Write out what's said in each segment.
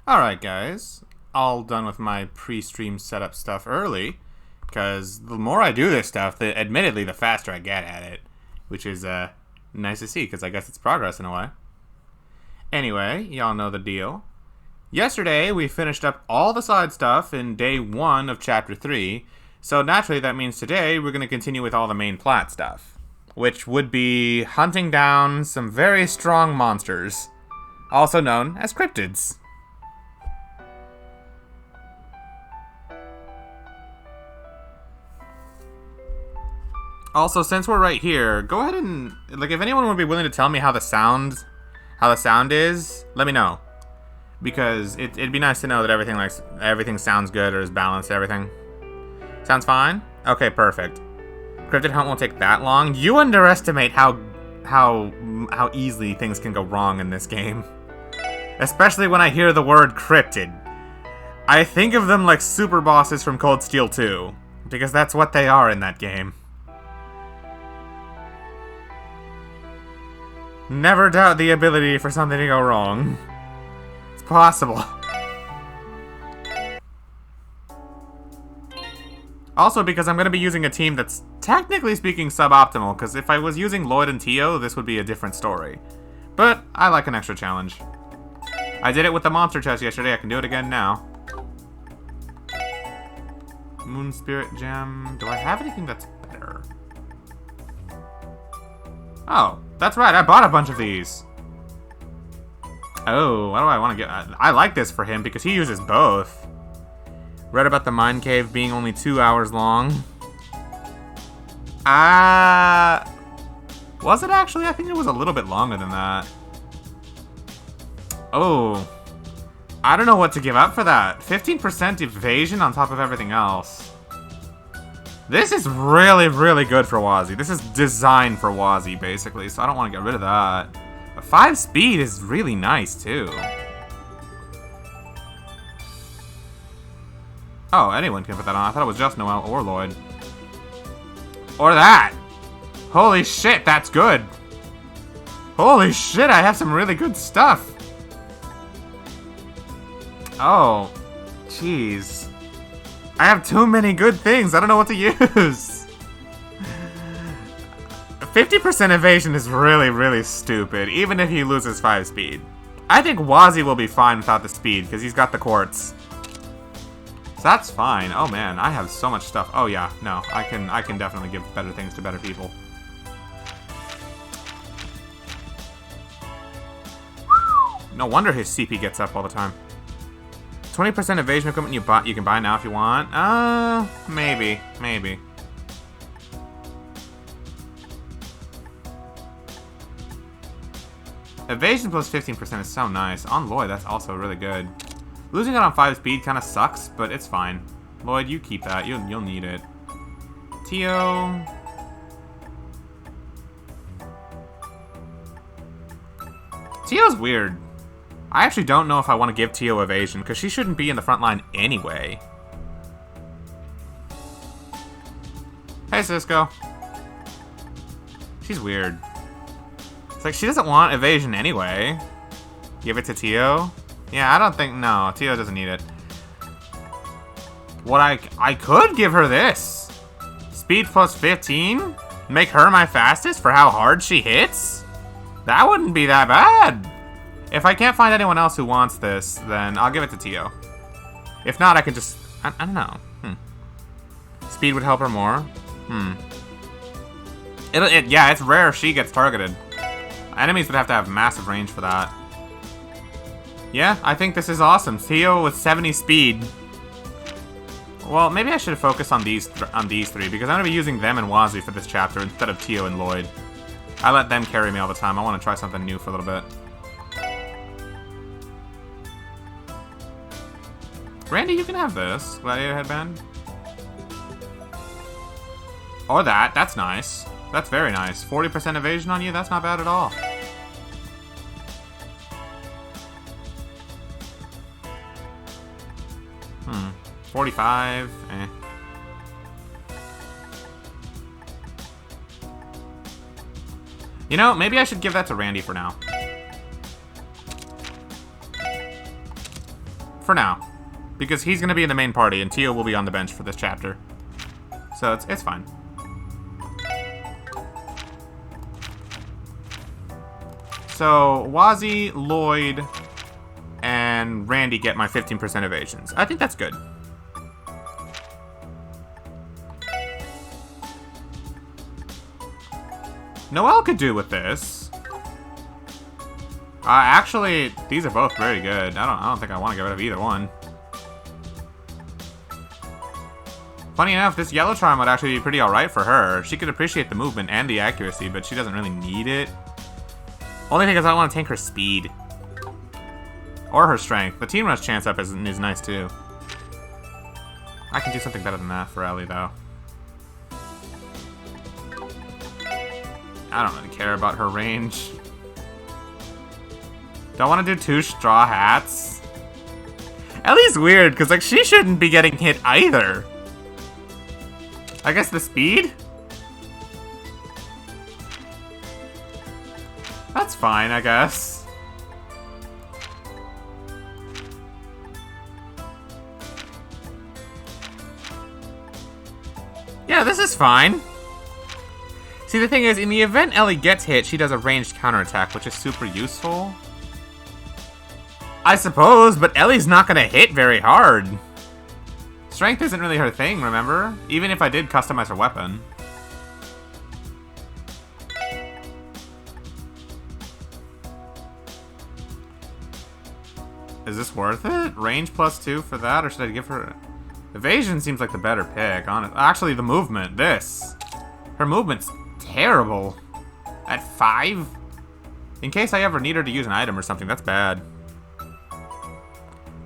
Alright guys, all done with my pre-stream setup stuff early, because the more I do this stuff, admittedly the faster I get at it, which is nice to see, because I guess it's progress in a way. Anyway, y'all know the deal. Yesterday, we finished up all the side stuff in day 1 of chapter 3, so naturally that means today we're going to continue with all the main plot stuff, which would be hunting down some very strong monsters, also known as cryptids. Also, since we're right here, go ahead and, like, if anyone would be willing to tell me how the sound is, let me know. Because it'd be nice to know that everything sounds good or is balanced, everything. Sounds fine? Okay, perfect. Cryptid hunt won't take that long. You underestimate how easily things can go wrong in this game. Especially when I hear the word cryptid. I think of them like super bosses from Cold Steel 2. Because that's what they are in that game. Never doubt the ability for something to go wrong. It's possible. Also, because I'm going to be using a team that's, technically speaking, suboptimal, because if I was using Lloyd and Tio, this would be a different story. But I like an extra challenge. I did it with the monster chest yesterday, I can do it again now. Moon Spirit Gem. Do I have anything that's better? Oh, that's right, I bought a bunch of these. Oh, what do I want to get? I like this for him because he uses both. Read about the mine cave being only 2 hours long. Was it actually? I think it was a little bit longer than that. Oh, I don't know what to give up for that. 15% evasion on top of everything else. This is really, really good for Wazzy. This is designed for Wazzy, basically, so I don't want to get rid of that. But 5 speed is really nice, too. Oh, anyone can put that on. I thought it was just Noel or Lloyd. Or that! Holy shit, that's good! Holy shit, I have some really good stuff! Oh, jeez. I have too many good things. I don't know what to use. 50% evasion is really, really stupid, even if he loses 5 speed. I think Wazzy will be fine without the speed, because he's got the quartz. So that's fine. Oh man, I have so much stuff. Oh yeah, no, I can definitely give better things to better people. No wonder his CP gets up all the time. 20% evasion equipment you can buy now if you want. Maybe. Evasion plus 15% is so nice. On Lloyd, that's also really good. Losing it on 5 speed kind of sucks, but it's fine. Lloyd, you keep that. You'll need it. Tio. Tio's weird. I actually don't know if I want to give Tio evasion, because she shouldn't be in the front line anyway. Hey, Cisco. She's weird. It's like, she doesn't want evasion anyway. Give it to Tio? Yeah, I don't think... No, Tio doesn't need it. What I could give her this. Speed plus 15? Make her my fastest for how hard she hits? That wouldn't be that bad. If I can't find anyone else who wants this, then I'll give it to Tio. If not, I can just... I don't know. Speed would help her more. Yeah, it's rare if she gets targeted. Enemies would have to have massive range for that. Yeah, I think this is awesome. Tio with 70 speed. Well, maybe I should focus on these three, because I'm going to be using them and Wazzy for this chapter instead of Tio and Lloyd. I let them carry me all the time. I want to try something new for a little bit. Randy, you can have this. Gladiator headband. Or that. That's nice. That's very nice. 40% evasion on you? That's not bad at all. 45. Eh. You know, maybe I should give that to Randy for now. For now. Because he's going to be in the main party, and Tio will be on the bench for this chapter. So it's fine. So, Wazzy, Lloyd, and Randy get my 15% evasions. I think that's good. Noelle could do with this. Actually, these are both very good. I don't think I want to get rid of either one. Funny enough, this yellow charm would actually be pretty alright for her. She could appreciate the movement and the accuracy, but she doesn't really need it. Only thing is I don't want to tank her speed. Or her strength. The team rush chance up is nice too. I can do something better than that for Ellie though. I don't really care about her range. Don't want to do 2 straw hats. Ellie's weird, because like she shouldn't be getting hit either. I guess the speed? That's fine, I guess. Yeah, this is fine. See, the thing is, in the event Ellie gets hit, she does a ranged counterattack, which is super useful. I suppose, but Ellie's not gonna hit very hard. Strength isn't really her thing, remember? Even if I did customize her weapon. Is this worth it? Range +2 for that, or should I give her... Evasion seems like the better pick, honestly. Actually, the movement, this. Her movement's terrible. At 5? In case I ever need her to use an item or something, that's bad.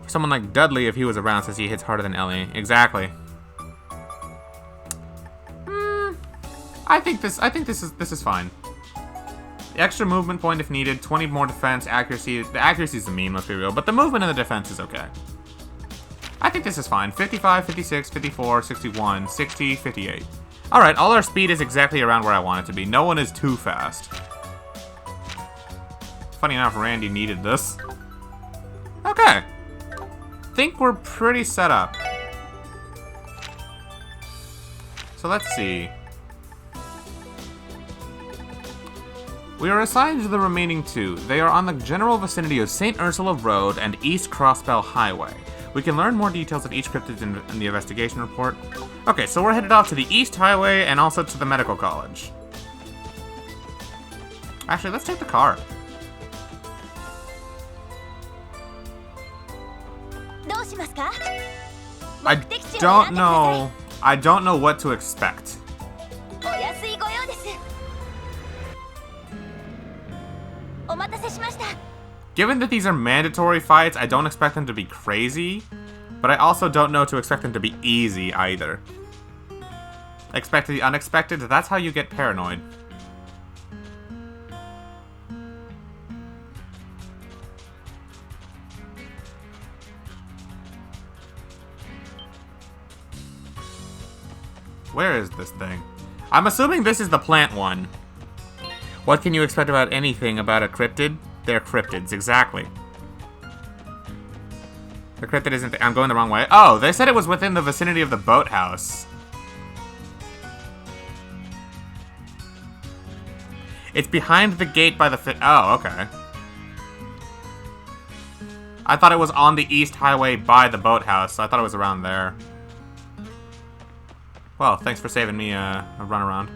For someone like Dudley, if he was around, says he hits harder than Ellie. Exactly. I think this is fine. The extra movement point if needed, 20 more defense, accuracy. The accuracy is the meme, let's be real, but the movement and the defense is okay. I think this is fine. 55, 56, 54, 61, 60, 58. Alright, all our speed is exactly around where I want it to be. No one is too fast. Funny enough, Randy needed this. Okay. Think we're pretty set up. So let's see. We are assigned to the remaining 2. They are on the general vicinity of St. Ursula Road and East Crossbell Highway. We can learn more details of each cryptid in the investigation report. Okay, so we're headed off to the East Highway and also to the medical college. Actually, let's take the car. I don't know what to expect. Given that these are mandatory fights, I don't expect them to be crazy, but I also don't know to expect them to be easy either. Expect the unexpected, that's how you get paranoid. Where is this thing? I'm assuming this is the plant one. What can you expect about anything about a cryptid? They're cryptids, exactly. The cryptid isn't... I'm going the wrong way. Oh, they said it was within the vicinity of the boathouse. It's behind the gate by the... Oh, okay. I thought it was on the East Highway by the boathouse, so I thought it was around there. Well, thanks for saving me a runaround.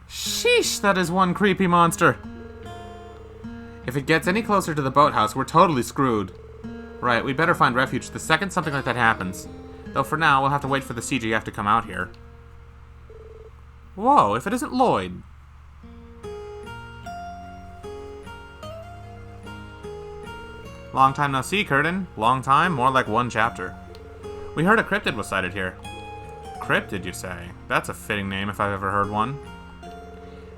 Sheesh, that is one creepy monster. If it gets any closer to the boathouse, we're totally screwed. Right, we better find refuge the second something like that happens. Though for now, we'll have to wait for the CGF to come out here. Whoa, if it isn't Lloyd. Long time no see, Curtin. Long time, more like 1 chapter. We heard a cryptid was sighted here. Cryptid, you say? That's a fitting name if I've ever heard one.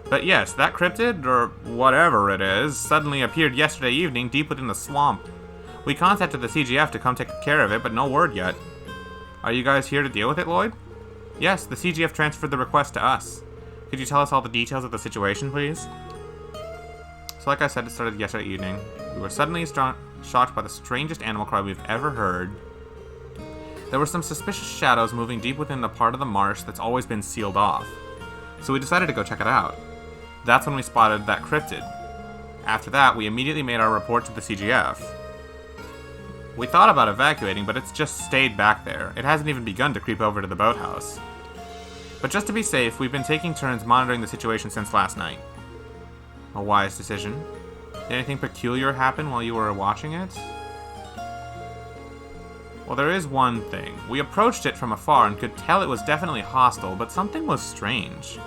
But yes, that cryptid, or whatever it is, suddenly appeared yesterday evening deep within the swamp. We contacted the CGF to come take care of it, but no word yet. Are you guys here to deal with it, Lloyd? Yes, the CGF transferred the request to us. Could you tell us all the details of the situation, please? So like I said, it started yesterday evening. We were suddenly shocked by the strangest animal cry we've ever heard. There were some suspicious shadows moving deep within the part of the marsh that's always been sealed off. So we decided to go check it out. That's when we spotted that cryptid. After that, we immediately made our report to the CGF. We thought about evacuating, but it's just stayed back there. It hasn't even begun to creep over to the boathouse. But just to be safe, we've been taking turns monitoring the situation since last night. A wise decision. Did anything peculiar happen while you were watching it? Well, there is one thing. We approached it from afar and could tell it was definitely hostile, but something was strange.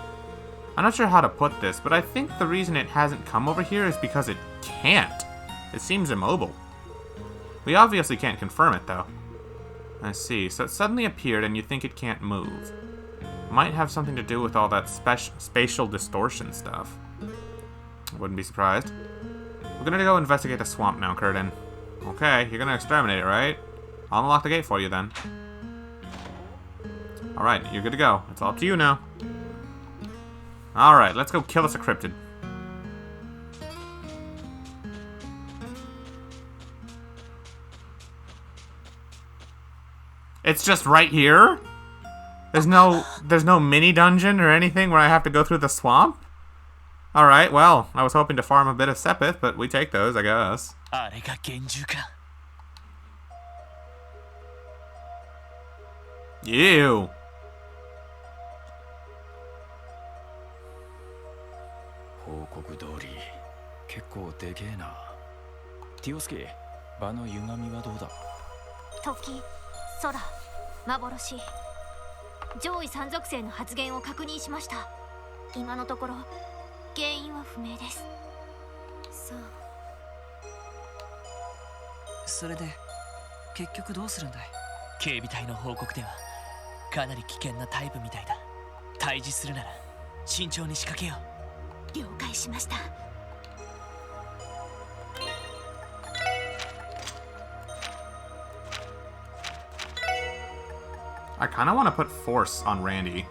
I'm not sure how to put this, but I think the reason it hasn't come over here is because it can't. It seems immobile. We obviously can't confirm it, though. I see. So it suddenly appeared and you think it can't move. Might have something to do with all that spatial distortion stuff. I wouldn't be surprised. We're gonna go investigate the swamp now, Curtin. Okay, you're gonna exterminate it, right? I'll unlock the gate for you then. Alright, you're good to go. It's all up to you now. Alright, let's go kill this cryptid. It's just right here? There's no mini dungeon or anything where I have to go through the swamp? Alright, well, I was hoping to farm a bit of Sepith, but we take those, I guess. Ew. 報告通り結構でけえな。ティオスケ、場の歪みはどうだ？時、空、幻。上位三属性の発現を確認しました。今のところ原因は不明です。そう。それで結局どうするんだい？警備隊の報告ではかなり危険なタイプみたいだ。対峙するなら慎重に仕掛けよう。了解しました。I kind of want to put force on Randy.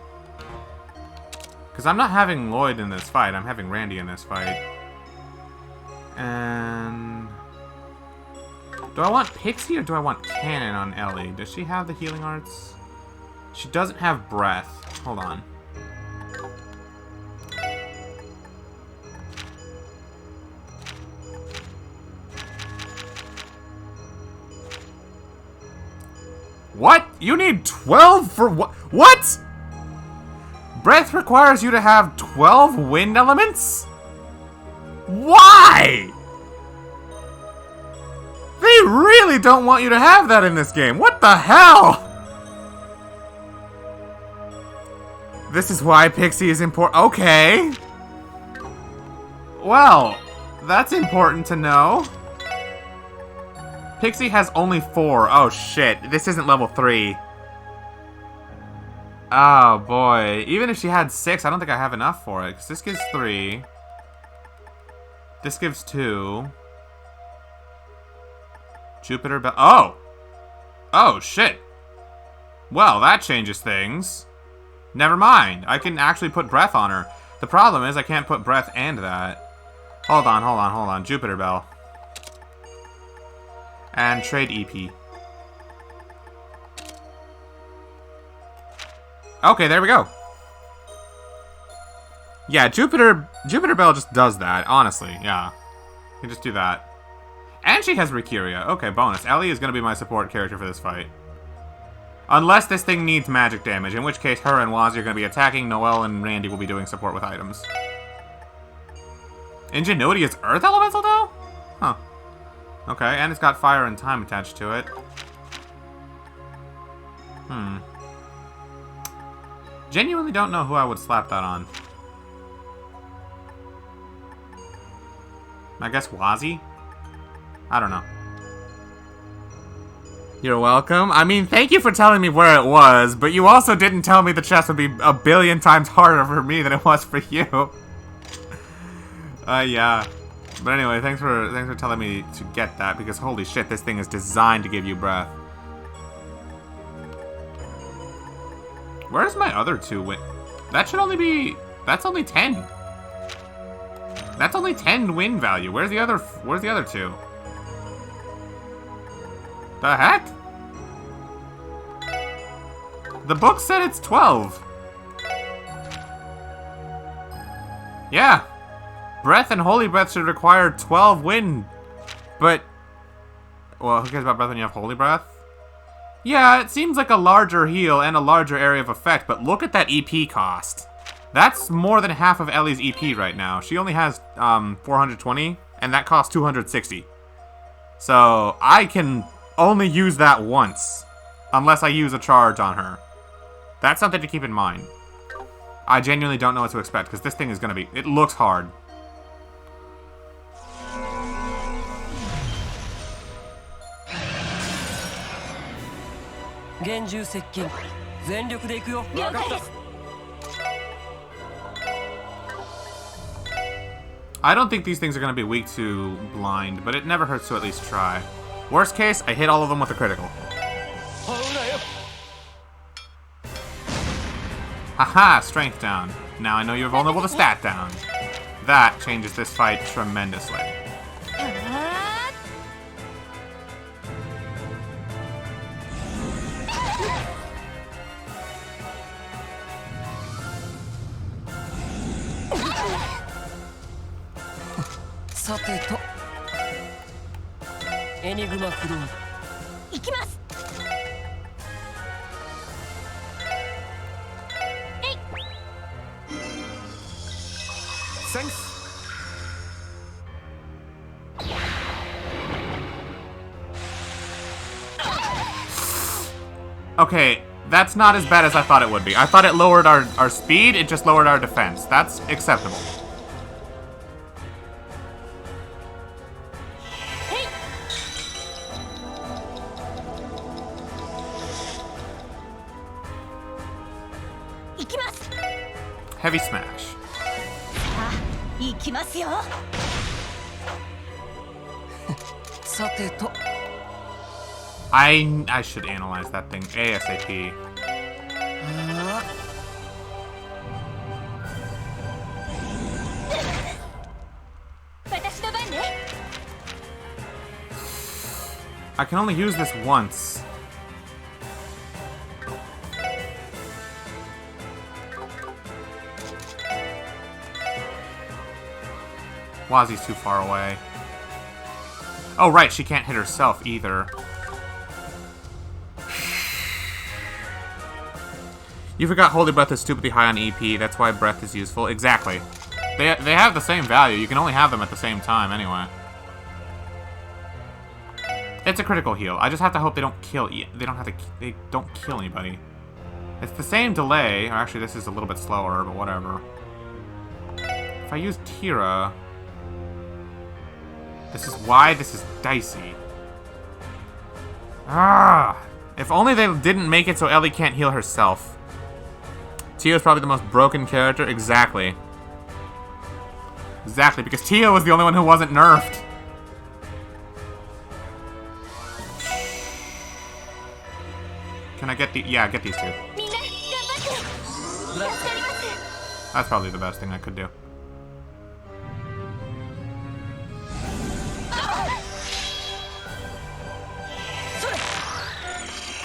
Because I'm not having Lloyd in this fight, I'm having Randy in this fight. And... do I want Pixie or do I want Cannon on Ellie? Does she have the healing arts? She doesn't have breath. Hold on. What? You need 12 for what? What? Breath requires you to have 12 wind elements? Why? They really don't want you to have that in this game. What the hell? This is why Pixie is important. Okay. Well, that's important to know. Pixie has only 4. Oh shit, this isn't level 3. Oh boy, even if she had 6, I don't think I have enough for it. Because this gives 3. This gives 2. Jupiter Bell. Oh! Oh shit. Well, that changes things. Never mind, I can actually put breath on her. The problem is I can't put breath and that. Hold on. Jupiter Bell. And trade EP. Okay, there we go. Yeah, Jupiter Bell just does that, honestly, yeah. You can just do that. And she has Rikiria. Okay, bonus. Ellie is going to be my support character for this fight. Unless this thing needs magic damage, in which case her and Wazzy are going to be attacking, Noelle and Randy will be doing support with items. Ingenuity is Earth Elemental, though? Huh. Okay, and it's got fire and time attached to it. Genuinely don't know who I would slap that on. I guess Wazzy? I don't know. You're welcome. I mean, thank you for telling me where it was, but you also didn't tell me the chest would be a billion times harder for me than it was for you. Yeah. But anyway, thanks for telling me to get that, because holy shit, this thing is designed to give you breath. Where's my other 2 win? That should only be... that's only 10. That's only 10 wind value. Where's the other two? The heck? The book said it's 12. Yeah. Breath and Holy Breath should require 12 wind. But, well, who cares about breath when you have Holy Breath? Yeah, it seems like a larger heal and a larger area of effect, but look at that EP cost. That's more than half of Ellie's EP right now. She only has 420, and that costs 260. So, I can only use that once, unless I use a charge on her. That's something to keep in mind. I genuinely don't know what to expect, because this thing is going to be... It looks hard. I don't think these things are going to be weak to blind, but it never hurts to at least try. Worst case, I hit all of them with a critical. Haha, strength down. Now I know you're vulnerable to stat down. That changes this fight tremendously. Okay, that's not as bad as I thought it would be. I thought it lowered our speed, it just lowered our defense. That's acceptable. Heavy smash. I should analyze that thing ASAP. I can only use this once. Wazi's too far away. Oh, right, she can't hit herself either. You forgot Holy Breath is stupidly high on EP, that's why Breath is useful. Exactly. They have the same value, you can only have them at the same time anyway. It's a critical heal. I just have to hope they don't kill they don't kill anybody. It's the same delay, or actually this is a little bit slower, but whatever. If I use Tira... This is why this is dicey. Ah! If only they didn't make it so Ellie can't heal herself. Tio's probably the most broken character. Exactly. Exactly, because Tio was the only one who wasn't nerfed. Can I get the... Yeah, get these two. That's probably the best thing I could do.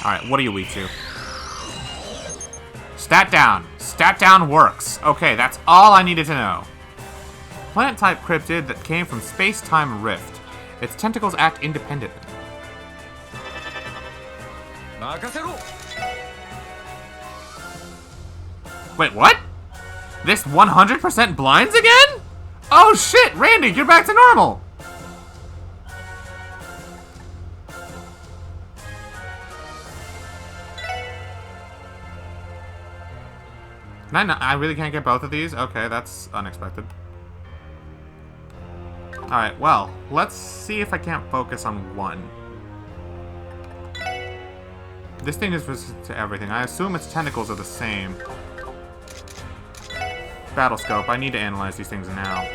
Alright, what are you weak to? Stat down. Stat down works. Okay, that's all I needed to know. Planet-type cryptid that came from space-time rift. Its tentacles act independently. Wait, what? This 100% blinds again? Oh shit, Randy, you're back to normal! I really can't get both of these? Okay, that's unexpected. Alright, well, let's see if I can't focus on one. This thing is resistant to everything. I assume its tentacles are the same. Battle scope. I need to analyze these things now.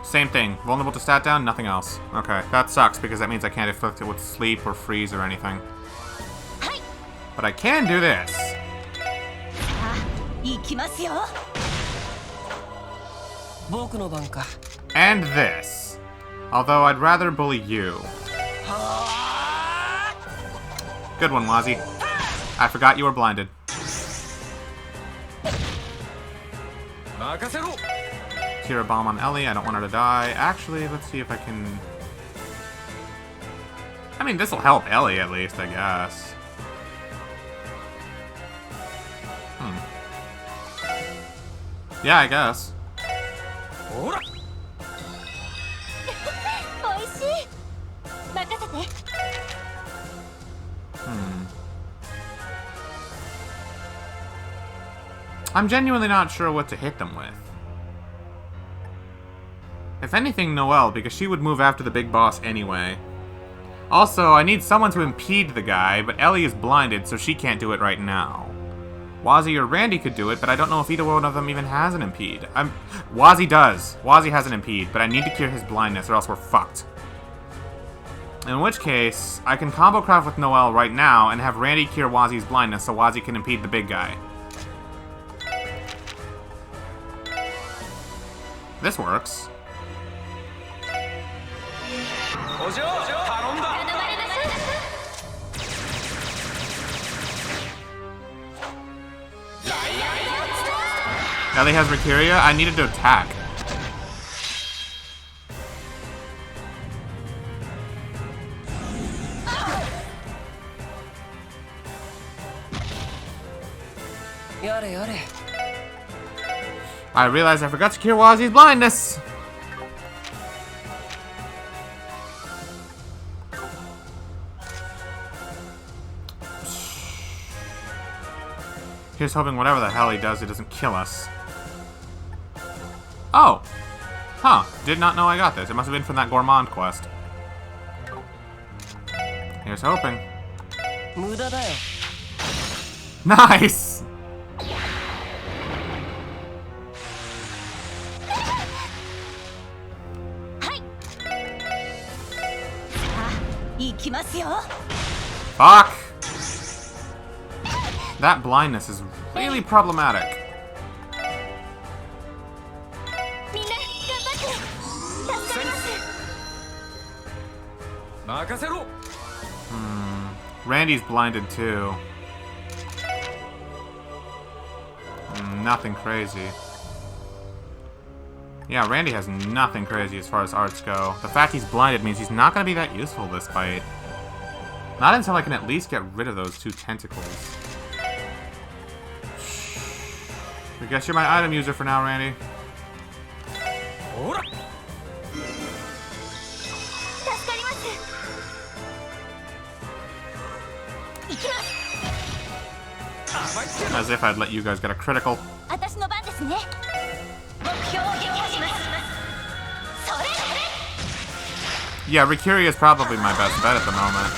Same thing. Vulnerable to stat down, nothing else. Okay, that sucks because that means I can't afflict it with sleep or freeze or anything. But I can do this. 行きますよ。僕の番か。 And this. Although I'd rather bully you. Good one, Wazzy. I forgot you were blinded. Tear a bomb on Ellie. I don't want her to die. Actually, let's see if I can... I mean, this'll help Ellie at least, I guess. Yeah, I guess. I'm genuinely not sure what to hit them with. If anything, Noelle, because she would move after the big boss anyway. Also, I need someone to impede the guy, but Ellie is blinded, so she can't do it right now. Wazzy or Randy could do it, but I don't know if either one of them even has an impede. Wazzy does. Wazzy has an impede, but I need to cure his blindness or else we're fucked. In which case, I can combo craft with Noelle right now and have Randy cure Wazzy's blindness so Wazzy can impede the big guy. This works. Ellie has Mercuria? I needed to attack. I realized I forgot to cure Wazzy's blindness! Here's hoping whatever the hell he does, it doesn't kill us. Oh! Huh. Did not know I got this. It must have been from that Gourmand quest. Here's hoping. Nice! Fuck! That blindness is really problematic. Randy's blinded too. Nothing crazy. Yeah, Randy has nothing crazy as far as arts go. The fact he's blinded means he's not going to be that useful this fight. Not until I can at least get rid of those two tentacles. I guess you're my item user for now, Randy. As if I'd let you guys get a critical. Yeah, Rikiri is probably my best bet at the moment.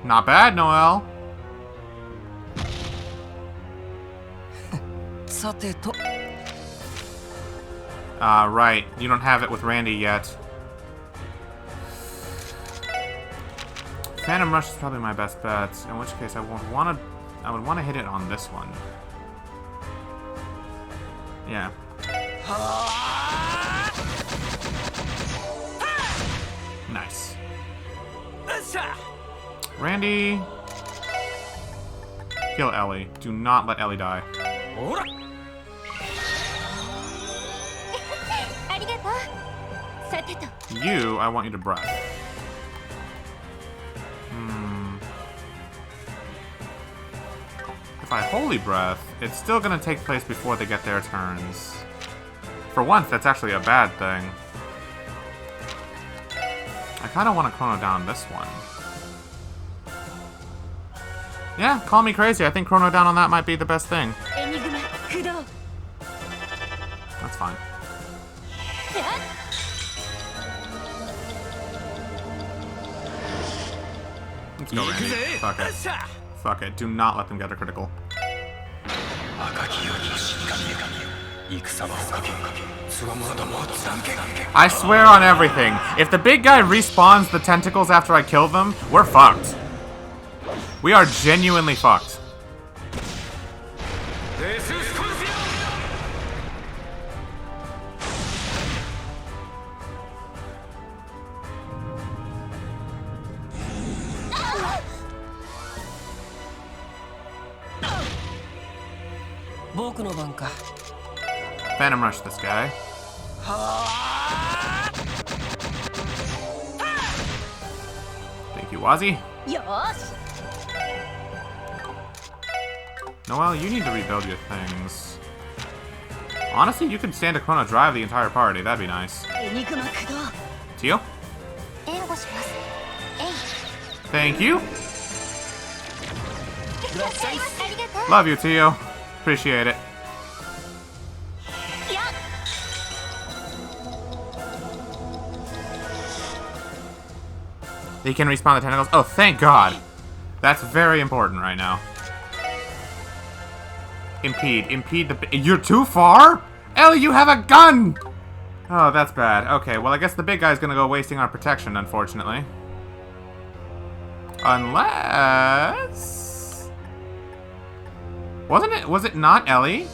Not bad, Noelle. Right. You don't have it with Randy yet. Phantom Rush is probably my best bet, in which case I would want to hit it on this one. Yeah. Nice. Randy, kill Ellie. Do not let Ellie die. You, I want you to breath. If I Holy Breath, it's still gonna take place before they get their turns. For once, that's actually a bad thing. I kinda want to Chrono Down this one. Yeah, call me crazy. I think Chrono Down on that might be the best thing. That's fine. Let's go, Randy. Fuck it. Fuck it. Do not let them get a critical. I swear on everything, if the big guy respawns the tentacles after I kill them, we're fucked. We are genuinely fucked. Phantom rush this guy. Thank you, Wazi. Noelle, you need to rebuild your things. Honestly, you could stand a Chrono Drive the entire party. That'd be nice. Teal? Thank you. Love you, Teal. Appreciate it. He can respawn the tentacles. Oh, thank God. That's very important right now. Impede the... You're too far? Ellie, you have a gun! Oh, that's bad. Okay, well, I guess the big guy's gonna go wasting our protection, unfortunately. Unless... Was it not Ellie?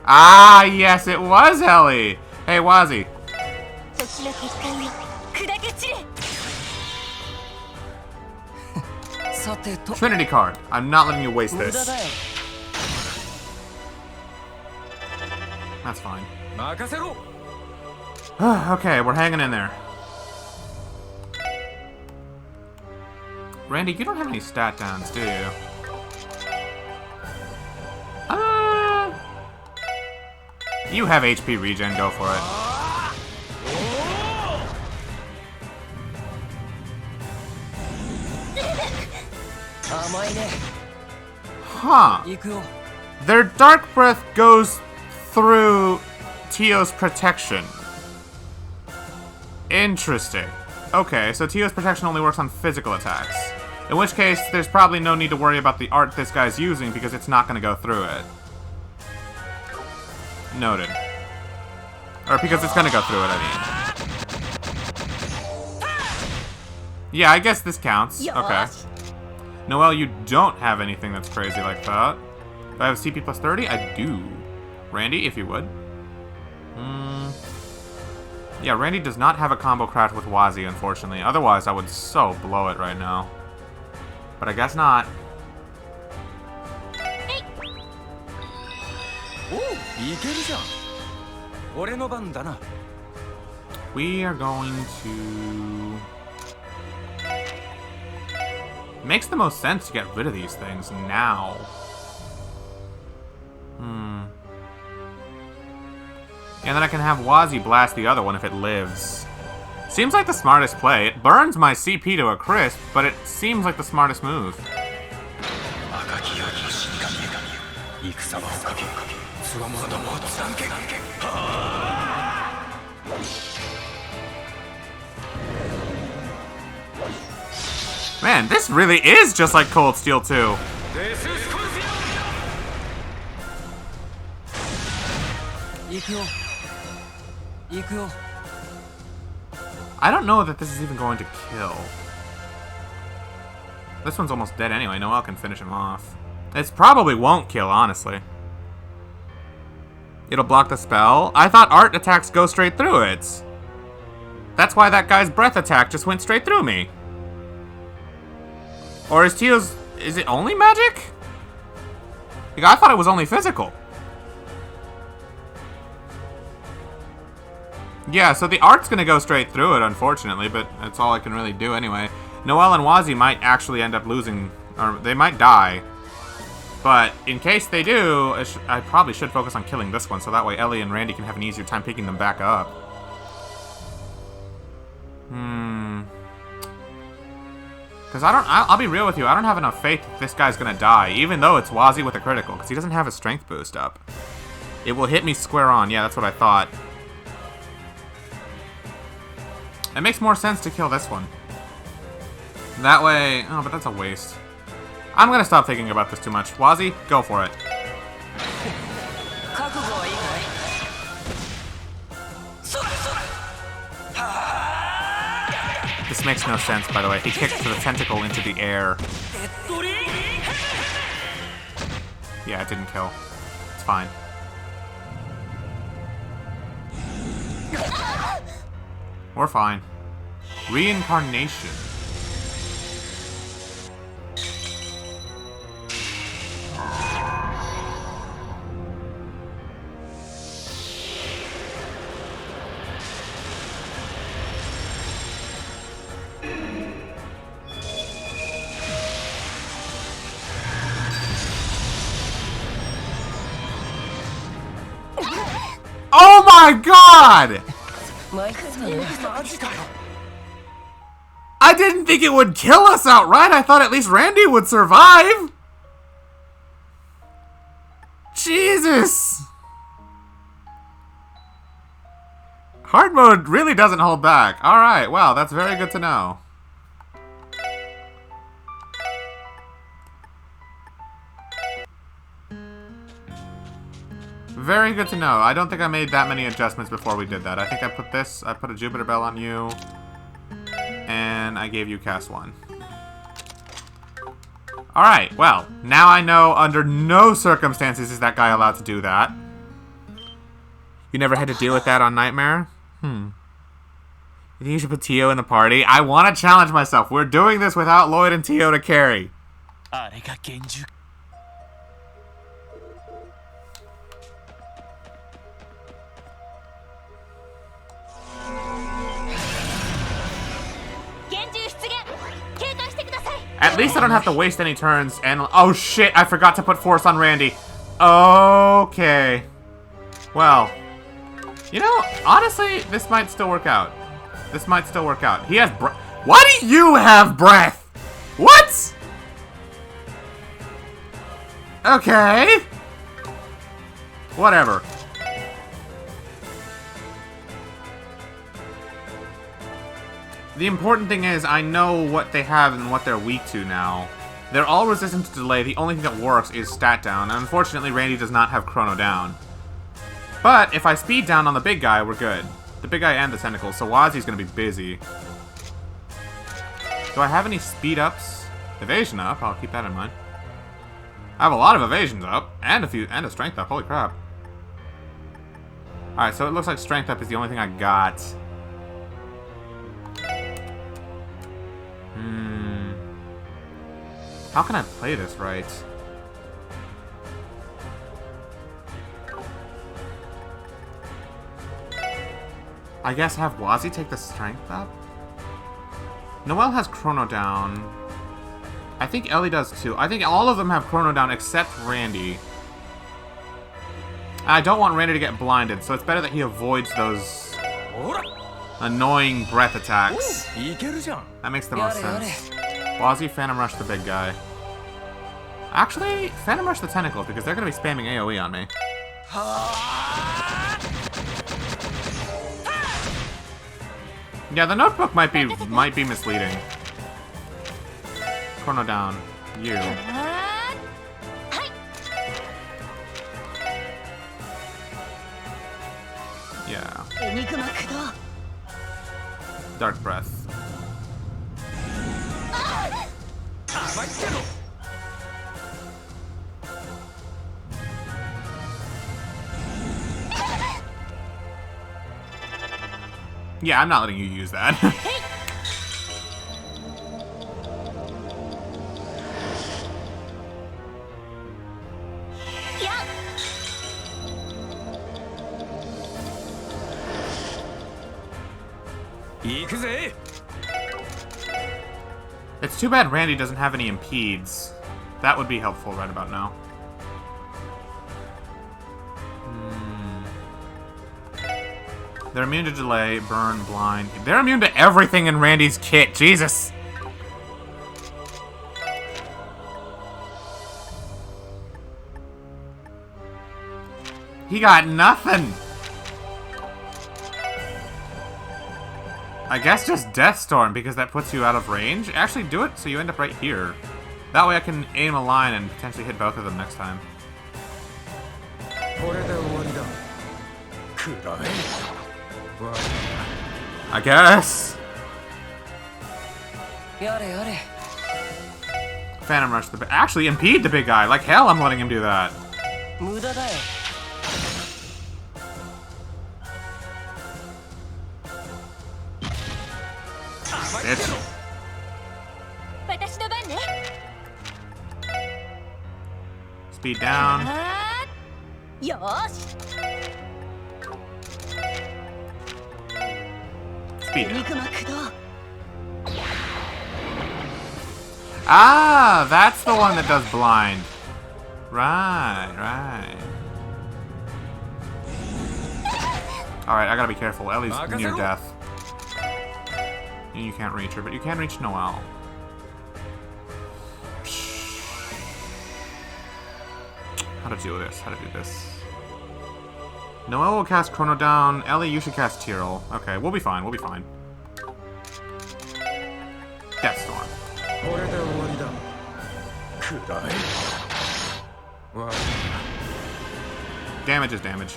Ah, yes, it was Ellie! Hey, Wazi. Trinity card. I'm not letting you waste this. That's fine. Okay, we're hanging in there. Randy, you don't have any stat downs, do you? You have HP regen, go for it. Huh. Their Dark Breath goes through Tio's protection. Interesting. Okay, so Tio's protection only works on physical attacks. In which case, there's probably no need to worry about the art this guy's using because it's not going to go through it. Noted. Or because it's going to go through it, I mean. Yeah, I guess this counts. Okay. Noelle, you don't have anything that's crazy like that. Do I have CP plus 30? I do. Randy, if you would. Yeah, Randy does not have a combo crash with Wazi, unfortunately. Otherwise, I would so blow it right now. But I guess not. We are going to... Makes the most sense to get rid of these things now. And then I can have Wazi blast the other one if it lives. Seems like the smartest play. It burns my CP to a crisp, but it seems like the smartest move. Man, this really is just like Cold Steel 2. I don't know that this is even going to kill. This one's almost dead anyway. Noelle can finish him off. This probably won't kill, honestly. It'll block the spell. I thought art attacks go straight through it. That's why that guy's breath attack just went straight through me. Or is Tio's... Is it only magic? Like, I thought it was only physical. Yeah, so the art's gonna go straight through it, unfortunately, but that's all I can really do anyway. Noelle and Wazi might actually end up losing, or they might die. But in case they do, I probably should focus on killing this one, so that way Ellie and Randy can have an easier time picking them back up. Because I'll be real with you, I don't have enough faith that this guy's gonna die, even though it's Wazi with a critical, because he doesn't have a strength boost up. It will hit me square on, yeah, that's what I thought. It makes more sense to kill this one. That way... Oh, but that's a waste. I'm gonna stop thinking about this too much. Wazi, go for it. This makes no sense, by the way. He kicked the tentacle into the air. Yeah, it didn't kill. It's fine. We're fine. Reincarnation. Oh my god! I didn't think it would kill us outright. I thought at least Randy would survive. Jesus. Hard mode really doesn't hold back. Alright, well, that's very good to know. Very good to know. I don't think I made that many adjustments before we did that. I think I put a Jupiter Bell on you. And I gave you cast 1. Alright, well, now I know under no circumstances is that guy allowed to do that. You never had to deal with that on Nightmare? You think you should put Tio in the party? I want to challenge myself. We're doing this without Lloyd and Tio to carry. At least I don't have to waste any turns and... Oh shit, I forgot to put Force on Randy. Okay. Well. You know, honestly, this might still work out. This might still work out. He has breath. Why do you have breath? What? Okay. Whatever. The important thing is I know what they have and what they're weak to now. They're all resistant to delay. The only thing that works is stat down. And unfortunately, Randy does not have chrono down. But if I speed down on the big guy, we're good. The big guy and the tentacles. So Wazi's going to be busy. Do I have any speed ups? Evasion up. I'll keep that in mind. I have a lot of evasions up and a strength up. Holy crap. All right, so it looks like strength up is the only thing I got. How can I play this right? I guess have Wazi take the strength up? Noelle has chrono down. I think Ellie does too. I think all of them have chrono down except Randy. I don't want Randy to get blinded, so it's better that he avoids those annoying breath attacks. That makes the most sense. Wazi, Phantom Rush the big guy. Actually, Phantom Rush the tentacles because they're going to be spamming AoE on me. Yeah, the notebook might be misleading. Chrono down. You. Yeah. Dark Breath. Yeah, I'm not letting you use that. It's too bad Randy doesn't have any impedes. That would be helpful right about now. They're immune to delay, burn, blind. They're immune to everything in Randy's kit. Jesus. He got nothing. I guess just Death Storm because that puts you out of range. Actually, do it so you end up right here. That way I can aim a line and potentially hit both of them next time. I guess. Phantom Rush the actually impede the big guy. Like hell, I'm letting him do that. Bitch. Speed down. Speed down. Ah, that's the one that does blind. Right, right. Alright, I gotta be careful. Ellie's near death. You can't reach her, but you can reach Noelle. How to do this? How to do this? Noelle will cast Chrono down. Ellie, you should cast Tyrell. Okay, we'll be fine. We'll be fine. Death Storm. Damage is damage.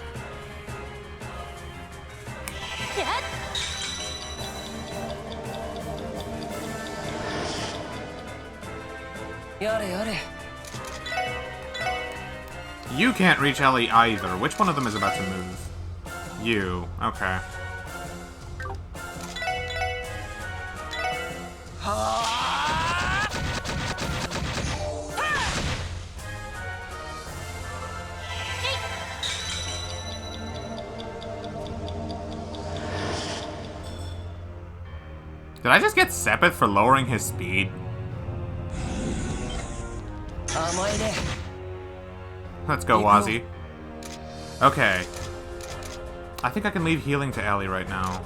You can't reach Ellie either. Which one of them is about to move? You. Okay. Did I just get Sepith for lowering his speed? Let's go, Wazzy. Okay. I think I can leave healing to Ellie right now.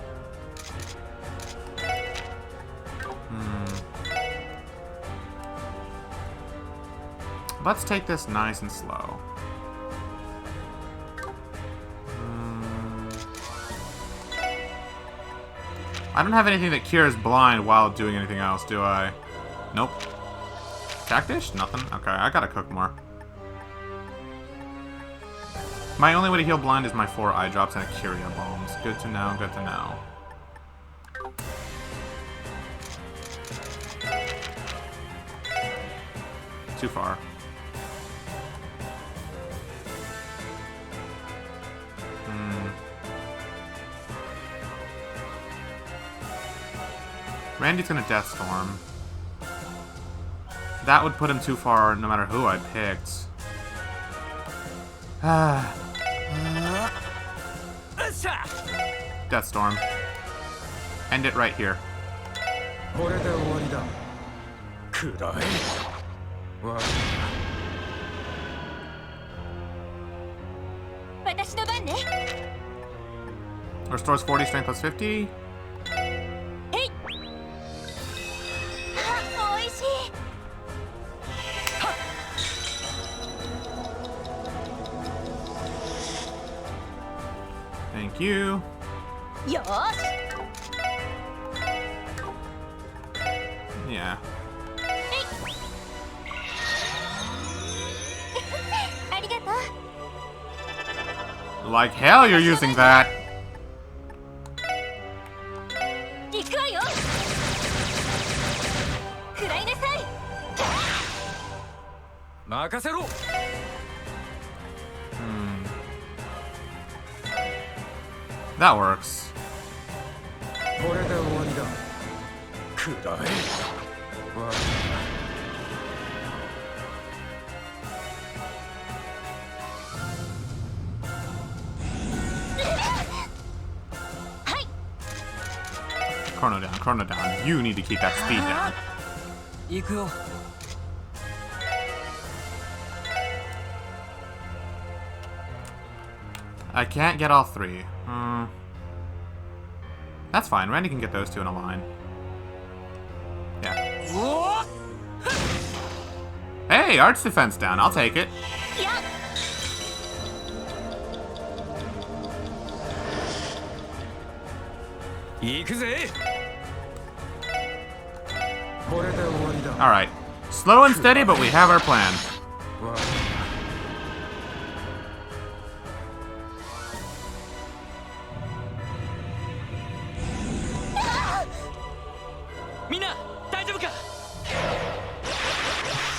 Let's take this nice and slow. I don't have anything that cures blind while doing anything else, do I? Nope. Cactus? Nothing? Okay, I gotta cook more. My only way to heal blind is my 4 eye drops and a Curia bombs. Good to know, good to know. Too far. Randy's gonna Death Storm. That would put him too far no matter who I picked. Death Storm. End it right here. Restores 40 strength plus 50. Thank you. Yeah. Like hell you're using that. That works. Chrono down. You need to keep that speed down. I can't get all 3. That's fine. Randy can get those 2 in a line. Yeah. Hey, Arch Defense down. I'll take it. Alright. Slow and steady, but we have our plan. Mina, 大丈夫か?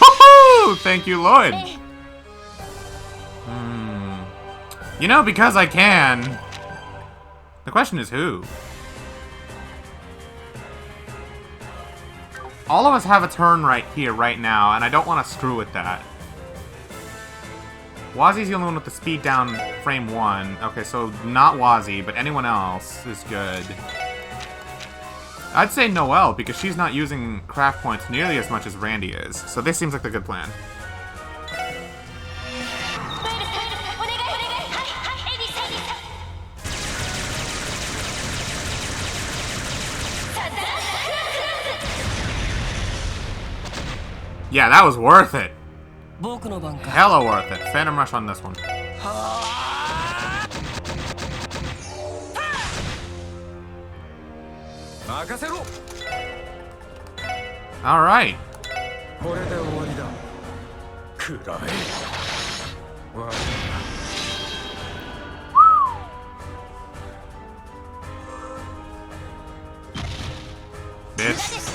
Woohoo! Thank you, Lloyd. You know, because I can. The question is who? All of us have a turn right here, right now, and I don't want to screw with that. Wazi's the only one with the speed down frame 1. Okay, so not Wazi, but anyone else is good. I'd say Noelle, because she's not using craft points nearly as much as Randy is. So this seems like the good plan. Yeah, that was worth it. Hella worth it. Phantom Rush on this one. Alright. Bitch.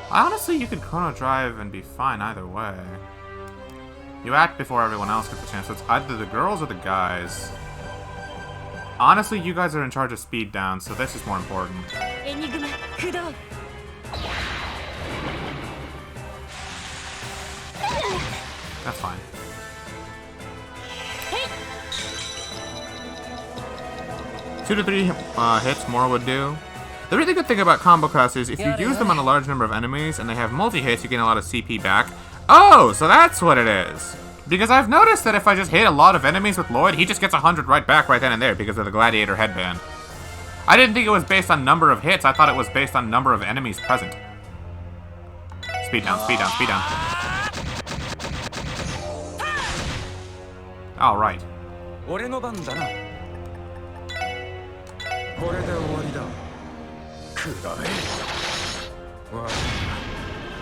Honestly, you could Chrono Drive and be fine either way. You act before everyone else gets a chance, so it's either the girls or the guys. Honestly, you guys are in charge of speed down, so this is more important. That's fine. Two to three hits more would do. The really good thing about combo casts is if you use them on a large number of enemies and they have multi-hits, you gain a lot of CP back. Oh, so that's what it is. Because I've noticed that if I just hit a lot of enemies with Lloyd, he just gets 100 right back right then and there because of the Gladiator headband. I didn't think it was based on number of hits, I thought it was based on number of enemies present. Speed down, speed down, speed down. Alright.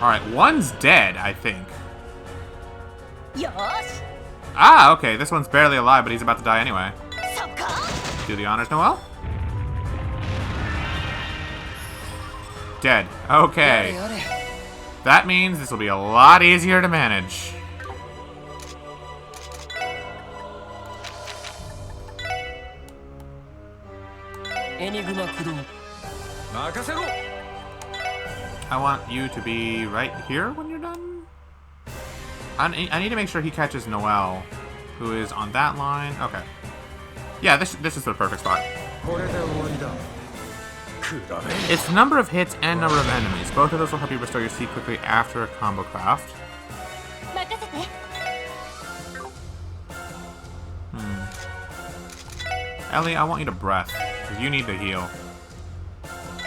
Alright, one's dead, I think. Ah, okay, this one's barely alive, but he's about to die anyway. Do the honors, Noelle? Dead. Okay. That means this will be a lot easier to manage. I want you to be right here when you're done. I need to make sure he catches Noelle, who is on that line. Okay. Yeah, this is the perfect spot. It's number of hits and number of enemies. Both of those will help you restore your C quickly after a combo craft. Ellie, I want you to breath, because you need the heal.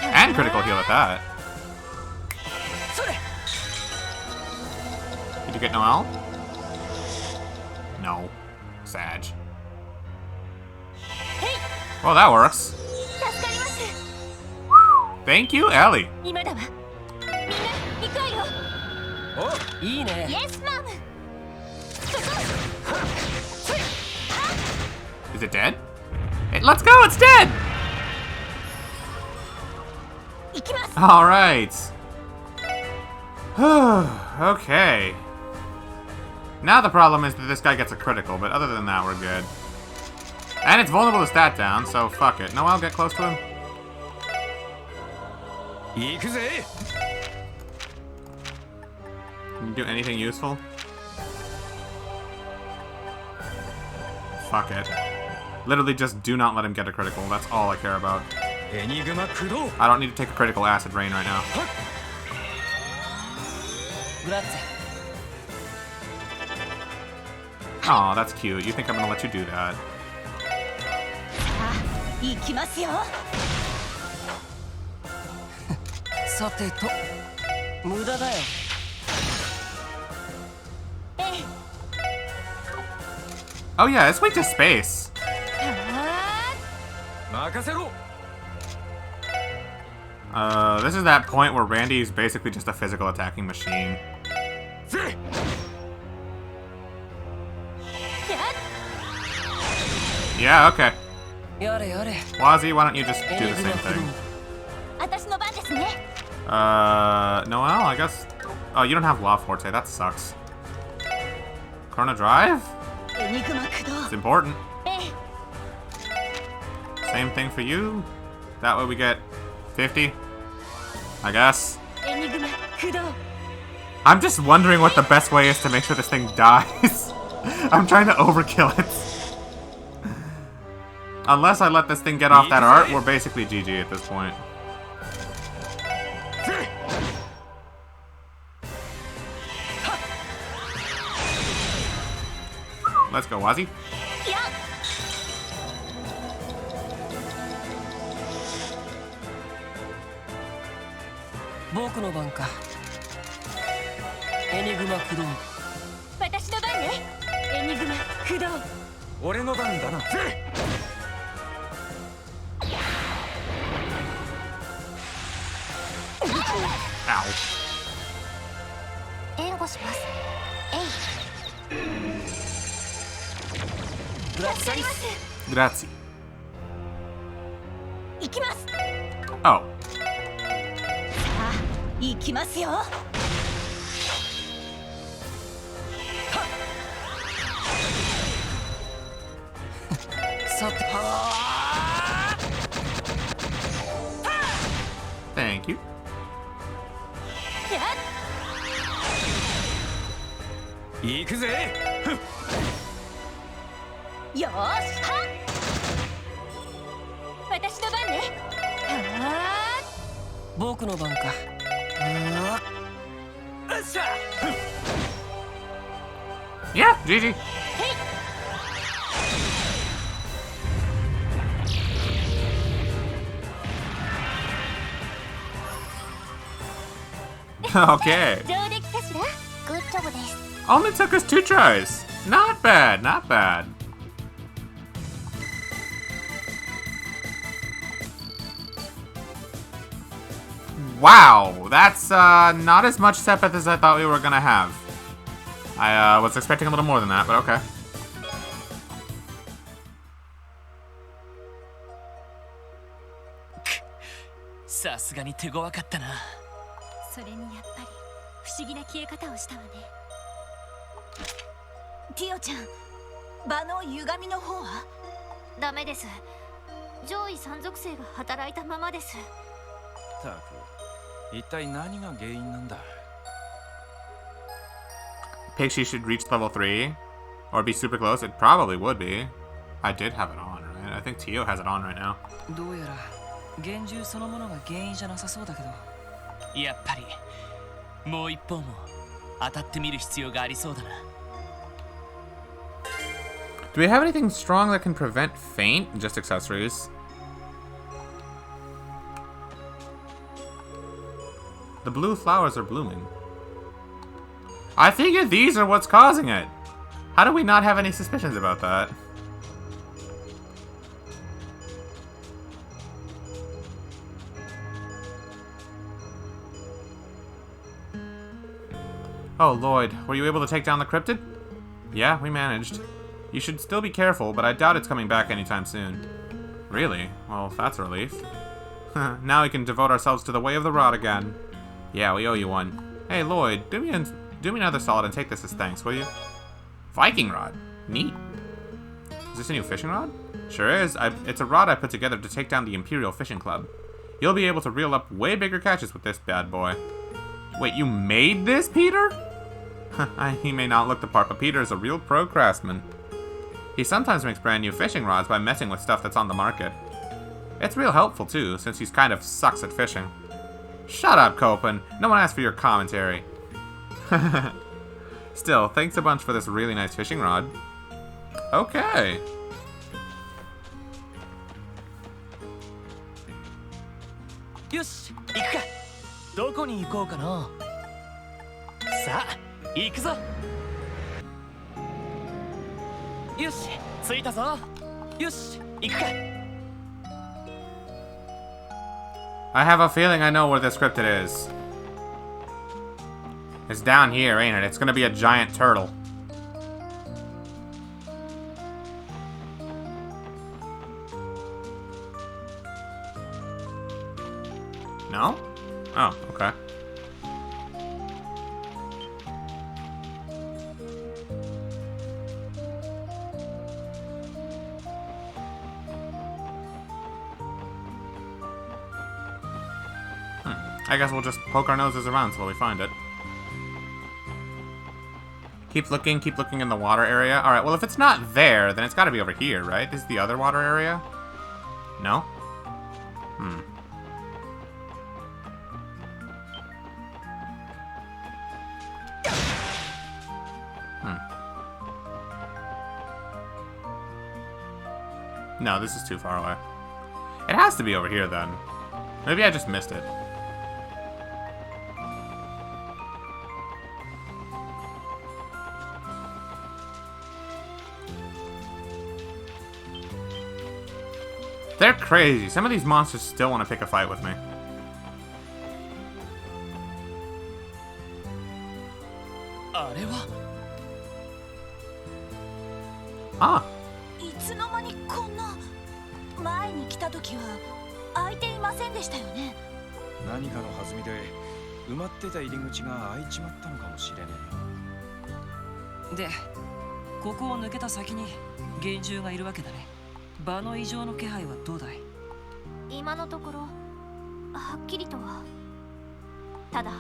And critical heal at that. Did you get Noelle? No. Sag. Well, that works. Thank you, Ellie. Is it dead? Let's go, it's dead! Alright. Okay. Now the problem is that this guy gets a critical, but other than that, we're good. And it's vulnerable to stat down, so fuck it. Noelle, get close to him. Can you do anything useful? Fuck it. Literally just do not let him get a critical. That's all I care about. I don't need to take a critical acid rain right now. Aw, that's cute. You think I'm gonna let you do that. Oh yeah, it's weak to space. This is that point where Randy's basically just a physical attacking machine. Yeah, okay. Wazzy, why don't you just do the same thing? Noelle, I guess. Oh, you don't have Law Forte, that sucks. Chrono Drive? It's important. Same thing for you. That way we get 50, I guess. I'm just wondering what the best way is to make sure this thing dies. I'm trying to overkill it. Unless I let this thing get off that art, we're basically GG at this point. Let's go, Wazzy. Ow. Grazie. Oh. Thank you. Yeah, GG. Okay. Only took us 2 tries. Not bad, not bad. Wow, that's not as much Sepith as I thought we were gonna have. I was expecting a little more than that, but okay. Pixie should reach level 3 or be super close. It probably would be. I did have it on, right? I think Tio has it on right now. Do we have anything strong that can prevent faint? Just accessories. The blue flowers are blooming. I figure these are what's causing it. How do we not have any suspicions about that? Oh, Lloyd, were you able to take down the cryptid? Yeah, we managed. You should still be careful, but I doubt it's coming back anytime soon. Really? Well, that's a relief. Now we can devote ourselves to the way of the rod again. Yeah, we owe you one. Hey, Lloyd, do me another solid and take this as thanks, will you? Viking rod. Neat. Is this a new fishing rod? Sure is. It's a rod I put together to take down the Imperial Fishing Club. You'll be able to reel up way bigger catches with this bad boy. Wait, you made this, Peter? He may not look the part, but Peter is a real pro craftsman. He sometimes makes brand new fishing rods by messing with stuff that's on the market. It's real helpful, too, since he's kind of sucks at fishing. Shut up, Copen. No one asked for your commentary. Still, thanks a bunch for this really nice fishing rod. Okay. Yosh, 行くか。どこに行こうかな。さあ、行くぞ。よし、着いたぞ。よし、行くか。I have a feeling I know where this cryptid is. It's down here, ain't it? It's gonna be a giant turtle. No? Oh, okay. I guess we'll just poke our noses around until we find it. Keep looking in the water area. Alright, well if it's not there, then it's gotta be over here, right? This is the other water area? No? Hmm. No, this is too far away. It has to be over here then. Maybe I just missed it. They're crazy. Some of these monsters still want to pick a fight with me. Ah. いつの間にこんな前に来た時は開いていませんでしたよね。何かの弾みで埋まってた入り口が開いちまったのかもしれねえ。で、ここを抜けた先に幻獣がいるわけだね。場の異常の気配はどうだい？今のところはっきりとは。ただ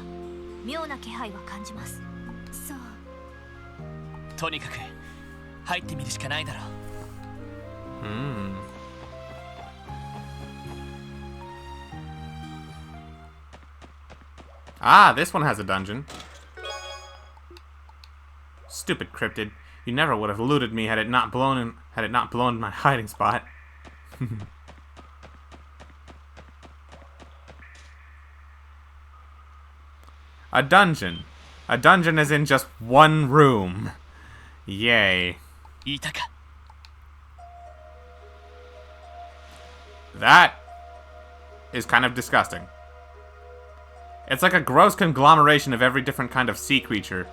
妙な気配は感じます。そう。とにかく入ってみるしかないだろう。Ah, this one has a dungeon. Stupid cryptid. You never would have looted me had it not blown my hiding spot. A dungeon. A dungeon is in just one room. Yay. いたか。 That is kind of disgusting. It's like a gross conglomeration of every different kind of sea creature.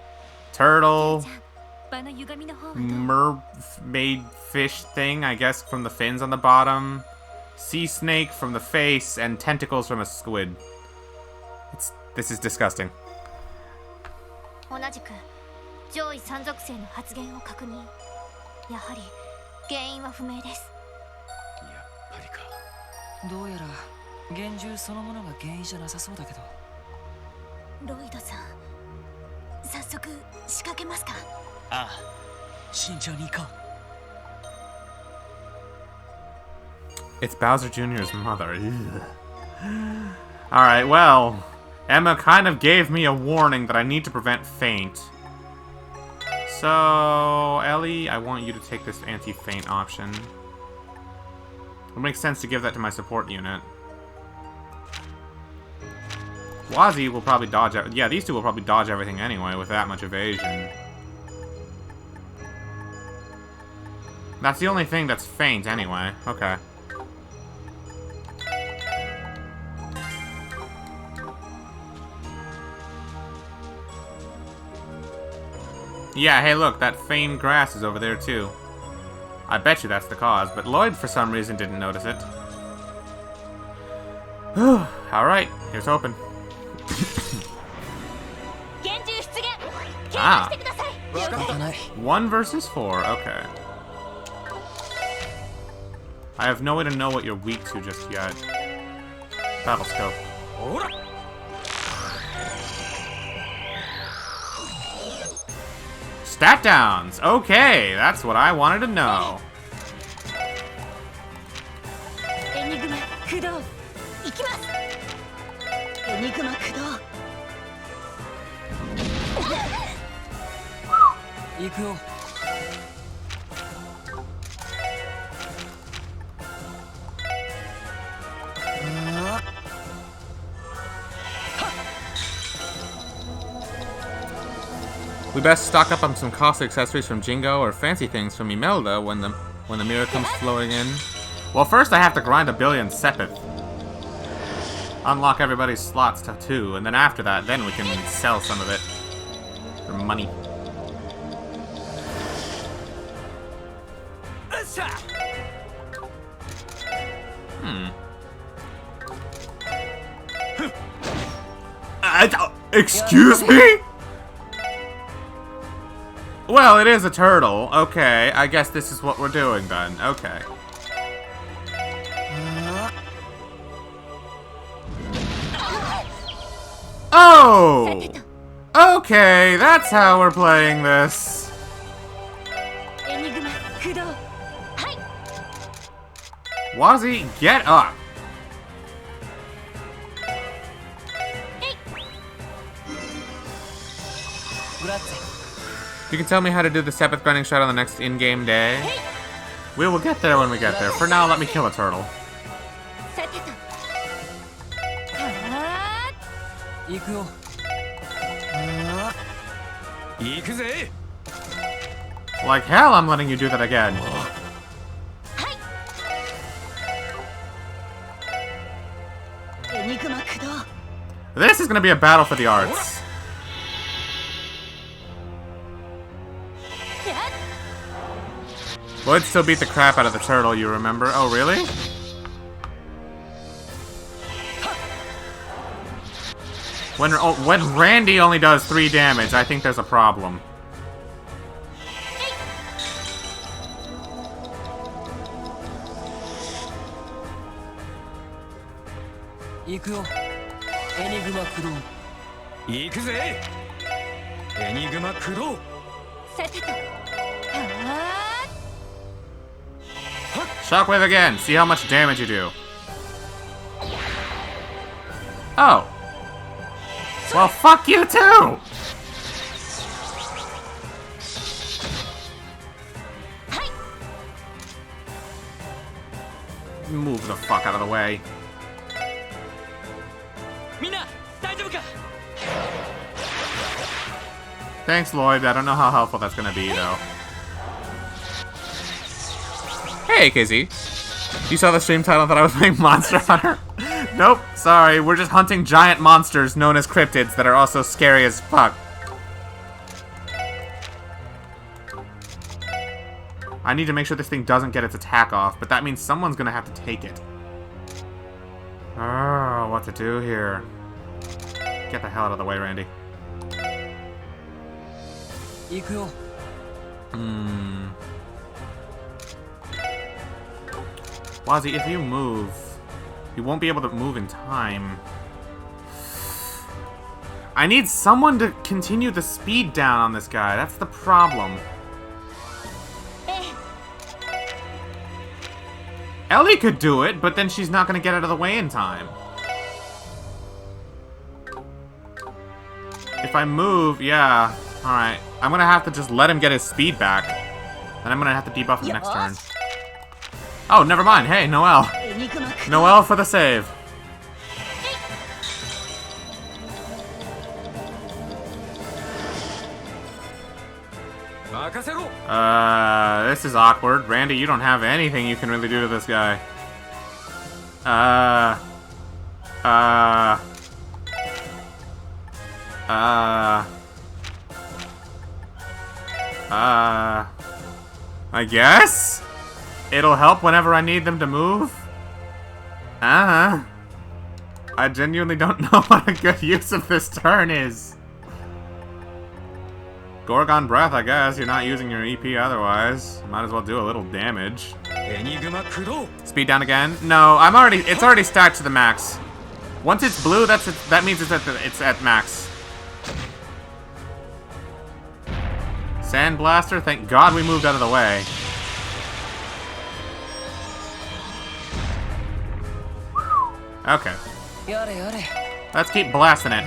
Turtle, mermaid fish thing, I guess, from the fins on the bottom. Sea snake from the face, and tentacles from a squid. This is disgusting. 同じく上位三属性の発言を確認。やはり原因は不明です。やっぱりか。どうやら幻獣そのものが原因じゃなさそうだけど。ロイドさん、早速仕掛けますか？ああ、慎重に行こう。 It's Bowser Jr.'s mother. Alright, well, Emma kind of gave me a warning that I need to prevent faint. So, Ellie, I want you to take this anti-faint option. It makes sense to give that to my support unit. Wazzy will probably dodge... Yeah, these two will probably dodge everything anyway with that much evasion. That's the only thing that's faint anyway. Okay. Yeah, hey look, that famed grass is over there too. I bet you that's the cause, but Lloyd for some reason didn't notice it. Alright, here's hoping. Ah. 1 versus 4, okay. I have no way to know what you're weak to just yet. Battle scope. Stat downs! Okay, that's what I wanted to know. Enigma Kudo. Ikimasu. Enigma Kudo. 行くよ。We best stock up on some costly accessories from Jingo or fancy things from Imelda when the mirror comes flowing in. Well, first I have to grind a billion sepith. unlock everybody's slots too, and then after that, then we can sell some of it for money. Excuse me? Well, it is a turtle. Okay, I guess this is what we're doing then. Okay. Oh! Okay, that's how we're playing this. Wazzy, get up. You can tell me how to do the Sepith grinding shot on the next in-game day. We will get there when we get there. For now, let me kill a turtle. Like hell, I'm letting you do that again. This is gonna be a battle for the arts. Would still beat the crap out of the turtle, you remember? Oh, really? When Randy only does 3 damage, I think there's a problem. Shockwave again. See how much damage you do. Oh. Well, fuck you too! Move the fuck out of the way. Thanks, Lloyd. I don't know how helpful that's gonna be, though. Hey, Kizzy. You saw the stream title that I was playing Monster Hunter? Nope, sorry. We're just hunting giant monsters known as cryptids that are also scary as fuck. I need to make sure this thing doesn't get its attack off, but that means someone's gonna have to take it. Oh, what to do here? Get the hell out of the way, Randy. Wazzy, if you move, you won't be able to move in time. I need someone to continue the speed down on this guy. That's the problem. Ellie could do it, but then she's not going to get out of the way in time. If I move, yeah. Alright. I'm going to have to just let him get his speed back. Then I'm going to have to debuff him next turn. Oh, never mind. Hey, Noelle. Noelle for the save. This is awkward. Randy, you don't have anything you can really do to this guy. I guess? It'll help whenever I need them to move? I genuinely don't know what a good use of this turn is. Gorgon Breath, I guess. You're not using your EP otherwise. Might as well do a little damage. Speed down again? No, it's already stacked to the max. Once it's blue, that means it's at max. Sand Blaster, thank God we moved out of the way. Okay. Let's keep blasting it.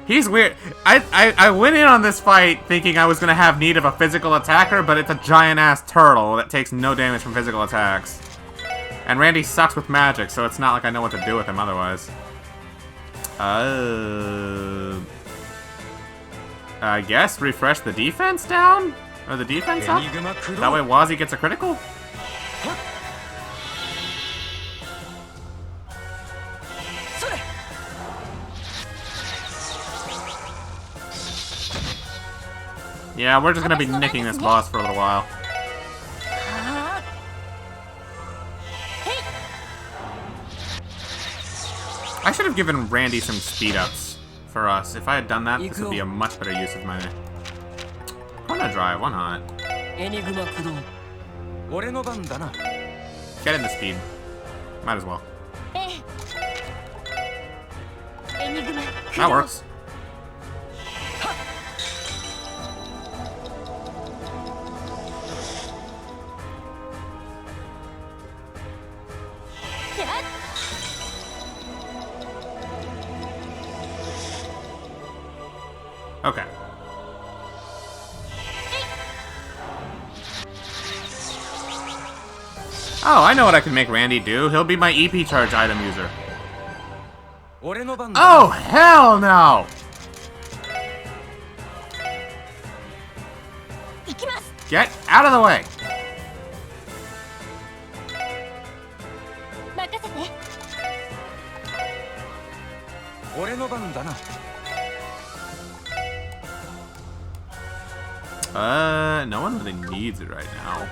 He's weird. I went in on this fight thinking I was gonna have need of a physical attacker, but it's a giant-ass turtle that takes no damage from physical attacks. And Randy sucks with magic, so it's not like I know what to do with him otherwise. I guess refresh the defense down? Or the defense up? That way Wazi gets a critical? Yeah, we're just gonna be nicking this boss for a little while. I should have given Randy some speed ups for us. If I had done that, this would be a much better use of my Chrono Drive. Why not? Get in the speed. Might as well. That works. Okay. Oh, I know what I can make Randy do. He'll be my EP charge item user. Oh, hell no! Get out of the way! No one really needs it right now.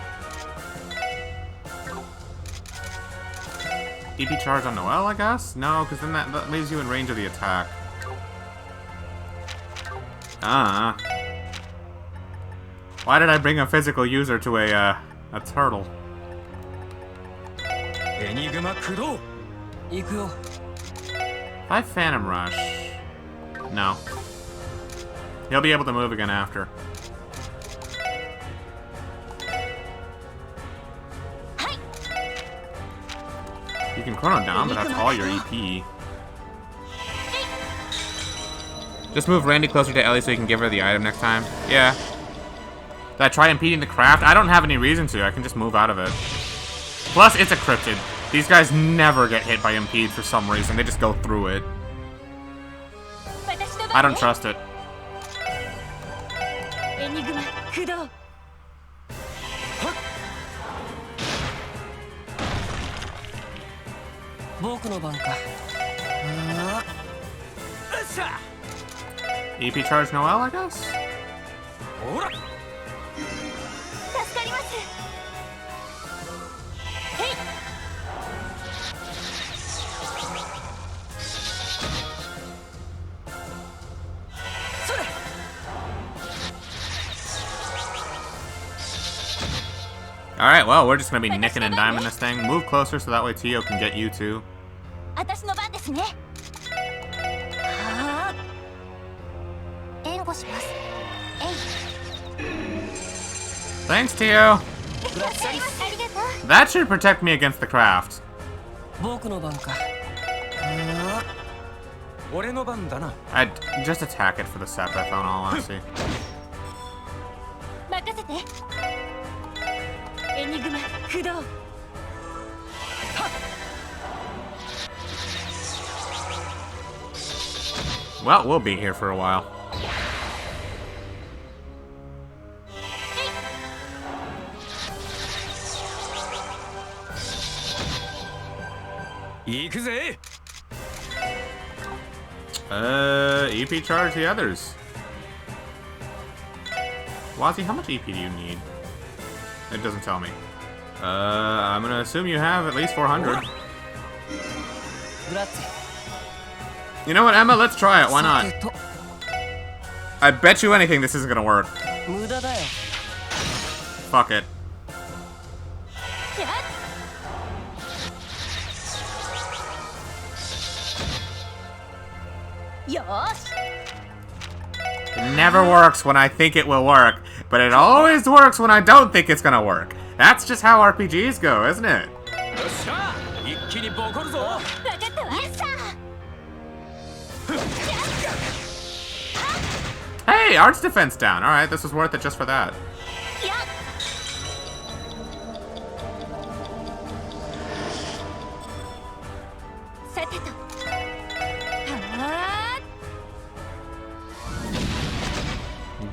EP charge on Noelle, I guess? No, because then that leaves you in range of the attack. Why did I bring a physical user to a turtle? If I Phantom Rush... No. He'll be able to move again after. You can Chrono down, but that's all your EP. Just move Randy closer to Ellie so you can give her the item next time. Yeah. Did I try impeding the craft? I don't have any reason to. I can just move out of it. Plus, it's a cryptid. These guys never get hit by impede for some reason. They just go through it. I don't trust it. EP charge Noelle, I guess? Alright, well, we're just gonna be nicking and diming this thing. Move closer so that way Tio can get you too. Thanks, Tio! That should protect me against the craft. I'd just attack it for the Sepith, in all honesty. Well, we'll be here for a while. EP charge the others. Wazi, how much EP do you need? It doesn't tell me. I'm gonna assume you have at least 400. You know what, Emma? Let's try it. Why not? I bet you anything this isn't gonna work. Fuck it. It never works when I think it will work, but it always works when I don't think it's gonna work. That's just how RPGs go, isn't it? Hey, arts defense down. Alright, this was worth it just for that.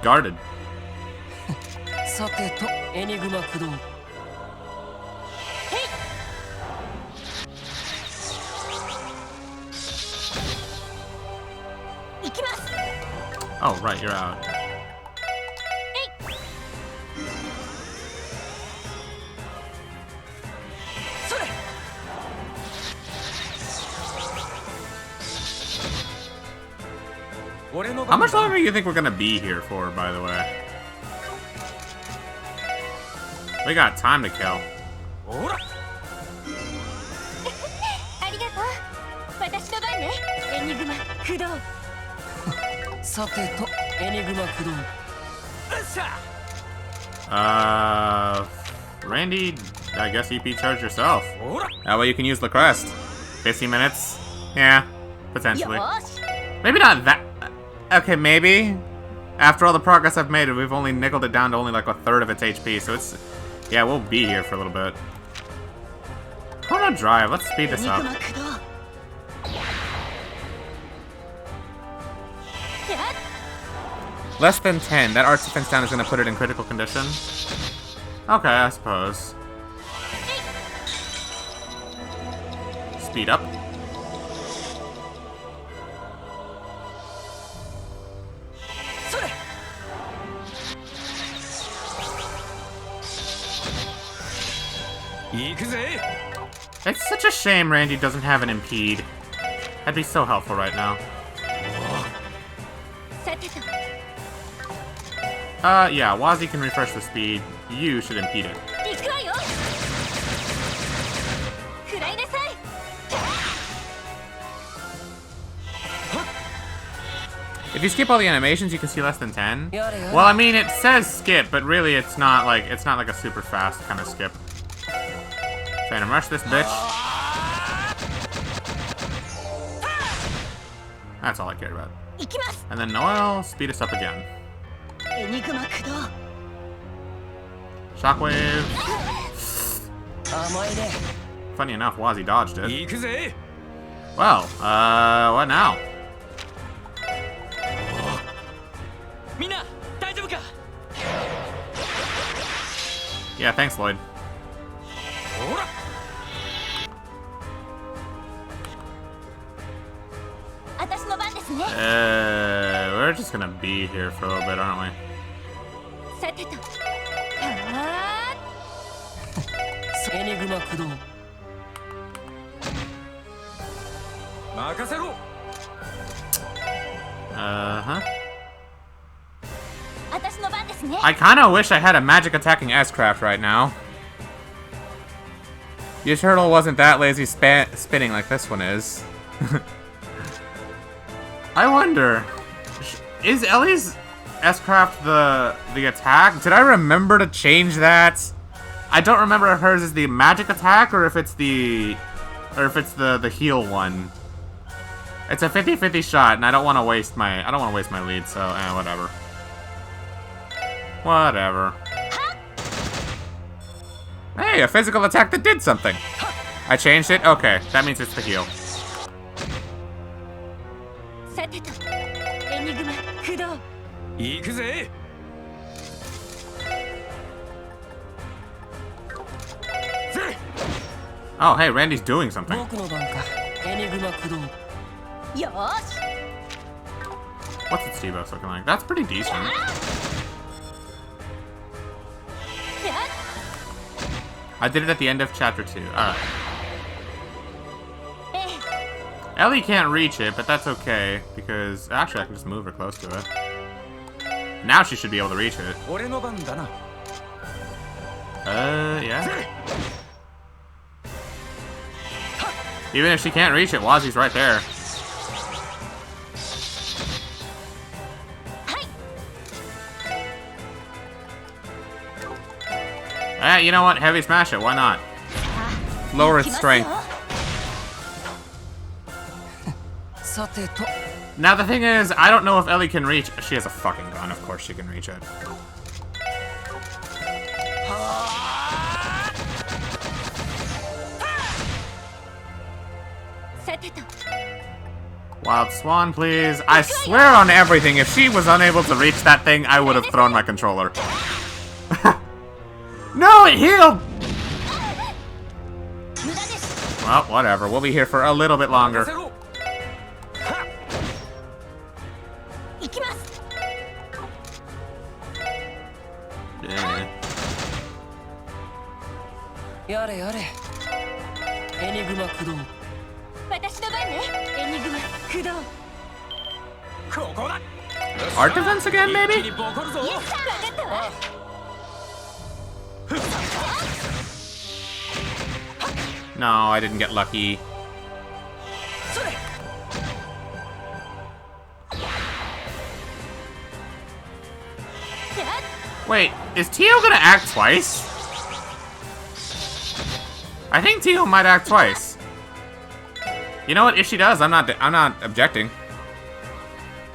Guarded. てとエニグマ駆動 Oh, right, you're out. それ How much longer do you think we're gonna be here for, by the way? We got time to kill. ありがとう。私の番ね。エニグマ駆動。さてとエニグマ駆動 Randy, I guess EP charge yourself. That way you can use the crest. 50 minutes? Yeah, potentially. よーし。 Maybe not that. Okay, maybe. After all the progress I've made, we've only nickeled it down to only like a third of its HP, so it's... Yeah, we'll be here for a little bit. Chrono Drive, let's speed this up. 駆動。やっ Less than 10. That arch defense down is going to put it in critical condition. Okay, I suppose. Speed up. It's such a shame Randy doesn't have an impede. That'd be so helpful right now. さてと。 Yeah, Wazzy can refresh the speed. You should impede it. 行くわよ。食らいなさい。 If you skip all the animations, you can see less than 10. Yada, yada. Well, I mean, it says skip, but really it's not like a super fast kind of skip. Phantom Rush this bitch. That's all I cared about. 行きます。 And then Noel, speed us up again. エニグマ駆動。 Shockwave. 甘いね Funny enough, Wazzy dodged it. 行くぜ Well, what now? みんな大丈夫か Yeah, thanks, Lloyd. ほら私の番ですね。 We're just gonna be here for a little bit, aren't we? さてと。はエニグマ駆動 任せろ Uh-huh. ー。私の番ですね。 I kinda wish I had a magic attacking S-Craft right now. Your turtle wasn't that lazy spinning like this one is. I wonder, is Ellie's S-Craft the attack? Did I remember to change that? I don't remember if hers is the magic attack or if it's the heal one. It's a 50-50 shot, and I don't want to waste my lead, so whatever. Whatever. Hey, a physical attack that did something. I changed it? Okay, that means it's the heal. さてと。エニグマ駆動。行くぜ Oh, hey, Randy's doing something. 僕の番かエニグマ駆動よーし。 What's its T-Boss looking like? That's pretty decent. やっ I did it at the end of Chapter 2. Alright. ええ。 Ellie can't reach it, but that's okay, because... Actually, I can just move her close to it. Now she should be able to reach it. 俺の番だな Yeah. Even if she can't reach it, Wazzy's right there. はい。 You know what? Heavy smash it. Why not? Lower its strength. さてと Now the thing is, I don't know if Ellie can reach. She has a fucking gun. Of course she can reach it. Wild Swan, please. I swear on everything, if she was unable to reach that thing, I would have thrown my controller. No, it healed! Well, whatever. We'll be here for a little bit longer.やれやれエニグマ駆動私の番ね。エニグマ駆動。Art defense again, maybe? 分かったわ。No, I didn't get lucky. Wait, is Tio gonna act twice? I think Tio might act twice. You know what? If she does, I'm not objecting.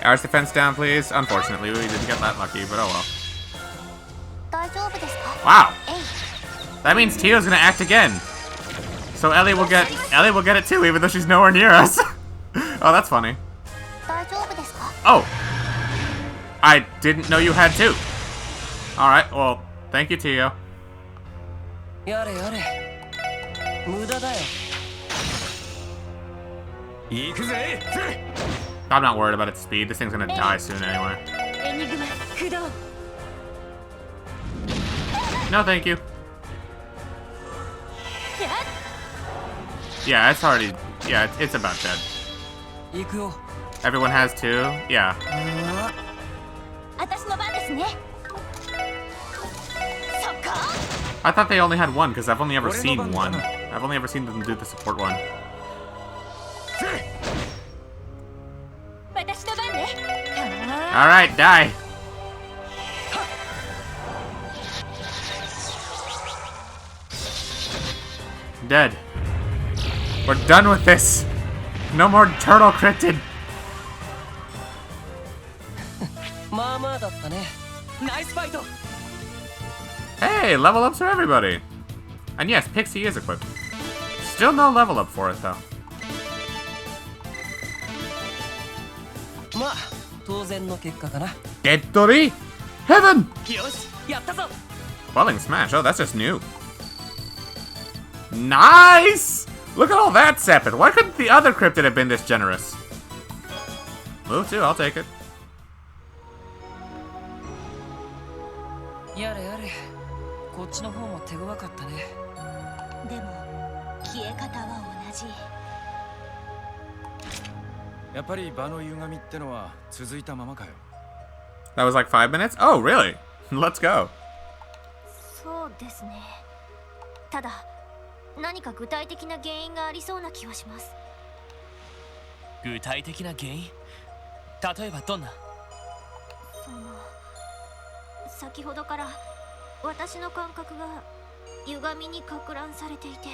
Art's defense down, please. Unfortunately, we didn't get that lucky, but oh well. 大丈夫ですか？ Wow. えい。 That means Tio's gonna act again. So Ellie will get it too, even though she's nowhere near us. Oh, that's funny. 大丈夫ですか？ Oh, I didn't know you had two. All right, well, thank you, Tio. やれやれ無駄だよ I'm not worried about its speed. This thing's gonna die soon anyway. エニグマ駆動。 No, thank you. やっ。 Yeah, it's already. Yeah, it's about dead. 行くよ Everyone has two. Yeah. 私の番ですね。そっか。 I thought they only had one because I've only ever seen one. I've only ever seen them do the support one. 私の番ね。 All right, die. Dead. We're done with this. No more turtle cryptid. まあまあだったねナイスファイト Hey, level ups for everybody. And yes, Pixie is equipped. Still no level up for it though. まあ当然の結果かな Deadly Heaven! よしやったぞ Quelling Smash. Oh, that's just new. Nice! Look at all that, Sepith. Why couldn't the other cryptid have been this generous? Move 2, I'll take it. やれやれこっちの方も手強かったねでも消え方は同じ。やっぱり場の歪みってのは続いたままかよ That was like 5 minutes? Oh, really? Let's go. そうですね。ただ何か具体的な原因がありそうな気はします。具体的な原因例えばどんなその先ほどから私の感覚が歪みにか乱されていて。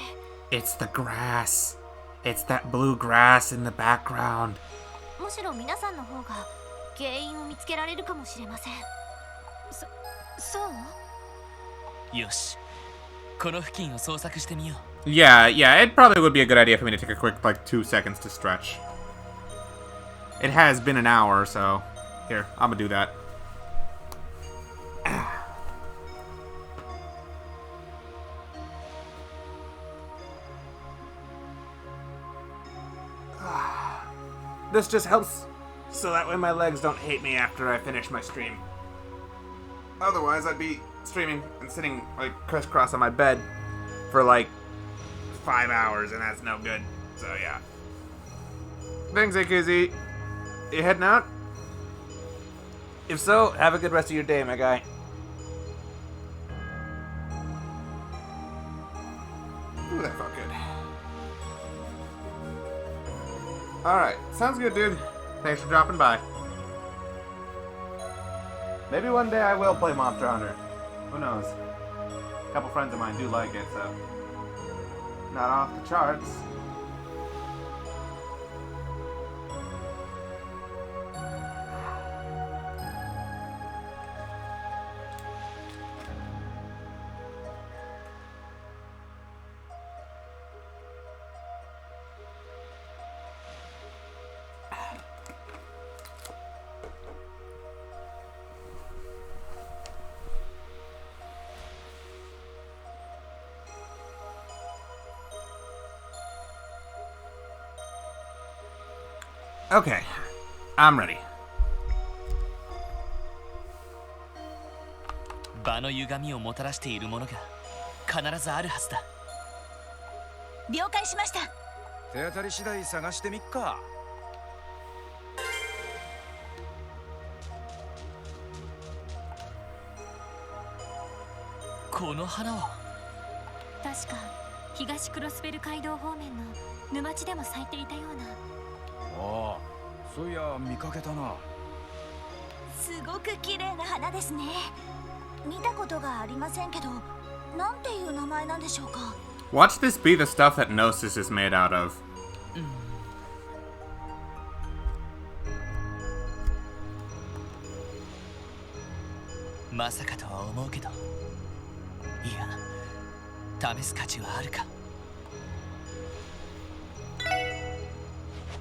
It's the grass. It's that blue grass in the background. むしろ皆さんの方が原因を見つけられるかもしれません。そうよしこの付近を捜索してみよう Yeah, it probably would be a good idea for me to take a quick, like, 2 seconds to stretch. It has been an hour, so... Here, I'm gonna do that. This just helps so that way my legs don't hate me after I finish my stream. Otherwise, I'd be streaming and sitting, like, crisscross on my bed for, like, 5 hours, and that's no good. So, yeah. Thanks, AKZ. You heading out? If so, have a good rest of your day, my guy. Ooh, that felt good. Alright, sounds good, dude. Thanks for dropping by. Maybe one day I will play Monster Hunter. Who knows? A couple friends of mine do like it, so... Not off the charts. Okay, I'm ready. 場の歪みをもたらしているものが必ずあるはずだ。了解しました。手当たり次第探してみっか。この花は確か東クロスベル街道方面の沼地でも咲いていたような。ああ、そういや見かけたな。すごく綺麗な花ですね。見たことがありませんけど、なんていう名前なんでしょうか。 Watch this be the stuff that Gnosis is made out of. まさかとは思うけど、いや試す価値はあるか。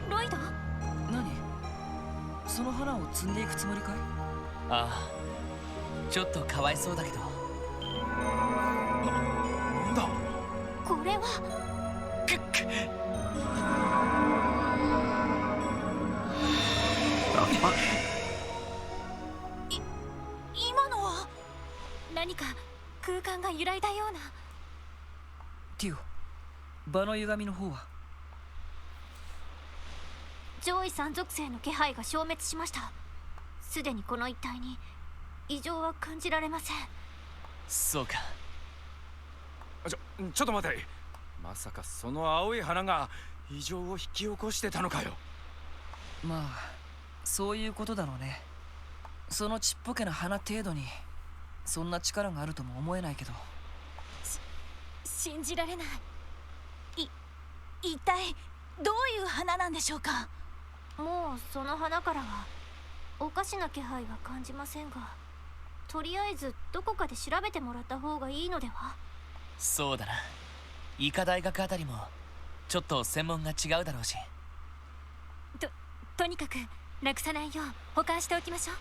ロイド？何？その花を摘んでいくつもりかい？ああ、ちょっとかわいそうだけど。なんだ？これは今のは何か空間が揺らいだような。ティオ、場の歪みの方は？上位三属性の気配が消滅しました。すでにこの一帯に異常は感じられません。そうか。ちょっと待て。まさかその青い花が異常を引き起こしてたのかよ。まあそういうことだろうね。そのちっぽけな花程度にそんな力があるとも思えないけど。信じられない。一体どういう花なんでしょうか。もうその花からはおかしな気配は感じませんが、とりあえずどこかで調べてもらった方がいいのでは。そうだな。医科大学あたりもちょっと専門が違うだろうし。とにかくなくさないよう保管しておきましょう。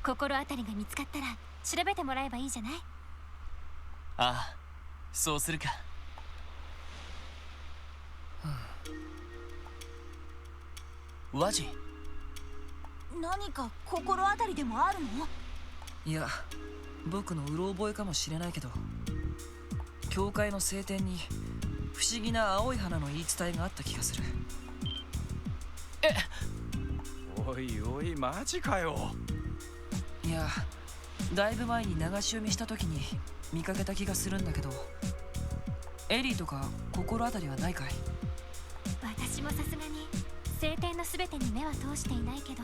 心当たりが見つかったら調べてもらえばいいじゃない。ああ、そうするか。ワジ？何か心当たりでもあるの？いや、僕のうろ覚えかもしれないけど、教会の聖典に不思議な青い花の言い伝えがあった気がする。おいおい、マジかよ。いや、だいぶ前に流し読みした時に見かけた気がするんだけど、エリーとか心当たりはないかい？私もさすがに聖典のすべてに目は通していないけど、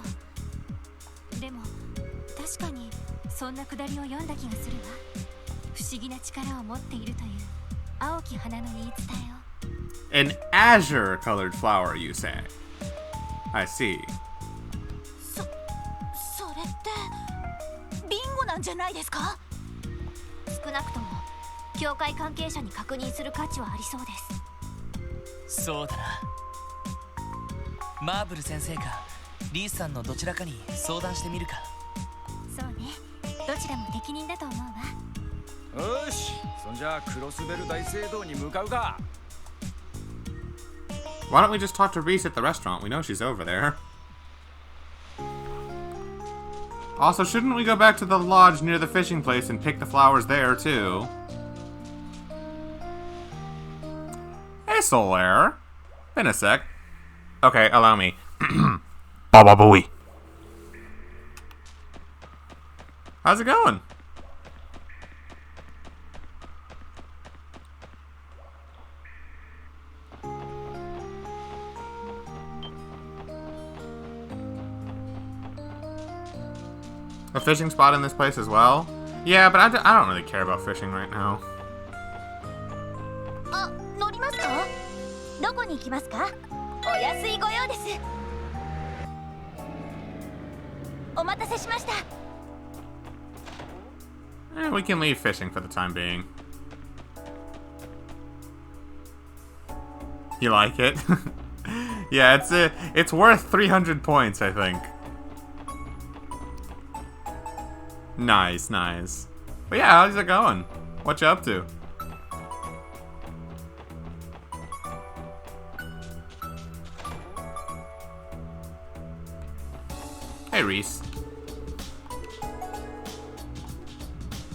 でも確かにそんなくだりを読んだ気がするわ。不思議な力を持っているという青き花の言い伝えを。An azure colored flower, you say? I see. それってビンゴなんじゃないですか？少なくとも教会関係者に確認する価値はありそうです。そうだな。マーブル先生かリースさんのどちらかに相談してみるか。そうね、どちらも適任だと思うわ。よし、そんじゃクロスベル大聖堂に向かうか。 Why don't we just talk to Reese at the restaurant? We know she's over there. Also, shouldn't we go back to the lodge near the fishing place and pick the flowers there, too? Hey, Solaire. Been a sec. Okay, allow me. Baba booey. How's it going? A fishing spot in this place as well? Yeah, but I don't really care about fishing right now. あ、乗りますか？どこに行きますか？お安いご用です。お待たせしました。We can leave fishing for the time being. You like it? Yeah, it's worth 300 points, I think. Nice, nice. But yeah, how's it going? What you up to? Reese.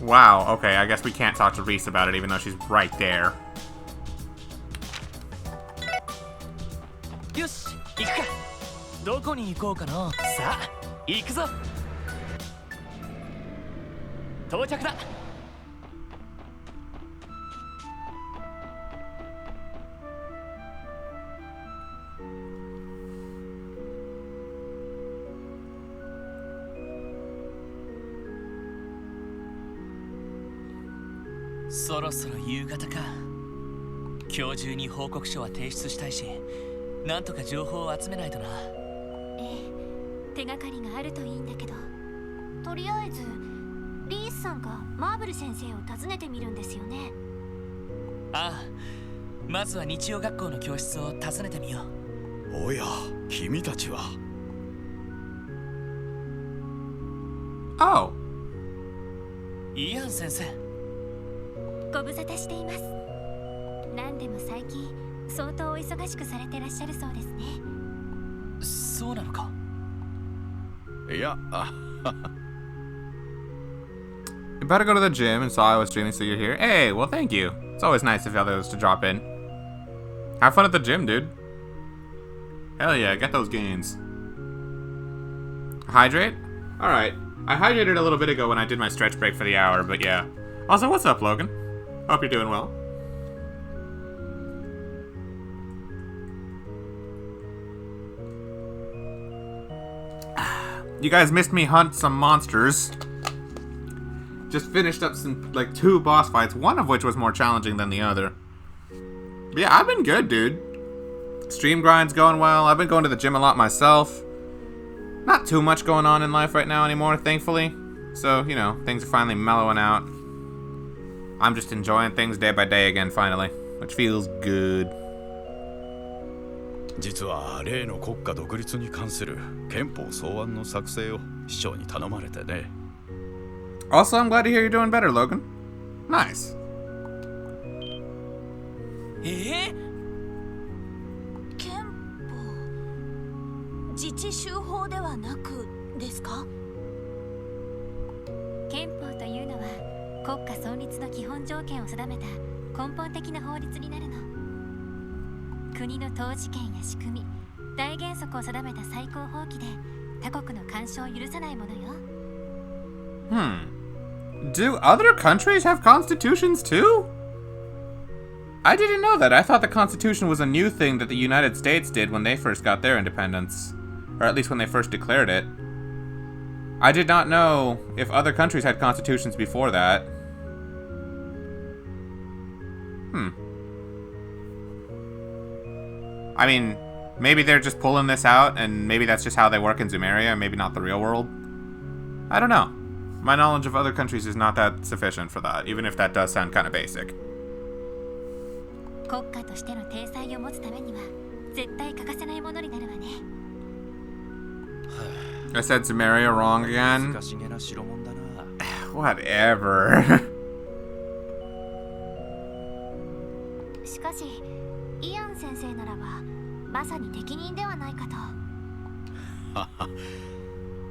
Wow, okay, I guess we can't talk to Reese about it even though she's right there. よし行くか。どこに行こうかな。さあ行くぞ。到着だ。そろそろ夕方か。今日中に報告書は提出したいし、なんとか情報を集めないとな。ええ、手がかりがあるといいんだけど。とりあえずリースさんがマーブル先生を訪ねてみるんですよね。ああ、まずは日曜学校の教室を訪ねてみよう。おや、君たちは。Oh. イアン先生。ご無沙汰しています。何でも最近相当お忙しくされてらっしゃるそうですね。そうなのか。いや、You better go to the gym and saw I was streaming, so you're here. Hey, well, thank you. It's always nice of others to drop in. Have fun at the gym, dude. Hell yeah, get those gains. Hydrate? Alright. I hydrated a little bit ago when I did my stretch break for the hour, but yeah. Also, what's up, Logan? Hope you're doing well. You guys missed me hunt some monsters. Just finished up some, like, 2 boss fights, one of which was more challenging than the other. But yeah, I've been good, dude. Stream grind's going well. I've been going to the gym a lot myself. Not too much going on in life right now anymore, thankfully. So, you know, things are finally mellowing out. I'm just enjoying things day by day again, finally. Which feels good. 実は例の国家独立に関する憲法草案の作成を市長に頼まれてね。Also, I'm glad to hear you're doing better, Logan. Nice. 憲法、自治州法ではなくですか？憲法というのは国家存立の基本条件を定めた根本的な法律になるの。国の統治権や仕組み、大原則を定めた最高法規で他国の干渉を許さないものよ。Do other countries have constitutions too? I didn't know that. I thought the Constitution was a new thing that the United States did when they first got their independence. Or at least when they first declared it. I did not know if other countries had constitutions before that. I mean, maybe they're just pulling this out, and maybe that's just how they work in Zumeria, maybe not the real world. I don't know. My knowledge of other countries is not that sufficient for that, even if that does sound kind of basic. 国家としての体裁を持つためには絶対欠かせないものになるわね。I said Zumeria wrong again. 難しげな代物だな。Whatever. しかし、イアン先生ならばまさに適任ではないかと。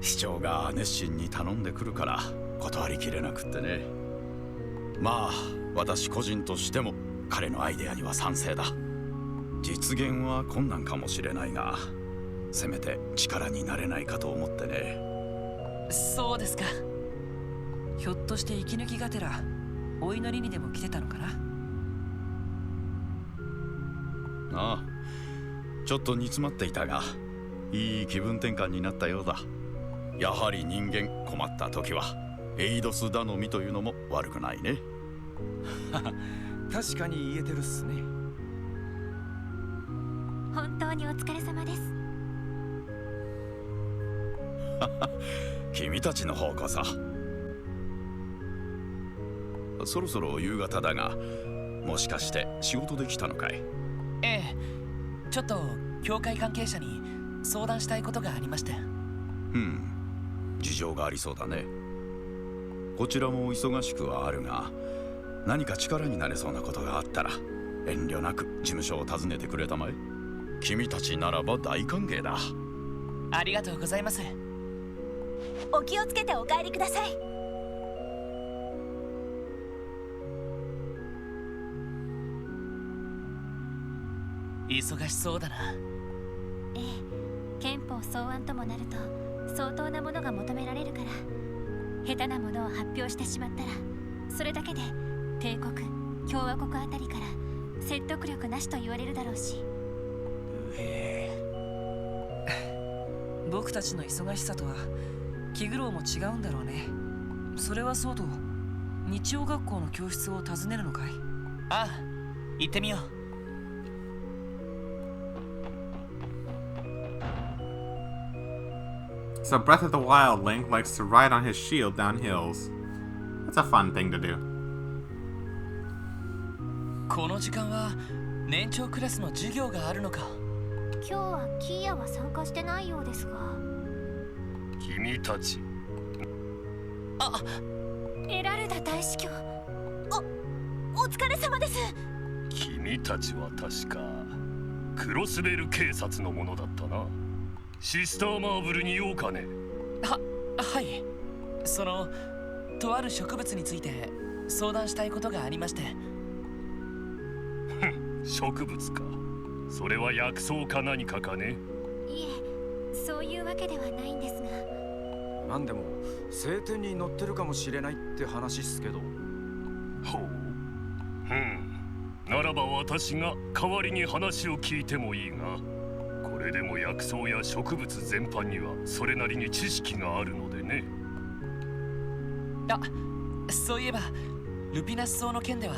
市長が熱心に頼んでくるから断りきれなくってね。まあ私個人としても彼のアイデアには賛成だ。実現は困難かもしれないが、せめて力になれないかと思ってね。そうですか。ひょっとして息抜きがてらお祈りにでも来てたのかな。ああ、ちょっと煮詰まっていたが、いい気分転換になったようだ。やはり人間困った時はエイドス頼みというのも悪くないね。確かに言えてるっすね。本当にお疲れ様です。君たちの方こそ。そろそろ夕方だが、もしかして仕事できたのかい？ええ、ちょっと教会関係者に相談したいことがありまして。事情がありそうだね。こちらも忙しくはあるが、何か力になれそうなことがあったら遠慮なく事務所を訪ねてくれたまえ。君たちならば大歓迎だ。ありがとうございます。お気をつけてお帰りください。忙しそうだな。ええ、憲法草案ともなると相当なものが求められるから、下手なものを発表してしまったらそれだけで帝国共和国あたりから説得力なしと言われるだろうし。僕たちの忙しさとは気苦労も違うんだろうね。それはそうと、日曜学校の教室を訪ねるのかい？ああ、行ってみよう。So Breath of the Wild Link likes to ride on his shield down hills. That's a fun thing to do. この時間は年長クラスの授業があるのか。今日はキーヤは参加してないようですが。君たち。あ、エラルダ大司教。お疲れ様です。君たちは確かクロスベル警察のものだったな。シスターマーブルに用かね。はい。とある植物について相談したいことがありまして。植物か。それは薬草か何かかね。いえ、そういうわけではないんですが。なんでも聖典に載ってるかもしれないって話っすけど。ほう。ならば私が代わりに話を聞いてもいいが、これでも薬草や植物全般にはそれなりに知識があるのでね。あ、そういえばルピナス草の件では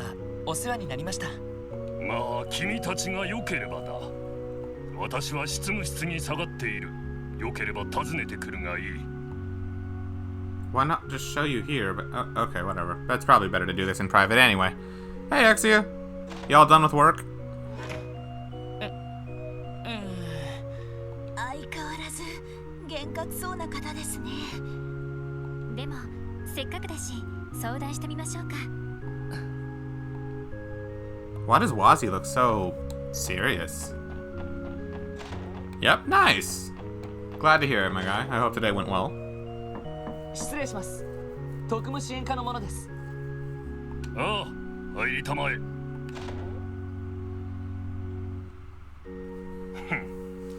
お世話になりました。まあ君たちが良ければだ。私は執務室に下がっている。良ければ訪ねてくるがいい。Why not just show you here? But okay, whatever. That's probably better to do this in private anyway. Hey, Exia. You all done with work? 相変わらず厳格そうな方ですね。でもせっかくだし相談してみましょうか。Why does Wazzy look so serious? Yep, nice. Glad to hear it, my guy. I hope today went well. 失礼します。特務支援課の者です。ああ、入りたまえ。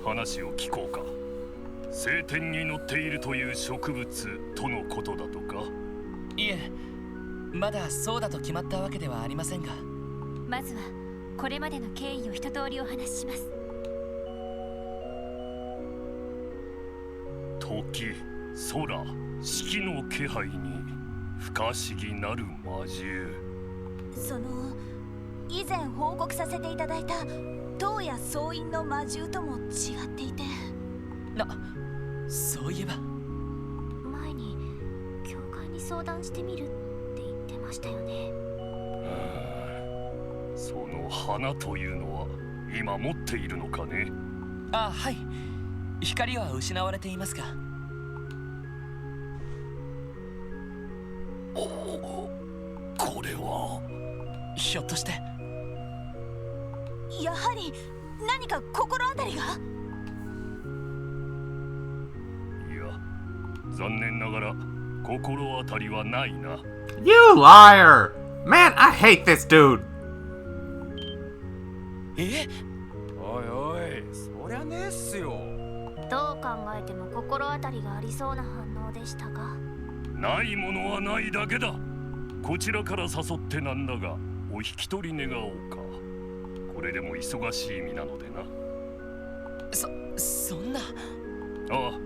話を聞こうか。聖典に載っているという植物とのことだとか。いえ、まだそうだと決まったわけではありませんが。まずはこれまでの経緯を一通りお話しします。時、空、四季の気配に不可思議なる魔獣。以前報告させていただいた塔や総員の魔獣とも違っていて。そういえば前に教会に相談してみるって言ってましたよね。その花というのは今持っているのかね。あ、はい。光は失われていますが。これはひょっとして。やはり何か心当たりが。いや、残念ながら心当たりはないな。You liar! Man, I hate this dude! おいおい、そりゃねえっすよ。どう考えても心当たりがありそうな反応でしたが。ないものはないだけだ。こちらから誘ってなんだが、お引き取り願おうか。これでも忙しい身なのでな。そんな。ああ、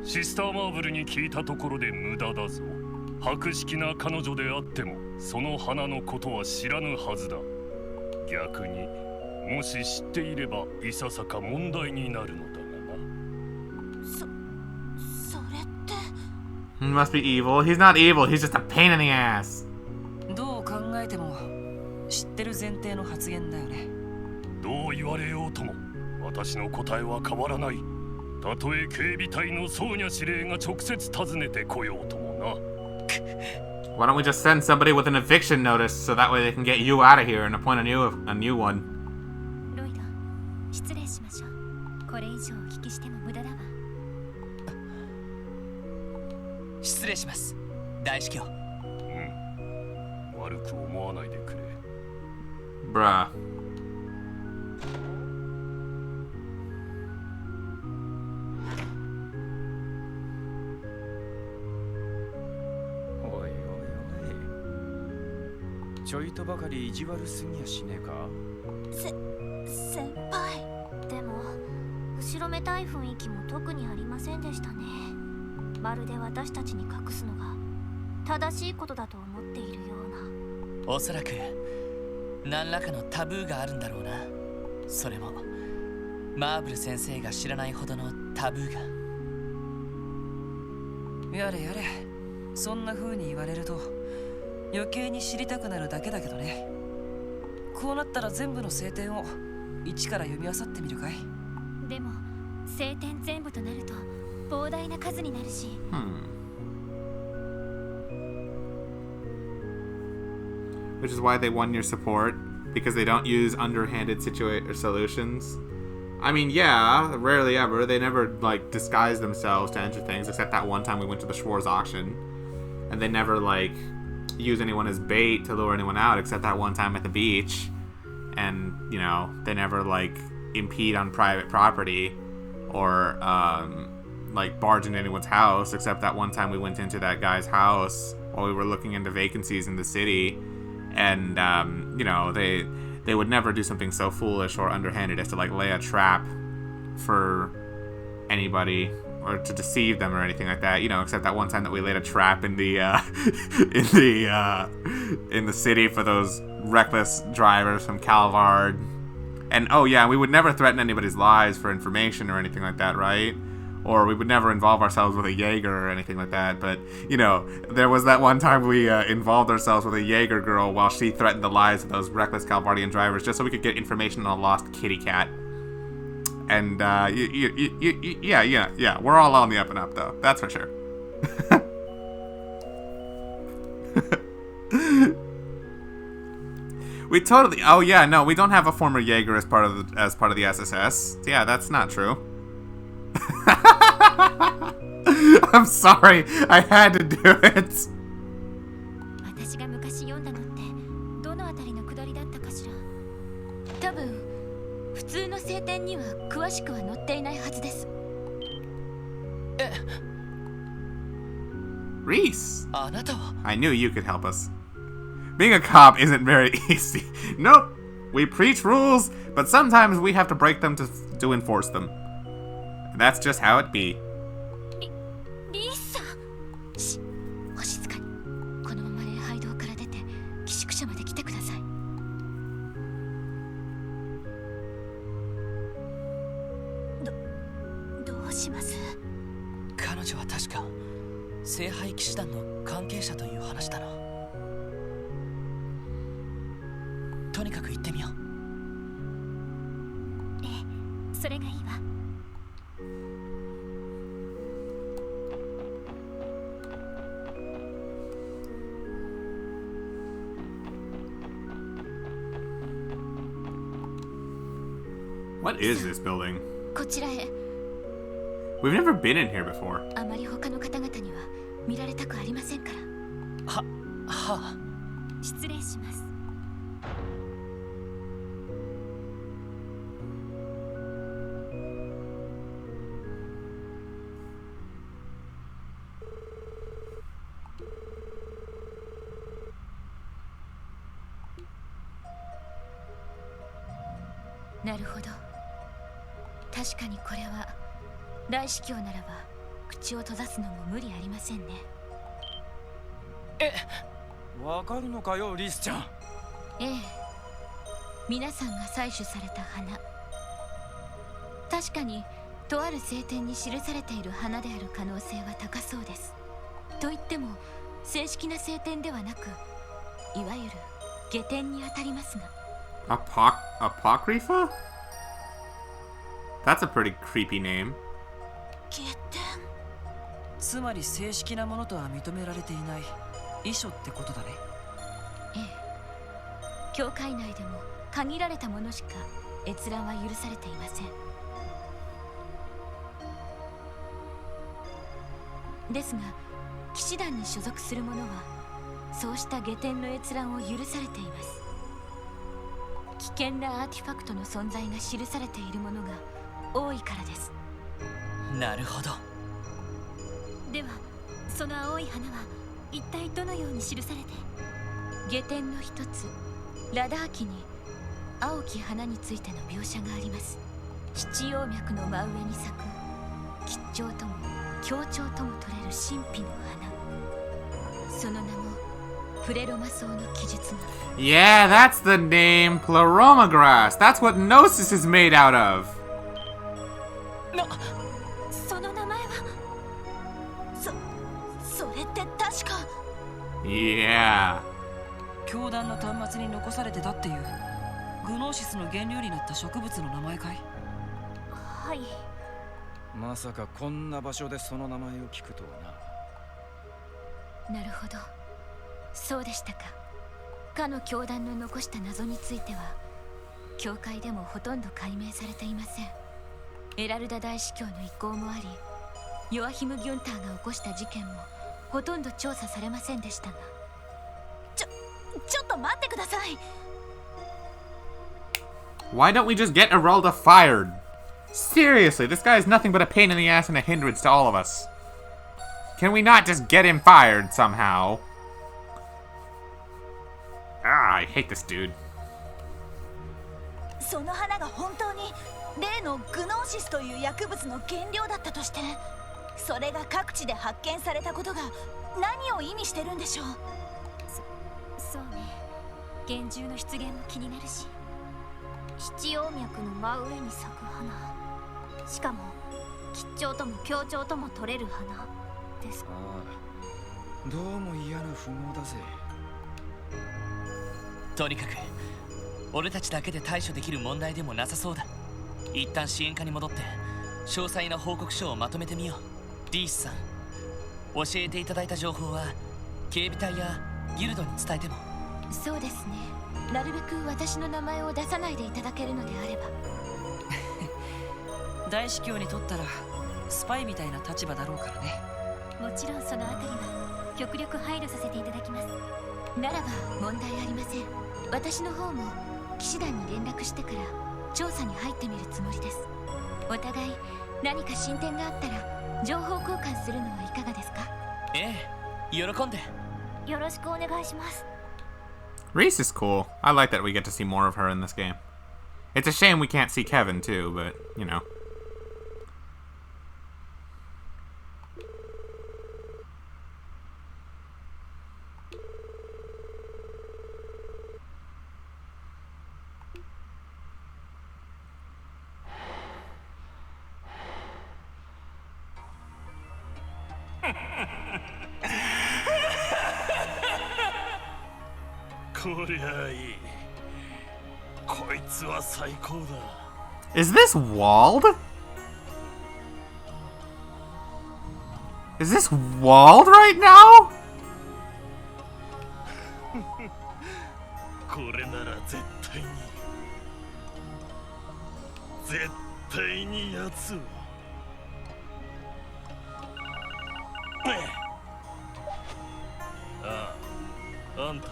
シスターマーブルに聞いたところで無駄だぞ。博識な彼女であってもその花のことは知らぬはずだ。逆にもし知っていればいささか問題になるのだがな。それって。 He must be evil. He's not evil. He's just a pain in the ass. どう考えても知ってる前提の発言だよね。どう言われようとも私の答えは変わらない。たとえ警備隊のソーニャ司令が直接訪ねてこようともな。Why don't we just send somebody with an eviction notice so that way they can get you out of here and appoint a new one? ロイド、失礼しましょう。これ以上お聞きしても無駄だわ。失礼します。大司教。悪く思わないでくれ。Bruh. おいおいおい。ちょいとばかり意地悪すぎやしねえか。先輩。でも後ろめたい雰囲気も特にありませんでしたね。まるで私たちに隠すのが正しいことだと思っているような。おそらく何らかのタブーがあるんだろうな。それもマーブル先生が知らないほどのタブーが。やれやれ、そんな風に言われると余計に知りたくなるだけだけどね。こうなったら全部の聖典を一から読み漁ってみるかい。でも聖典全部となると膨大な数になるし。Which is why they won your support, because they don't use underhanded solutions. I mean, yeah, rarely ever. They never, like, disguise themselves to enter things, except that one time we went to the Schwarz auction. And they never, like, use anyone as bait to lure anyone out, except that one time at the beach. And, you know, they never, like, impede on private property or, like, barge into anyone's house, except that one time we went into that guy's house while we were looking into vacancies in the city. And, you know, they would never do something so foolish or underhanded as to, like, lay a trap for anybody or to deceive them or anything like that, you know, except that one time that we laid a trap in the, in the city for those reckless drivers from Calvard. And, oh yeah, we would never threaten anybody's lives for information or anything like that, right? Or we would never involve ourselves with a Jaeger or anything like that. But, you know, there was that one time we involved ourselves with a Jaeger girl while she threatened the lives of those reckless Calvardian drivers just so we could get information on a lost kitty cat. And, yeah, we're all on the up and up, though. That's for sure. We totally... Oh, yeah, no, we don't have a former Jaeger as part of the SSS. Yeah, that's not true. I'm sorry, I had to do it. 私が昔読んだのってどのあたりのくだりだったかしら。多分普通の聖典には詳しくは載っていないはずです。Reese, あなたは I knew you could help us. Being a cop isn't very easy. Nope, we preach rules, but sometimes we have to break them to enforce them. And that's just how it be. リーさん、お静かに。このまま礼拝堂から出て寄宿舎まで来てください。どうします？彼女は確か聖杯騎士団の関係者という話だな。とにかく行ってみよう。ええ、それがいいわ。What is this building? こちらへ。 We've never been in here before. あまり他の方々には見られたくありませんから。はあ。失礼します。なるほど。確かにこれは大司教ならば口を閉ざすのも無理ありませんね。わかるのかよ、リスちゃん。ええ、皆さんが採取された花、確かにとある聖典に記されている花である可能性は高そうです。と言っても正式な聖典ではなく、いわゆる下典にあたりますが。Apocrypha? That's a pretty creepy name. 下典。つまり正式なものとは認められていない遺書ってことだね。ええ、教会内でも限られたものしか閲覧は許されていません。ですが騎士団に所属する者はそうした下天の閲覧を許されています。危険なアーティファクトの存在が記されているものが多いからです。なるほど。ではその青い花は一体どのように記されて？下天の一つラダーキに青き花についての描写があります。七葉脈の真上に咲く吉兆とも強調とも取れる神秘の花、その名もプレロマ草の記述が。 Yeah, that's the name. Pleroma grass. That's what Gnosis is made out of. その名前はそれって確か。 Yeah. 教団の端末に残されてたっていうグノーシスの原料になった植物の名前かい？はい。まさかこんな場所でその名前を聞くとはな。なるほど、そうでしたか。かの教団の残した謎については教会でもほとんど解明されていません。エラルダ大司教の意向もあり、ヨアヒム・ギュンターが起こした事件もほとんど調査されませんでしたが。ちょっと待ってください。 Why don't we just get Eralda fired? Seriously, this guy is nothing but a pain in the ass and a hindrance to all of us. Can we not just get him fired somehow? I hate this dude. その花が本当に例のグノーシスという薬物の原料だったとして、それが各地で発見されたことが何を意味してるんでしょう？そうね、幻獣の出現も気になるし、七葉脈の真上に咲く花、しかも吉兆とも強調とも取れる花です。ああ、どうも嫌な符号だぜ。とにかく俺たちだけで対処できる問題でもなさそうだ。一旦支援課に戻って詳細な報告書をまとめてみよう。リースさん、教えていただいた情報は警備隊やギルドに伝えても。そうですね、なるべく私の名前を出さないでいただけるのであれば。大司教にとったらスパイみたいな立場だろうからね。もちろんそのあたりは極力配慮させていただきます。ならば問題ありません。私の方も騎士団に連絡してから調査に入ってみるつもりです。お互い何か進展があったら情報交換するのはいかがですか？ええ、喜んで。よろしくお願いします。 Reese is cool. I like that we get to see more of her in this game. It's a shame we can't see Kevin too, but, you know. Is this walled? Is this walled right now? これなら絶対にやつを。ああ、あんた。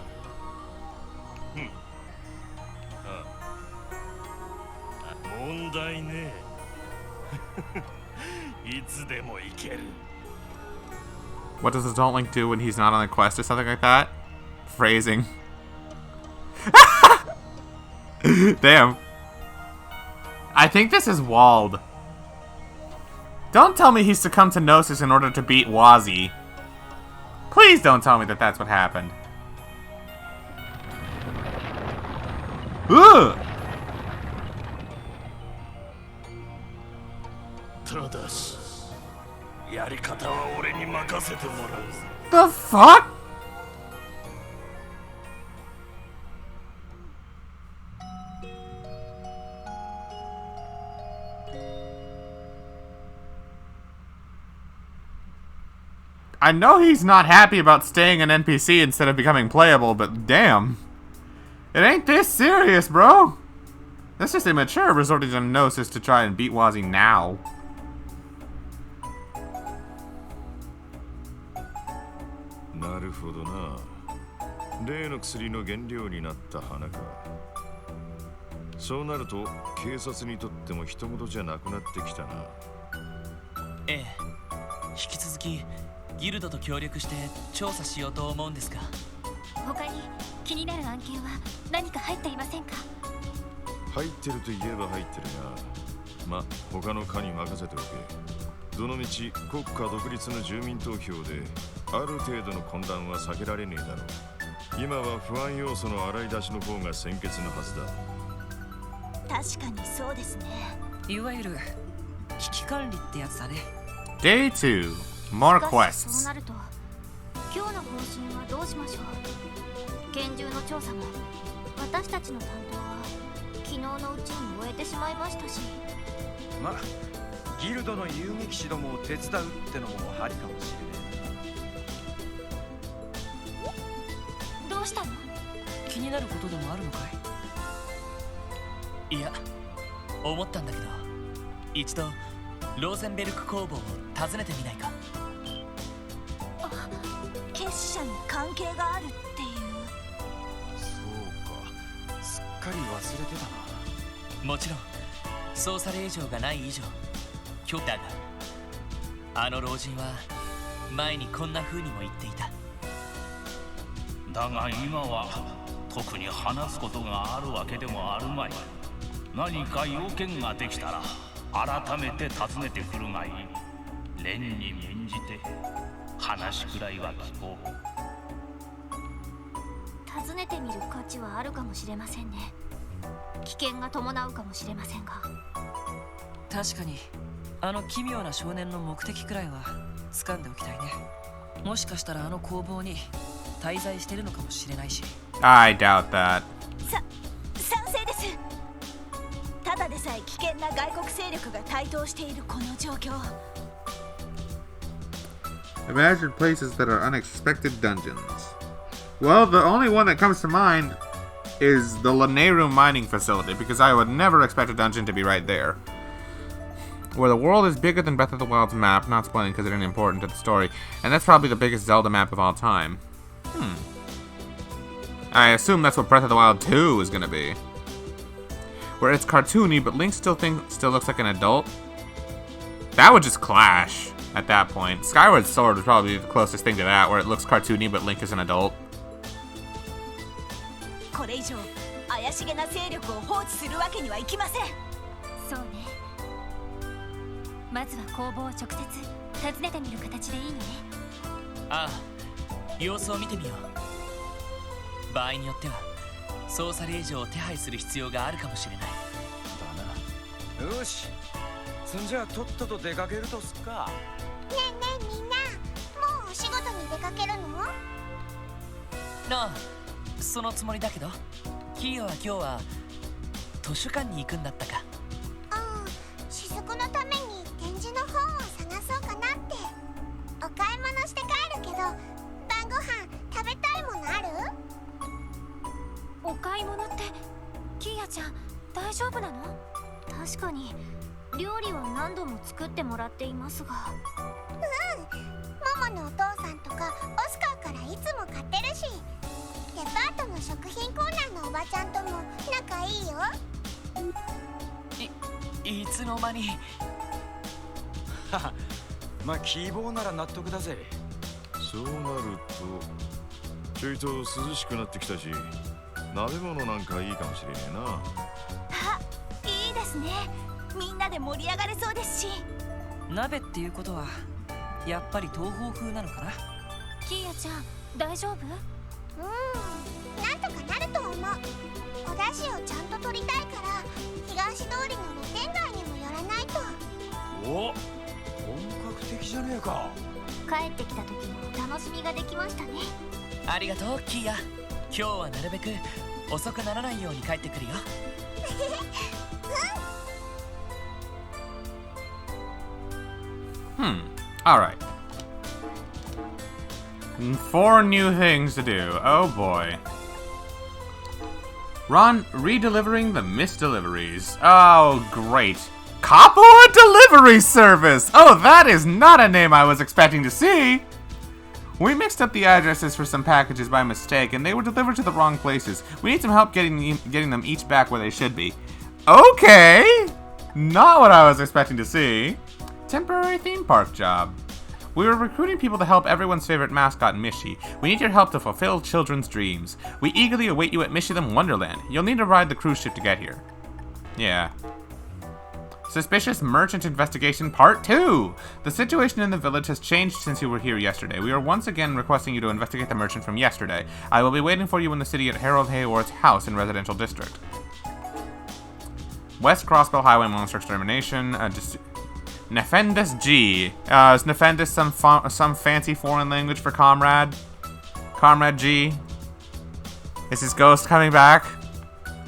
問題ねえ。いつでも行ける。 What does the Don't Link do when he's not on a quest or something like that? Phrasing. Damn. I think this is walled. Don't tell me he succumbed to Gnosis in order to beat Wazi. Please don't tell me that that's what happened. Ugh! ただし、やり方は俺に任せてもらう。 The fuck? I know he's not happy about staying an NPC instead of becoming playable, but damn. It ain't this serious, bro. That's just immature resorting to Gnosis to try and beat Wazi now. なるほどな。例の薬の原料になった花か。そうなると警察にとっても人事じゃなくなってきたな。ええ、引き続きギルドと協力して調査しようと思うんですが。他に気になる案件は何か入っていませんか？入ってると言えば入ってるが、他の課に任せておけ。どのみち国家独立の住民投票である程度の混乱は避けられねえだろう。今は不安要素の洗い出しの方が先決のはずだ。確かにそうですね。いわゆる危機管理ってやつだね。 Day 2 More しかしそう quests. なると今日の方針はどうしましょう。拳銃の調査も私たちの担当は昨日のうちに終えてしまいましたし。ギルドの遊撃士どもを手伝うってのもありかもしれねどうしたの？気になることでもあるのかい？いや、思ったんだけど、一度ローゼンベルク工房を訪ねてみないか？結社に関係があるっていう。そうか、すっかり忘れてたな。もちろん捜査令状がない以上許可だが、あの老人は前にこんな風にも言っていた。だが今は特に話すことがあるわけでもあるまい。何か要件ができたら改めて尋ねてくるがいい。蓮に免じて話くらいは聞こう。尋ねてみる価値はあるかもしれませんね。危険が伴うかもしれませんが。確かにあの奇妙な少年の目的くらいは掴んでおきたいね。もしかしたらあの工房に滞在してるのかもしれないし。 I doubt that. 賛成です。ただでさえ危険な外国勢力が台頭しているこの状況。 Imagine places that are unexpected dungeons. Well, the only one that comes to mind is the Laneru mining facility, because I would never expect a dungeon to be right there. Where the world is bigger than Breath of the Wild's map, not spoiling because it ain't important to the story, and that's probably the biggest Zelda map of all time. I assume that's what Breath of the Wild 2 is gonna be. Where it's cartoony, but Link still looks like an adult. That would just clash at that point. Skyward Sword would probably be the closest thing to that, where it looks cartoony, but Link is an adult. これ以上怪しげな勢力を放置するわけにはいきません。そうね。まずは工房を直接訪ねてみる形でいいのね。ああ、様子を見てみよう。場合によっては捜査令状を手配する必要があるかもしれない。だな。よし、そんじゃあとっとと出かけるとすっか。ねえねえみんな、もうお仕事に出かけるの？なあ、そのつもりだけど、キーヨは今日は図書館に行くんだったか。雫のために展示の本を探そうかなって。お買い物して帰るけど、晩ご飯食べたいものある？お買い物ってキーヤちゃん大丈夫なの？確かに料理は何度も作ってもらっていますが。ママのお父さんとかオスカーからいつも買ってるし、デパートの食品コーナーのおばちゃんとも仲いいよ。いつの間に。希望なら納得だぜ。そうなるとちょいと涼しくなってきたし、鍋物なんかいいかもしれねえな。いいですね。みんなで盛り上がれそうですし。鍋っていうことはやっぱり東方風なのかな。キーヤちゃん大丈夫？なんとかなると思う。お出汁をちゃんと取りたいから、東通りの露天街にも寄らないと。お、本格的じゃねえか。帰ってきた時の楽しみができましたね。ありがとうキーヤ。今日はなるべく遅くならないように帰ってくるよ。Alright. 4 new things to do. Oh boy. Ron, redelivering the missed deliveries. Oh, great. Copper Delivery Service! Oh, that is not a name I was expecting to see! We mixed up the addresses for some packages by mistake, and they were delivered to the wrong places. We need some help getting them each back where they should be. Okay! Not what I was expecting to see. Temporary theme park job. We were recruiting people to help everyone's favorite mascot, Mishy. We need your help to fulfill children's dreams. We eagerly await you at Mishyland Wonderland. You'll need to ride the cruise ship to get here. Yeah. Suspicious Merchant Investigation Part 2! The situation in the village has changed since you were here yesterday. We are once again requesting you to investigate the merchant from yesterday. I will be waiting for you in the city at Harold Hayworth's house in Residential District. West Crossbell Highway Monster Extermination. Nefendus G. Is Nefendus some fancy foreign language for comrade? Comrade G? Is his ghost coming back?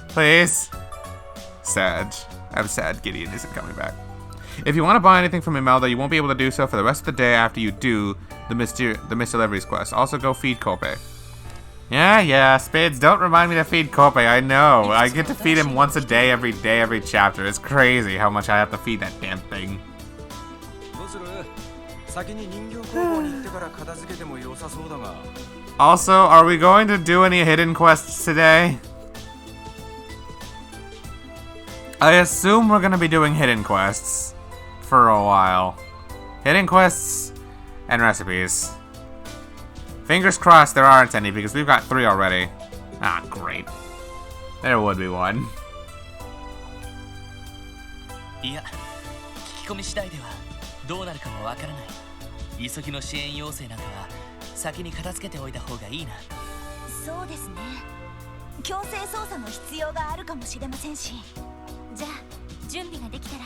Please? Sad. I'm sad Gideon isn't coming back. If you want to buy anything from Imelda, you won't be able to do so for the rest of the day after you do the Miss Deliveries quest. Also go feed Kope. Yeah, Spades, don't remind me to feed Kope, I know. I get to feed him once a day, every chapter. It's crazy how much I have to feed that damn thing. Also, are we going to do any hidden quests today? I assume we're going to be doing hidden quests for a while. Hidden quests and recipes. Fingers crossed there aren't any because we've got 3 already. Ah, great. There would be one. いや、聞き込み次第ではどうなるかもわからない。急ぎの支援要請なんかは先に片付けておいた方がいいな。そうですね。強制捜査の必要があるかもしれませんし。じゃあ準備ができたら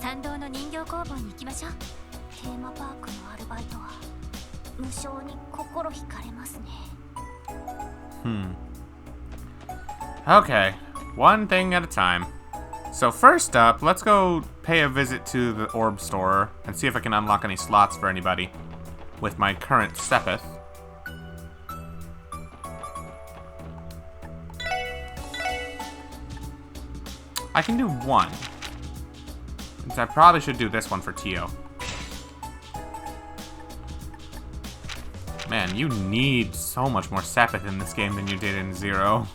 参道の人形工房に行きましょう。テーマパークのアルバイトは無償に心惹かれますね。Okay, one thing at a time. So first up, let's go pay a visit to the orb store and see if I can unlock any slots for anybody with my current Sepith. I can do one. I probably should do this one for Tio. Man, you need so much more Sepith in this game than you did in Zero.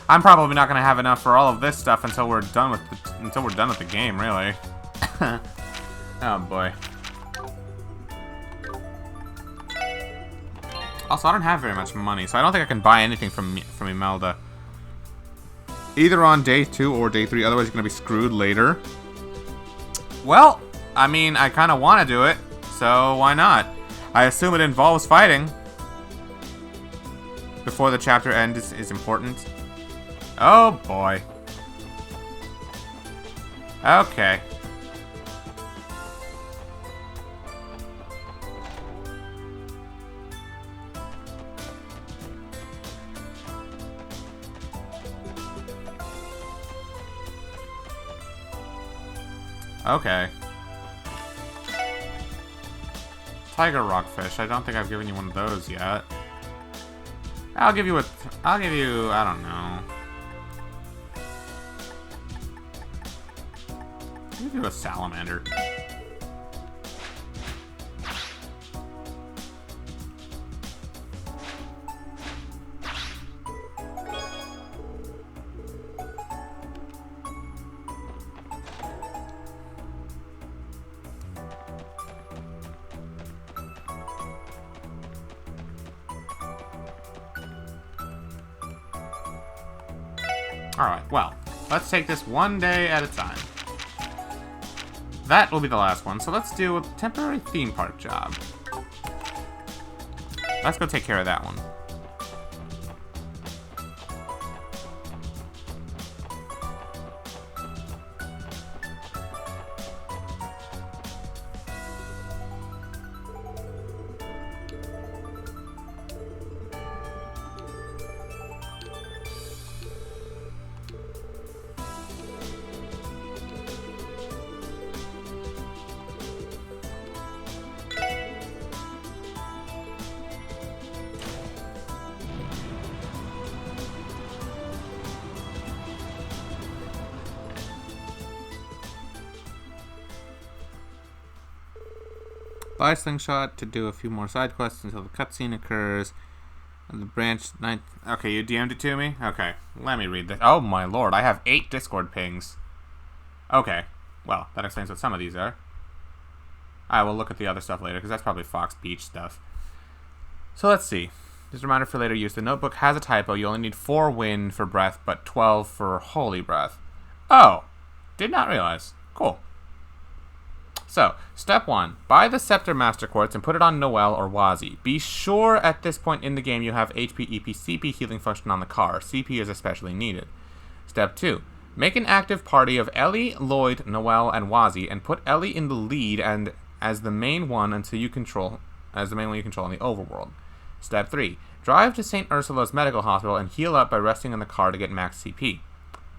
I'm probably not gonna have enough for all of this stuff until we're done with the game, really. Oh boy. Also, I don't have very much money, so I don't think I can buy anything from Imelda. Either on day 2 or day 3, otherwise you're gonna be screwed later. Well, I mean, I kind of want to do it, so why not? I assume it involves fighting. Before the chapter ends is important. Oh boy. Okay. Okay. Tiger rockfish. I don't think I've given you one of those yet. I'll give you, I don't know. I'll give you a salamander. Alright, well, let's take this one day at a time. That will be the last one, so let's do a temporary theme park job. Let's go take care of that one. Buy Slingshot to do a few more side quests until the cutscene occurs. The branch 9th. Okay, you DM'd it to me? Okay, let me read this. Oh my lord, I have 8 Discord pings. Okay, well, that explains what some of these are. I will look at the other stuff later, because that's probably Fox Beach stuff. So let's see. Just a reminder for later use. The notebook has a typo. You only need 4 wind for breath, but 12 for holy breath. Oh, did not realize. Cool. So, step 1. Buy the Scepter Master Quartz and put it on Noelle or Wazi. Be sure at this point in the game you have HP, EP, CP healing function on the car. CP is especially needed. Step 2. Make an active party of Ellie, Lloyd, Noelle, and Wazi, and put Ellie in the lead and as the main one until you control in the overworld. Step 3. Drive to St. Ursula's Medical Hospital and heal up by resting in the car to get max CP.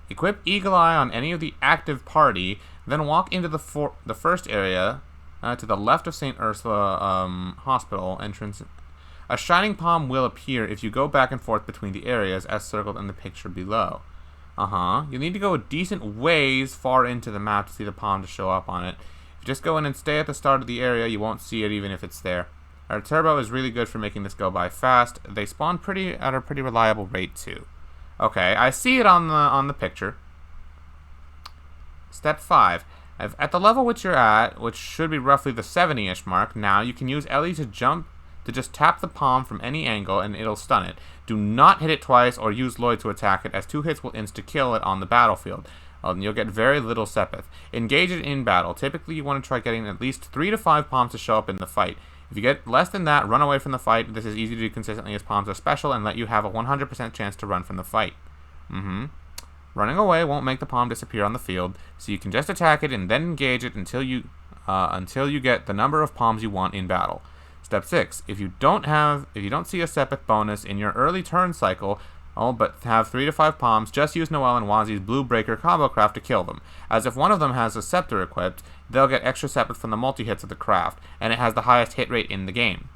Equip Eagle Eye on any of the active party, then walk into the first area to the left of St. Ursula Hospital entrance. A shining palm will appear if you go back and forth between the areas as circled in the picture below. You need to go a decent ways far into the map to see the palm to show up on it. If you just go in and stay at the start of the area, you won't see it even if it's there. Our turbo is really good for making this go by fast. They spawn at a pretty reliable rate too. Okay, I see it on the picture. Step 5. At the level which you're at, which should be roughly the 70-ish mark, now you can use Ellie to just tap the palm from any angle and it'll stun it. Do not hit it twice or use Lloyd to attack it, as 2 hits will insta-kill it on the battlefield. You'll get very little Sepith. Engage it in battle. Typically you want to try getting at least 3 to 5 palms to show up in the fight. If you get less than that, run away from the fight. This is easy to do consistently as palms are special and let you have a 100% chance to run from the fight. Running away won't make the palm disappear on the field, so you can just attack it and then engage it until you get the number of palms you want in battle. Step 6. If you don't see a Sepith bonus in your early turn cycle, but have 3 to 5 palms, just use Noelle and Wazi's Blue Breaker combo craft to kill them. As if one of them has a scepter equipped, they'll get extra Sepith from the multi-hits of the craft, and it has the highest hit rate in the game.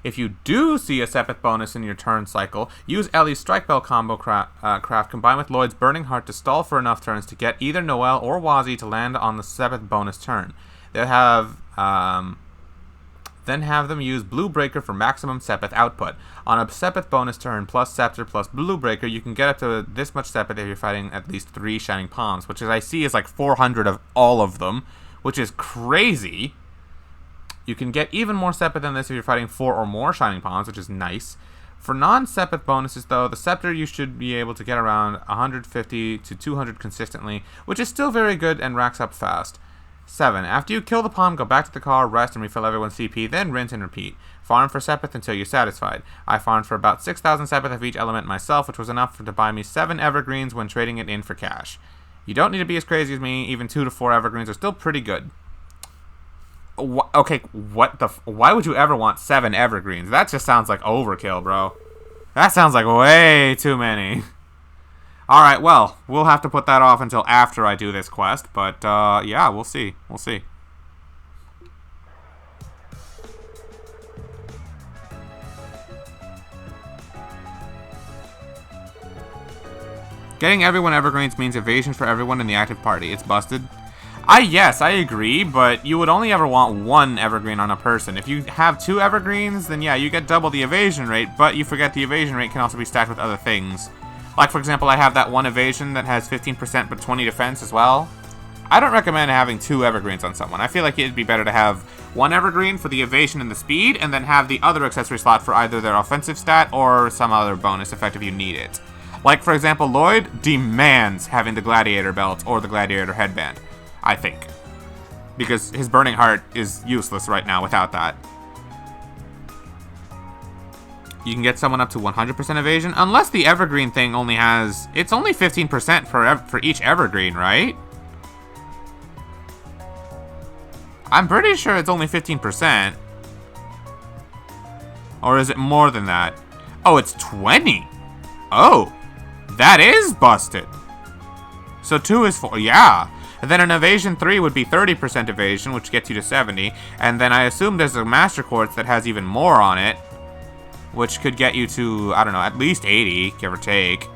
If you do see a Sepith bonus in your turn cycle, use Ellie's Strike Bell combo craft combined with Lloyd's Burning Heart to stall for enough turns to get either Noelle or Wazi to land on the Sepith bonus turn. They'll then have them use Blue Breaker for maximum Sepith output. On a Sepith bonus turn plus Scepter plus Blue Breaker, you can get up to this much Sepith if you're fighting at least 3 Shining Palms, which as I see is like 400 of all of them, which is crazy. You can get even more Sepith than this if you're fighting 4 or more Shining Palms, which is nice. For non-Sepith bonuses, though, the Scepter you should be able to get around 150 to 200 consistently, which is still very good and racks up fast. 7. After you kill the palm, go back to the car, rest, and refill everyone's CP, then rinse and repeat. Farm for Sepith until you're satisfied. I farmed for about 6,000 Sepith of each element myself, which was enough to buy me 7 Evergreens when trading it in for cash. You don't need to be as crazy as me, even 2 to 4 Evergreens are still pretty good. Okay, why would you ever want 7 Evergreens? That just sounds like overkill, bro. That sounds like way too many. Alright, well, we'll have to put that off until after I do this quest, but, yeah, we'll see. We'll see. Getting everyone Evergreens means evasion for everyone in the active party. It's busted. Yes, I agree, but you would only ever want 1 Evergreen on a person. If you have 2 Evergreens, then yeah, you get double the evasion rate, but you forget the evasion rate can also be stacked with other things. Like, for example, I have that 1 evasion that has 15% but 20 defense as well. I don't recommend having 2 Evergreens on someone. I feel like it'd be better to have 1 Evergreen for the evasion and the speed, and then have the other accessory slot for either their offensive stat or some other bonus effect if you need it. Like, for example, Lloyd demands having the Gladiator belt or the Gladiator headband, I think. Because his Burning Heart is useless right now without that. You can get someone up to 100% evasion, unless the Evergreen thing only has... It's only 15% for each Evergreen, right? I'm pretty sure it's only 15%. Or is it more than that? Oh, it's 20! Oh! That is busted! So 2 is 4, yeah! And then an evasion 3 would be 30% evasion, which gets you to 70. And then I assume there's a Master Quartz that has even more on it, which could get you to, I don't know, at least 80, give or take.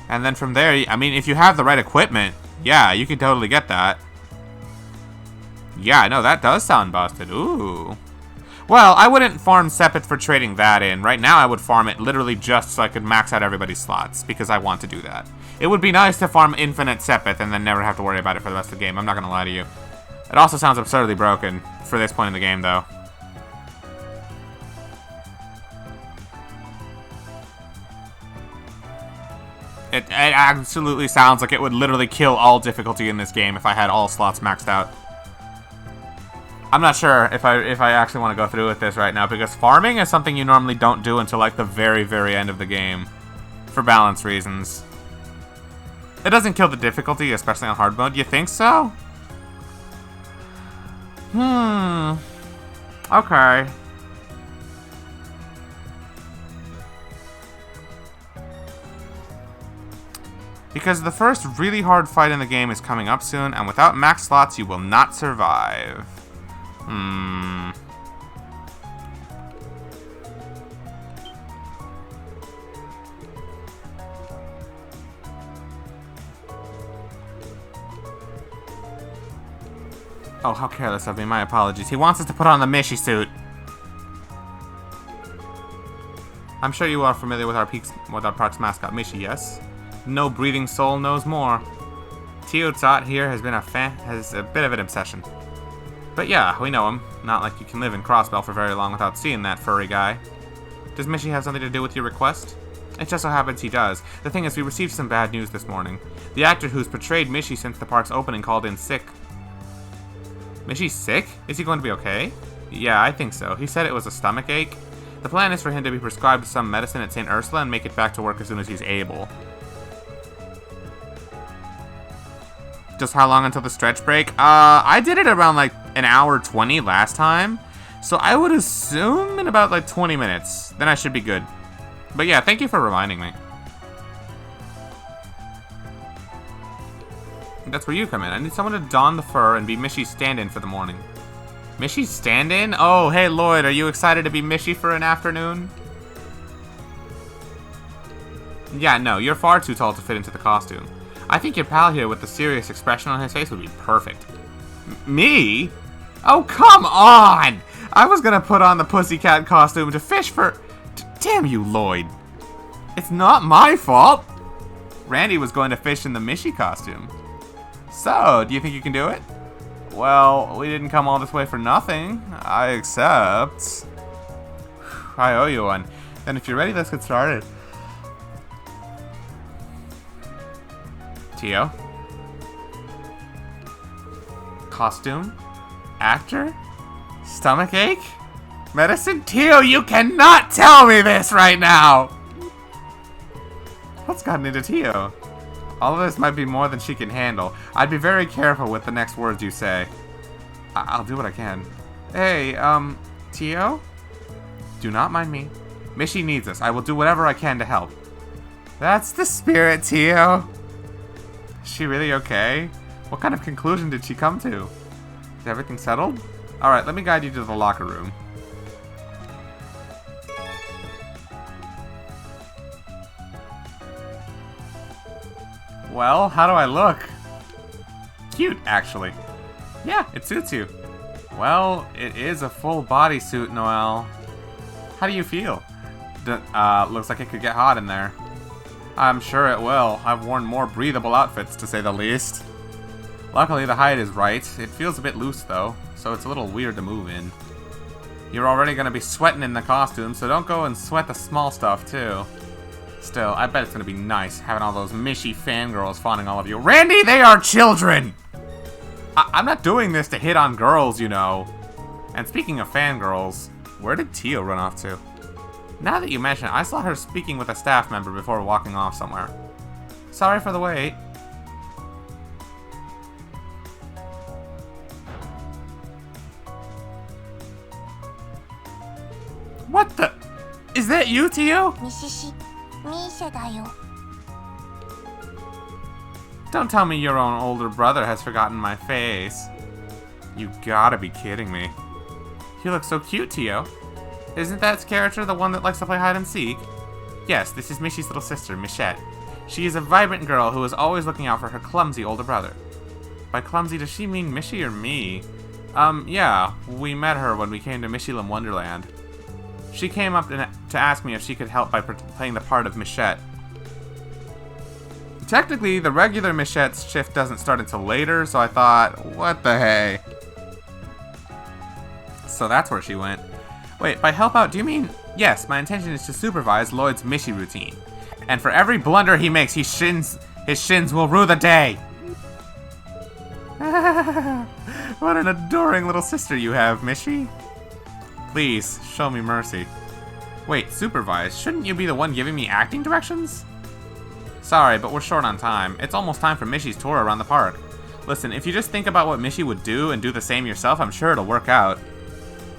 And then from there, I mean, if you have the right equipment, yeah, you can totally get that. Yeah, no, that does sound busted. Ooh. Well, I wouldn't farm Sepith for trading that in. Right now, I would farm it literally just so I could max out everybody's slots, because I want to do that. It would be nice to farm infinite Sepith and then never have to worry about it for the rest of the game. I'm not going to lie to you. It also sounds absurdly broken for this point in the game, though. It absolutely sounds like it would literally kill all difficulty in this game if I had all slots maxed out. I'm not sure if I actually want to go through with this right now, because farming is something you normally don't do until like the very, very end of the game, for balance reasons. It doesn't kill the difficulty, especially on hard mode. You think so? Okay. Because the first really hard fight in the game is coming up soon, and without max slots, you will not survive. Oh, how careless of me. My apologies. He wants us to put on the Mishi suit. I'm sure you are familiar with our park's mascot, Mishi, yes? No breathing soul knows more. Teotzat here has a bit of an obsession. But yeah, we know him. Not like you can live in Crossbell for very long without seeing that furry guy. Does Mishi have something to do with your request? It just so happens he does. The thing is, we received some bad news this morning. The actor who's portrayed Mishi since the park's opening called in sick. Mishi's sick? Is he going to be okay? Yeah, I think so. He said it was a stomach ache. The plan is for him to be prescribed some medicine at St. Ursula and make it back to work as soon as he's able. Just how long until the stretch break? I did it around like an hour 20 last time. So I would assume in about like 20 minutes. Then I should be good. But yeah, thank you for reminding me. That's where you come in. I need someone to don the fur and be Mishi's stand-in for the morning. Mishi's stand-in? Oh, hey Lloyd, are you excited to be Mishi for an afternoon? Yeah, no, you're far too tall to fit into the costume. I think your pal here with the serious expression on his face would be perfect. Me? Oh, come on! I was gonna put on the pussycat costume to fish for... Damn you, Lloyd. It's not my fault. Randy was going to fish in the Mishi costume. So, do you think you can do it? Well, we didn't come all this way for nothing. I accept. I owe you one. Then if you're ready, let's get started. Tio? Costume? Actor? Stomachache? Medicine? Tio, you cannot tell me this right now! What's gotten into Tio? All of this might be more than she can handle. I'd be very careful with the next words you say. I'll do what I can. Hey, Tio? Do not mind me. Mishi needs us. I will do whatever I can to help. That's the spirit, Tio. Is she really okay? What kind of conclusion did she come to? Is everything settled? Alright, let me guide you to the locker room. Well, how do I look? Cute, actually. Yeah, it suits you. Well, it is a full bodysuit, Noelle. How do you feel? Looks like it could get hot in there. I'm sure it will. I've worn more breathable outfits, to say the least. Luckily, the height is right. It feels a bit loose, though, so it's a little weird to move in. You're already going to be sweating in the costume, so don't go and sweat the small stuff, too. Still, I bet it's going to be nice having all those Mishi fangirls fawning all of you. Randy, they are children! I'm not doing this to hit on girls, you know. And speaking of fangirls, where did Tio run off to? Now that you mention it, I saw her speaking with a staff member before walking off somewhere. Sorry for the wait. What the? Is that you, Tio? Don't tell me your own older brother has forgotten my face. You gotta be kidding me. You look so cute, Tio. Isn't that character the one that likes to play hide and seek? Yes, this is Mishi's little sister, Michette. She is a vibrant girl who is always looking out for her clumsy older brother. By clumsy, does she mean Mishi or me? Yeah, we met her when we came to Mishilam Wonderland. She came up to ask me if she could help by playing the part of Michette. Technically, the regular Michette's shift doesn't start until later, so I thought, what the hey? So that's where she went. Wait, by help out, do you mean... Yes, my intention is to supervise Lloyd's Mishi routine. And for every blunder he makes, his shins will rue the day. What an adoring little sister you have, Mishi. Please, show me mercy. Wait, supervise? Shouldn't you be the one giving me acting directions? Sorry, but we're short on time. It's almost time for Mishi's tour around the park. Listen, if you just think about what Mishi would do and do the same yourself, I'm sure it'll work out.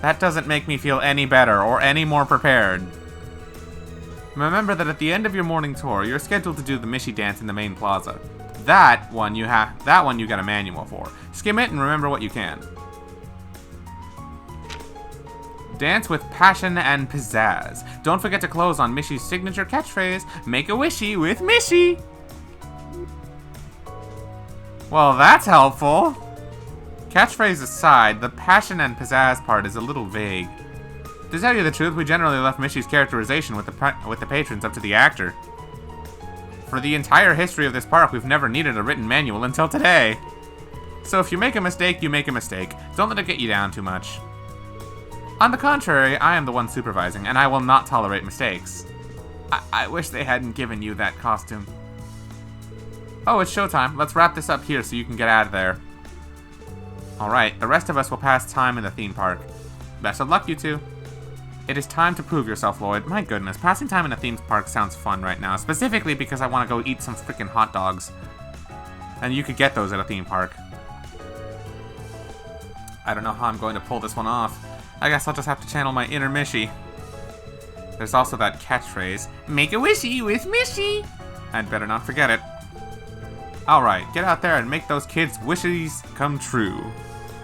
That doesn't make me feel any better or any more prepared. Remember that at the end of your morning tour, you're scheduled to do the Mishi dance in the main plaza. That one you get a manual for. Skim it and remember what you can. Dance with passion and pizzazz. Don't forget to close on Mishi's signature catchphrase, make a wishy with Mishi. Well, that's helpful. Catchphrase aside, the passion and pizzazz part is a little vague. To tell you the truth, we generally left Mishi's characterization with the patrons up to the actor. For the entire history of this park, we've never needed a written manual until today. So if you make a mistake, you make a mistake. Don't let it get you down too much. On the contrary, I am the one supervising, and I will not tolerate mistakes. I wish they hadn't given you that costume. Oh, it's showtime. Let's wrap this up here so you can get out of there. Alright, the rest of us will pass time in the theme park. Best of luck, you two. It is time to prove yourself, Lloyd. My goodness, passing time in a theme park sounds fun right now, specifically because I want to go eat some freaking hot dogs. And you could get those at a theme park. I don't know how I'm going to pull this one off. I guess I'll just have to channel my inner Mishi. There's also that catchphrase, make a wishy with Mishi. I'd better not forget it. Alright, get out there and make those kids' wishes come true.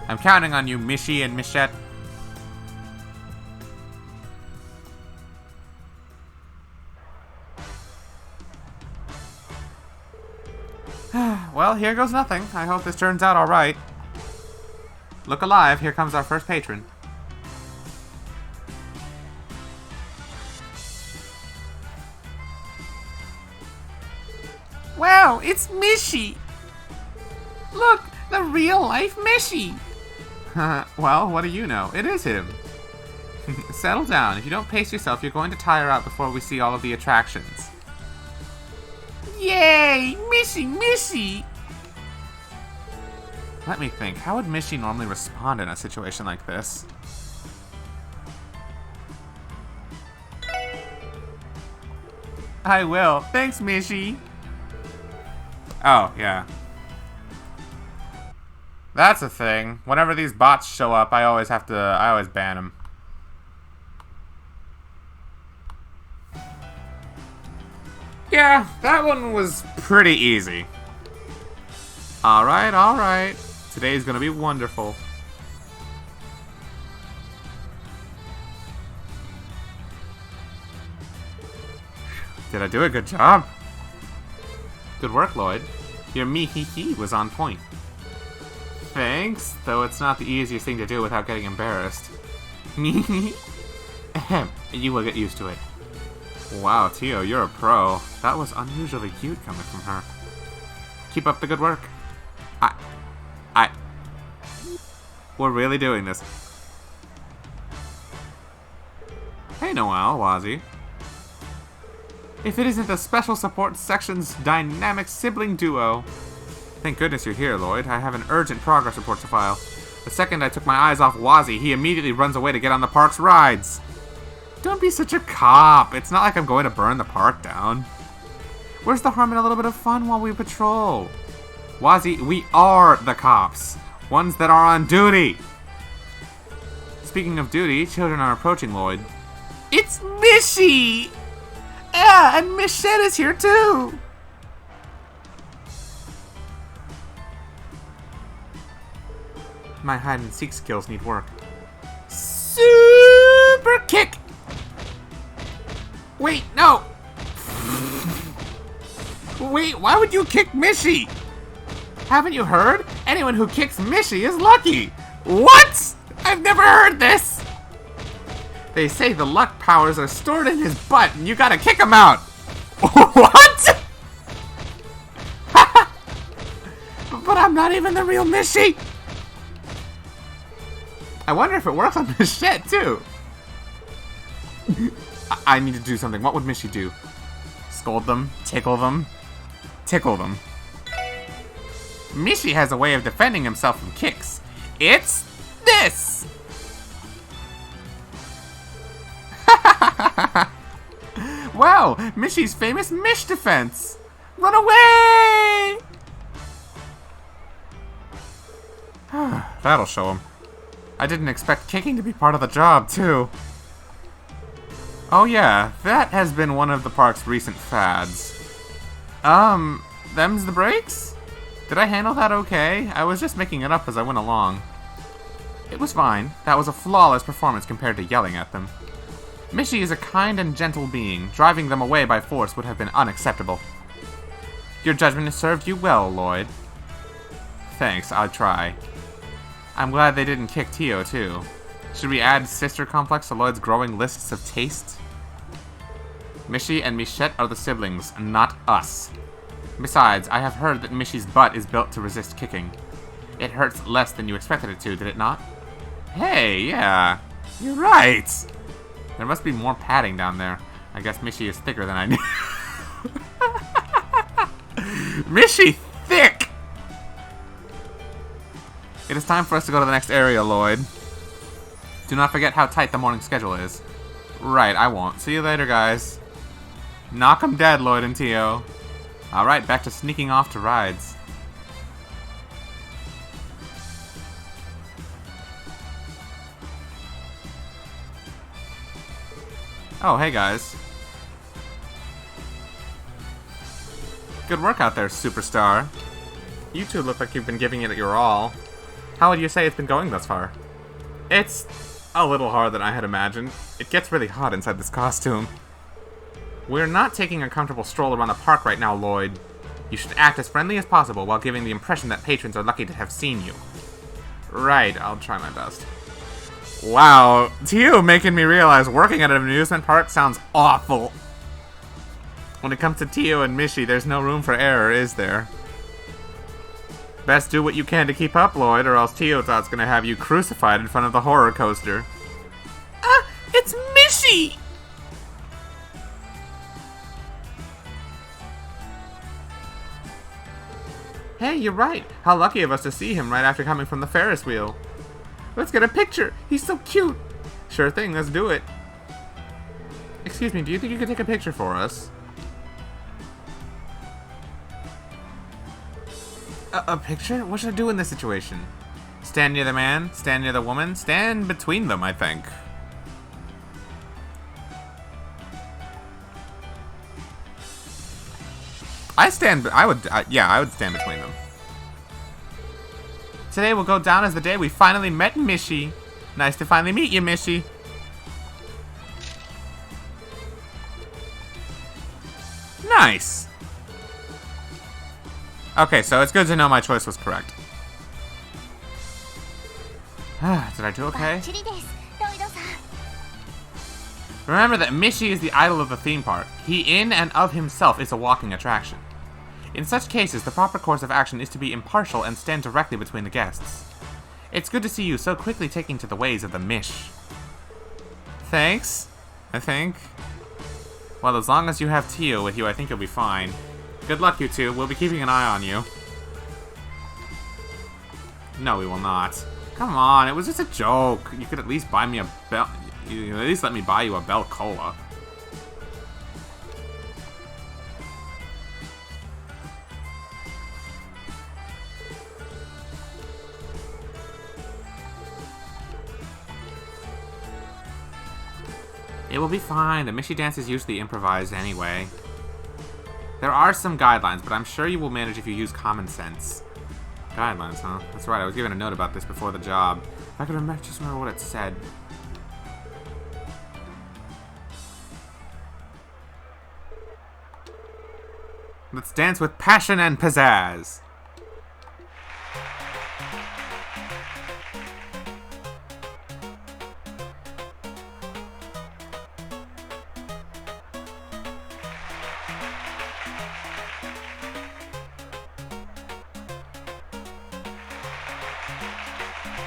I'm counting on you, Mishi and Michette. Well, here goes nothing. I hope this turns out alright. Look alive, here comes our first patron. Wow, it's Mishi! Look, the real-life Mishi! Well, what do you know? It is him. Settle down. If you don't pace yourself, you're going to tire out before we see all of the attractions. Yay! Mishi! Let me think. How would Mishi normally respond in a situation like this? I will. Thanks, Mishi. Oh, yeah. That's a thing. Whenever these bots show up, I always ban them. Yeah, that one was pretty easy. Alright. Today's gonna be wonderful. Did I do a good job? Good work, Lloyd. Your me-hee-hee was on point. Thanks, though it's not the easiest thing to do without getting embarrassed. Me. Ahem, you will get used to it. Wow, Tio, you're a pro. That was unusually cute coming from her. Keep up the good work. We're really doing this. Hey, Noelle, Wazzy. If it isn't the Special Support Section's dynamic sibling duo. Thank goodness you're here, Lloyd. I have an urgent progress report to file. The second I took my eyes off Wazzy, he immediately runs away to get on the park's rides. Don't be such a cop. It's not like I'm going to burn the park down. Where's the harm in a little bit of fun while we patrol? Wazzy, we are the cops. Ones that are on duty. Speaking of duty, children are approaching Lloyd. It's Mishi! Yeah, and Michette is here too! My hide-and-seek skills need work. Super kick! Wait, no! Wait, why would you kick Mishi? Haven't you heard? Anyone who kicks Mishi is lucky! What? I've never heard this! They say the luck powers are stored in his butt and you gotta kick him out! What? But I'm not even the real Mishi! I wonder if it works on this shit, too. I need to do something. What would Mishi do? Scold them? Tickle them? Tickle them. Mishi has a way of defending himself from kicks. It's this! Wow, Mishi's famous Mish defense! Run away! That'll show him. I didn't expect kicking to be part of the job, too. Oh yeah, that has been one of the park's recent fads. Them's the breaks? Did I handle that okay? I was just making it up as I went along. It was fine. That was a flawless performance compared to yelling at them. Mishi is a kind and gentle being. Driving them away by force would have been unacceptable. Your judgment has served you well, Lloyd. Thanks, I'll try. I'm glad they didn't kick Tio, too. Should we add sister complex to Lloyd's growing lists of tastes? Mishi and Michette are the siblings, not us. Besides, I have heard that Mishi's butt is built to resist kicking. It hurts less than you expected it to, did it not? Hey, yeah. You're right. There must be more padding down there. I guess Mishi is thicker than I knew. Mishi thick! It is time for us to go to the next area, Lloyd. Do not forget how tight the morning schedule is. Right, I won't. See you later, guys. Knock 'em dead, Lloyd and Tio. Alright, back to sneaking off to rides. Oh, hey guys. Good work out there, superstar. You two look like you've been giving it your all. How would you say it's been going thus far? It's a little harder than I had imagined. It gets really hot inside this costume. We're not taking a comfortable stroll around the park right now, Lloyd. You should act as friendly as possible while giving the impression that patrons are lucky to have seen you. Right, I'll try my best. Wow, Tio making me realize working at an amusement park sounds awful. When it comes to Tio and Mishi, there's no room for error, is there? Best do what you can to keep up, Lloyd, or else Tio thought's gonna have you crucified in front of the horror coaster. It's Mishi! Hey, you're right. How lucky of us to see him right after coming from the Ferris wheel. Let's get a picture. He's so cute. Sure thing, let's do it. Excuse me, do you think you could take a picture for us? A picture? What should I do in this situation? Stand near the man? Stand near the woman? Stand between them, I think. I would stand between them. Today will go down as the day we finally met Mishi. Nice to finally meet you, Mishi. Nice. Okay, so it's good to know my choice was correct. Did I do okay? Remember that Mishi is the idol of the theme park. He in and of himself is a walking attraction. In such cases, the proper course of action is to be impartial and stand directly between the guests. It's good to see you so quickly taking to the ways of the Mish. Thanks, I think. Well, as long as you have Tio with you, I think you'll be fine. Good luck, you two. We'll be keeping an eye on you. No, we will not. Come on, it was just a joke. You could at least buy me a bell. You at least let me buy you a Bell Cola. It will be fine. The Mishi dance is usually improvised anyway. There are some guidelines, but I'm sure you will manage if you use common sense. Guidelines, huh? That's right, I was given a note about this before the job. If I could just remember what it said. Let's dance with passion and pizzazz.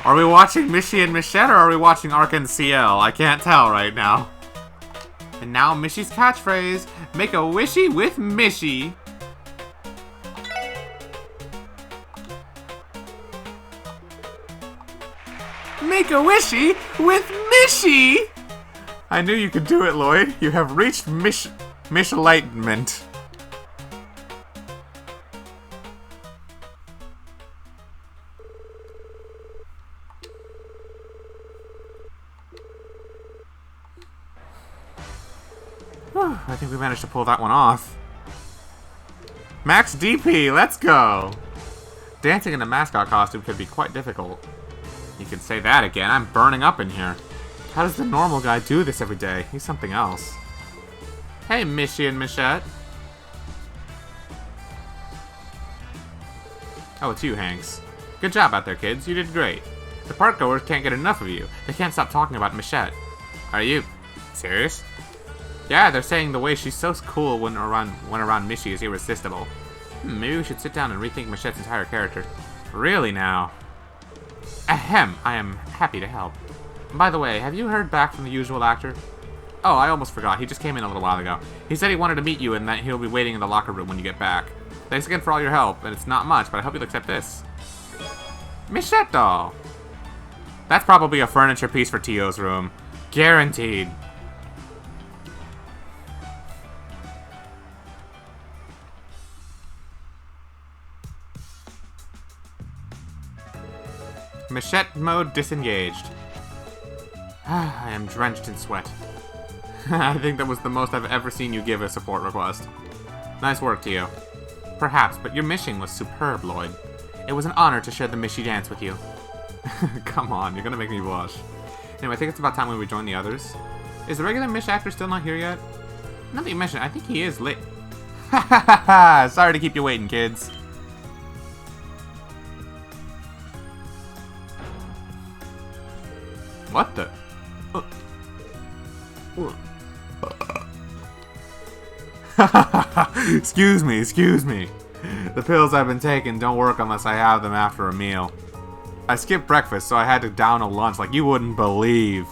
Are we watching Mishi and Michette or are we watching Ark and CL? I can't tell right now. And now Mishy's catchphrase, make a wishy with Mishy. Make a wishy with Mishy! I knew you could do it, Lloyd. You have reached Mish-enlightenment. I think we managed to pull that one off. Max DP, let's go! Dancing in a mascot costume could be quite difficult. You can say that again, I'm burning up in here. How does the normal guy do this every day? He's something else. Hey, Mishy and Michette. Oh, it's you, Hanks. Good job out there, kids. You did great. The park goers can't get enough of you. They can't stop talking about Michette. Are you serious? Yeah, they're saying the way she's so cool when around Mishy is irresistible. Maybe we should sit down and rethink Michette's entire character. Really now? Ahem, I am happy to help. By the way, have you heard back from the usual actor? Oh, I almost forgot. He just came in a little while ago. He said he wanted to meet you and that he'll be waiting in the locker room when you get back. Thanks again for all your help, and it's not much, but I hope you'll accept this. Michette doll! That's probably a furniture piece for Tio's room. Guaranteed. Michette mode disengaged. I am drenched in sweat. I think that was the most I've ever seen you give a support request. Nice work, Tio. Perhaps, but your mission was superb, Lloyd. It was an honor to share the Mishy dance with you. Come on, you're gonna make me blush. Anyway, I think it's about time we rejoin the others. Is the regular Mish actor still not here yet? Now that you mention it, I think he is late. Sorry to keep you waiting, kids. What the? Excuse me. The pills I've been taking don't work unless I have them after a meal. I skipped breakfast, so I had to down a lunch like you wouldn't believe.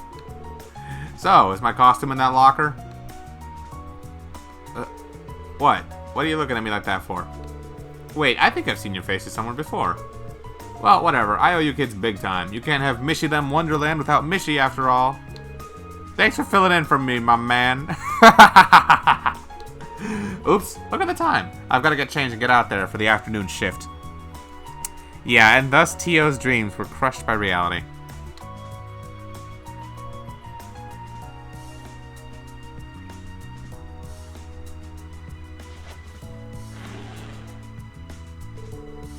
So, is my costume in that locker? What? What are you looking at me like that for? Wait, I think I've seen your faces somewhere before. Well, whatever. I owe you kids big time. You can't have Mishy them Wonderland without Mishy, after all. Thanks for filling in for me, my man. Oops, look at the time. I've got to get changed and get out there for the afternoon shift. Yeah, and thus Tio's dreams were crushed by reality.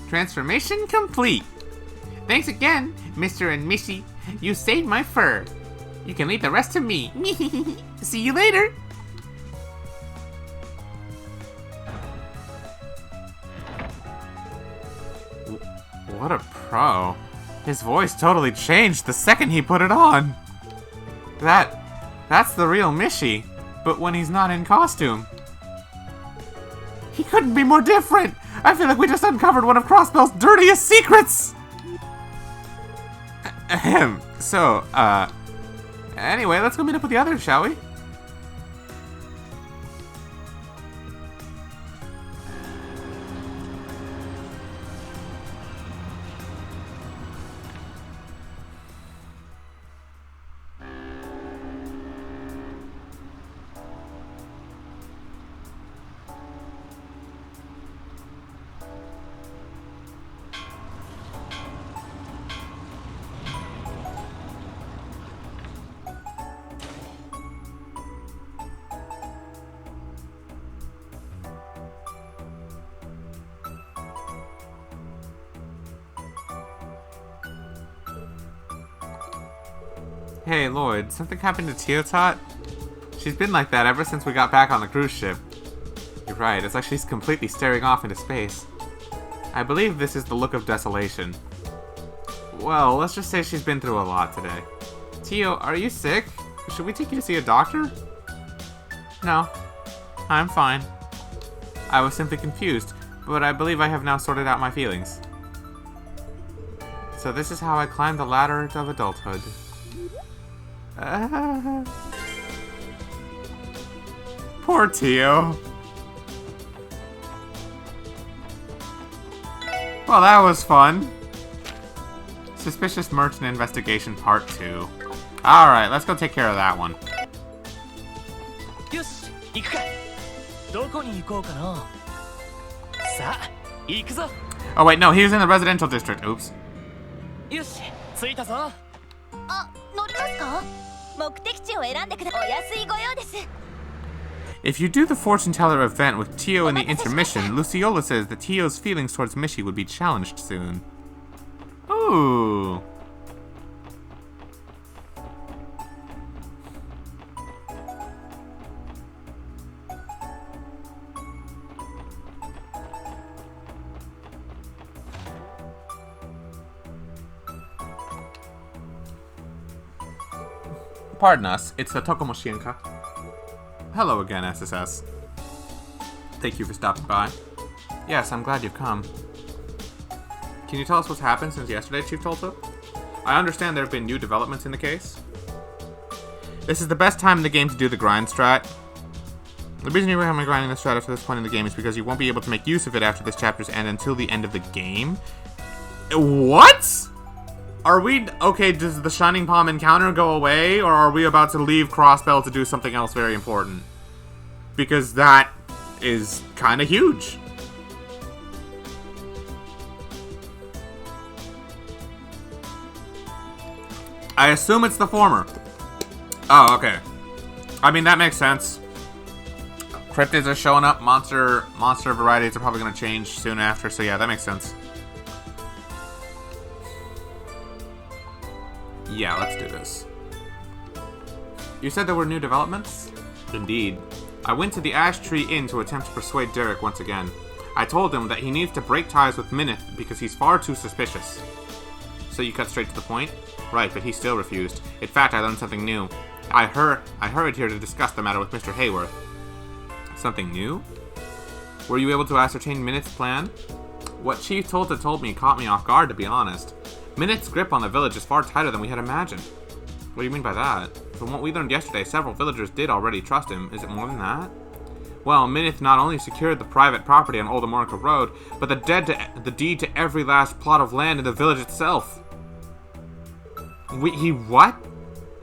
Transformation complete! Thanks again, Mr. and Mishy. You saved my fur. You can leave the rest to me. See you later! What a pro. His voice totally changed the second he put it on. That's the real Mishy, but when he's not in costume. He couldn't be more different! I feel like we just uncovered one of Crossbell's dirtiest secrets! Ahem. So, anyway, let's go meet up with the others, shall we? Hey, Lloyd, something happened to Teotot? She's been like that ever since we got back on the cruise ship. You're right, it's like she's completely staring off into space. I believe this is the look of desolation. Well, let's just say she's been through a lot today. Tio, are you sick? Should we take you to see a doctor? No, I'm fine. I was simply confused, but I believe I have now sorted out my feelings. So this is how I climbed the ladder of adulthood. Poor Tio. Well, that was fun. Suspicious Merchant Investigation Part 2. Alright, let's go take care of that one. Oh wait, no, he was in the residential district. Oops. あ、乗りますか？目的地を選んでください。お安いご用です。 If you do the fortune teller event with Tio in the intermission, Luciola says that Tio's feelings towards Mishi would be challenged soon. Ooh. Pardon us, it's the Tokomoshinka. Hello again, SSS. Thank you for stopping by. Yes, I'm glad you've come. Can you tell us what's happened since yesterday, Chief Tolto? I understand there have been new developments in the case. This is the best time in the game to do the grind strat. The reason you're grinding the strat up to this point in the game is because you won't be able to make use of it after this chapter's end until the end of the game. What? Are we... Okay, does the Shining Palm encounter go away, or are we about to leave Crossbell to do something else very important? Because that is kind of huge. I assume it's the former. Oh, okay. I mean, that makes sense. Cryptids are showing up, monster varieties are probably going to change soon after, so yeah, that makes sense. Yeah, let's do this. You said there were new developments? Indeed. I went to the Ash Tree Inn to attempt to persuade Derek once again. I told him that he needs to break ties with Minith because he's far too suspicious. So you cut straight to the point? Right, but he still refused. In fact, I learned something new. I hurried here to discuss the matter with Mr. Hayworth. Something new? Were you able to ascertain Minith's plan? What Chief Tolta told me caught me off guard, to be honest. Minith's grip on the village is far tighter than we had imagined. What do you mean by that? From what we learned yesterday, several villagers did already trust him. Is it more than that? Well, Minith not only secured the private property on Old Amorica Road, but the deed to every last plot of land in the village itself. He what?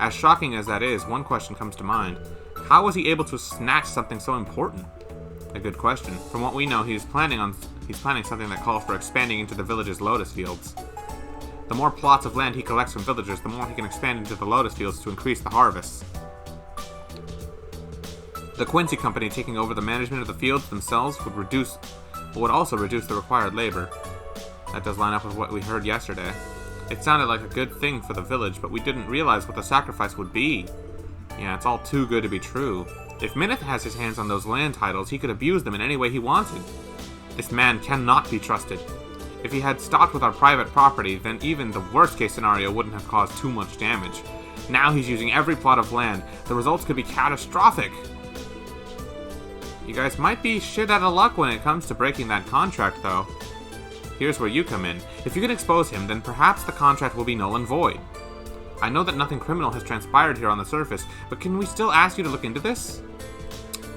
As shocking as that is, one question comes to mind. How was he able to snatch something so important? A good question. From what we know, he's planning something that calls for expanding into the village's lotus fields. The more plots of land he collects from villagers, the more he can expand into the lotus fields to increase the harvests. The Quincy Company taking over the management of the fields themselves would also reduce the required labor. That does line up with what we heard yesterday. It sounded like a good thing for the village, but we didn't realize what the sacrifice would be. Yeah, it's all too good to be true. If Minith has his hands on those land titles, he could abuse them in any way he wanted. This man cannot be trusted. If he had stopped with our private property, then even the worst-case scenario wouldn't have caused too much damage. Now he's using every plot of land. The results could be catastrophic. You guys might be shit out of luck when it comes to breaking that contract, though. Here's where you come in. If you can expose him, then perhaps the contract will be null and void. I know that nothing criminal has transpired here on the surface, but can we still ask you to look into this?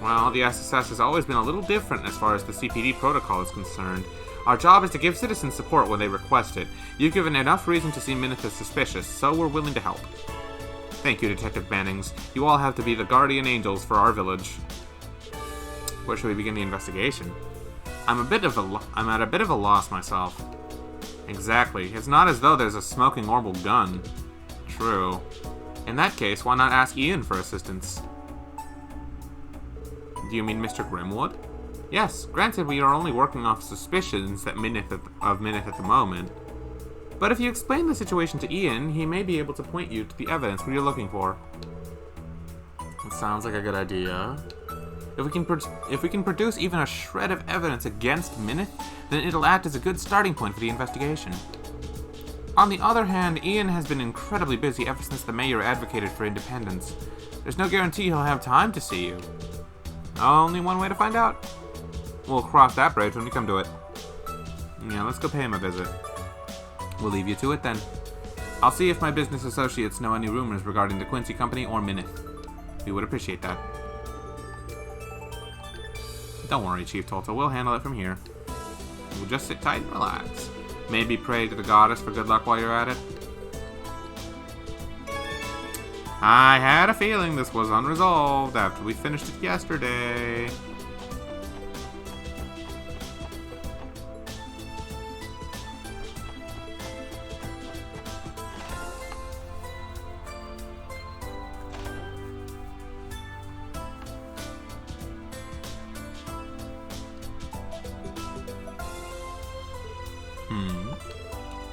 Well, the SSS has always been a little different as far as the CPD protocol is concerned. Our job is to give citizens support when they request it. You've given enough reason to see Minith as suspicious, so we're willing to help. Thank you, Detective Bannings. You all have to be the guardian angels for our village. Where should we begin the investigation? I'm at a bit of a loss myself. Exactly. It's not as though there's a smoking orbital gun. True. In that case, why not ask Ian for assistance? Do you mean Mr. Grimwood? Yes, granted we are only working off suspicions of Minith at the moment. But if you explain the situation to Ian, he may be able to point you to the evidence you're looking for. That sounds like a good idea. If we can produce even a shred of evidence against Minith, then it'll act as a good starting point for the investigation. On the other hand, Ian has been incredibly busy ever since the mayor advocated for independence. There's no guarantee he'll have time to see you. Only one way to find out. We'll cross that bridge when we come to it. Yeah, let's go pay him a visit. We'll leave you to it then. I'll see if my business associates know any rumors regarding the Quincy Company or Minith. We would appreciate that. Don't worry, Chief Tolta. We'll handle it from here. We'll just sit tight and relax. Maybe pray to the goddess for good luck while you're at it. I had a feeling this was unresolved after we finished it yesterday.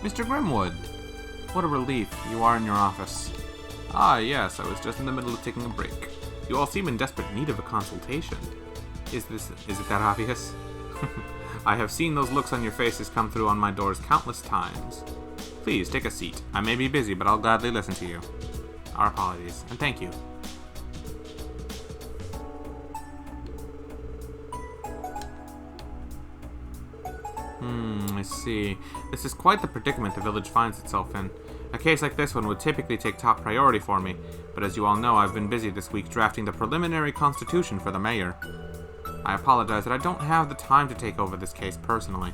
Mr. Grimwood, what a relief. You are in your office. Ah, yes, I was just in the middle of taking a break. You all seem in desperate need of a consultation. Is it that obvious? I have seen those looks on your faces come through on my doors countless times. Please, take a seat. I may be busy, but I'll gladly listen to you. Our apologies, and thank you. I see. This is quite the predicament the village finds itself in. A case like this one would typically take top priority for me, but as you all know, I've been busy this week drafting the preliminary constitution for the mayor. I apologize that I don't have the time to take over this case personally.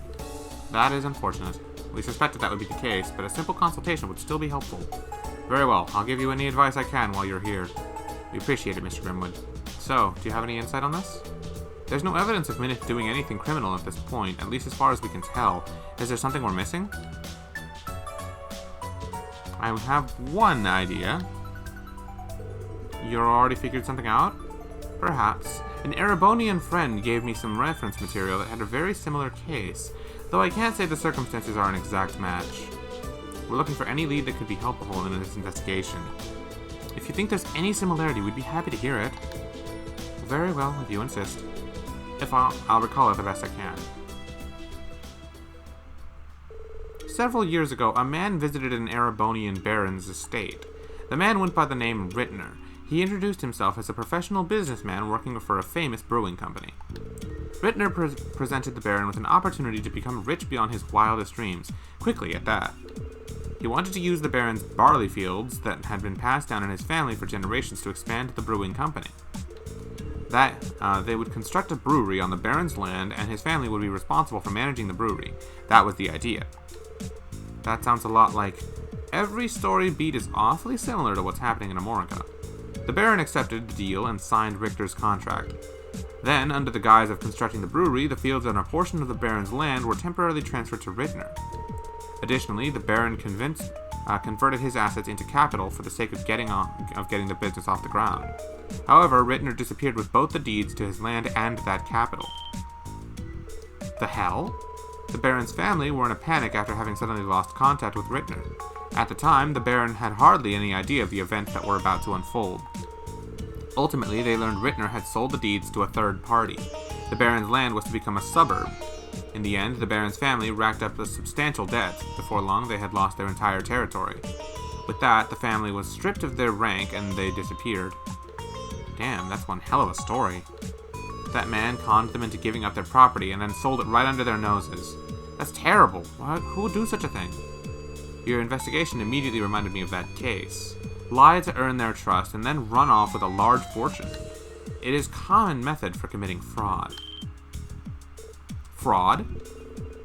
That is unfortunate. We suspected that would be the case, but a simple consultation would still be helpful. Very well, I'll give you any advice I can while you're here. We appreciate it, Mr. Grimwood. So, do you have any insight on this? There's no evidence of Minith doing anything criminal at this point, at least as far as we can tell. Is there something we're missing? I have one idea. You already figured something out? Perhaps. An Erebonian friend gave me some reference material that had a very similar case, though I can't say the circumstances are an exact match. We're looking for any lead that could be helpful in this investigation. If you think there's any similarity, we'd be happy to hear it. Very well, if you insist. If I'll recall it the best I can. Several years ago, a man visited an Erebonian baron's estate. The man went by the name Rittner. He introduced himself as a professional businessman working for a famous brewing company. Rittner presented the baron with an opportunity to become rich beyond his wildest dreams, quickly at that. He wanted to use the baron's barley fields that had been passed down in his family for generations to expand the brewing company. They would construct a brewery on the baron's land, and his family would be responsible for managing the brewery. That was the idea. That sounds a lot like every story beat is awfully similar to what's happening in Amorica. The baron accepted the deal and signed Richter's contract. Then, under the guise of constructing the brewery, the fields and a portion of the baron's land were temporarily transferred to Rittner. Additionally, the baron converted his assets into capital for the sake of getting the business off the ground. However, Rittner disappeared with both the deeds to his land and that capital. The hell? The baron's family were in a panic after having suddenly lost contact with Rittner. At the time, the baron had hardly any idea of the events that were about to unfold. Ultimately, they learned Rittner had sold the deeds to a third party. The baron's land was to become a suburb. In the end, the baron's family racked up a substantial debt. Before long, they had lost their entire territory. With that, the family was stripped of their rank and they disappeared. Damn, that's one hell of a story. That man conned them into giving up their property and then sold it right under their noses. That's terrible. Who would do such a thing? Your investigation immediately reminded me of that case. Lie to earn their trust and then run off with a large fortune. It is common method for committing fraud. Fraud?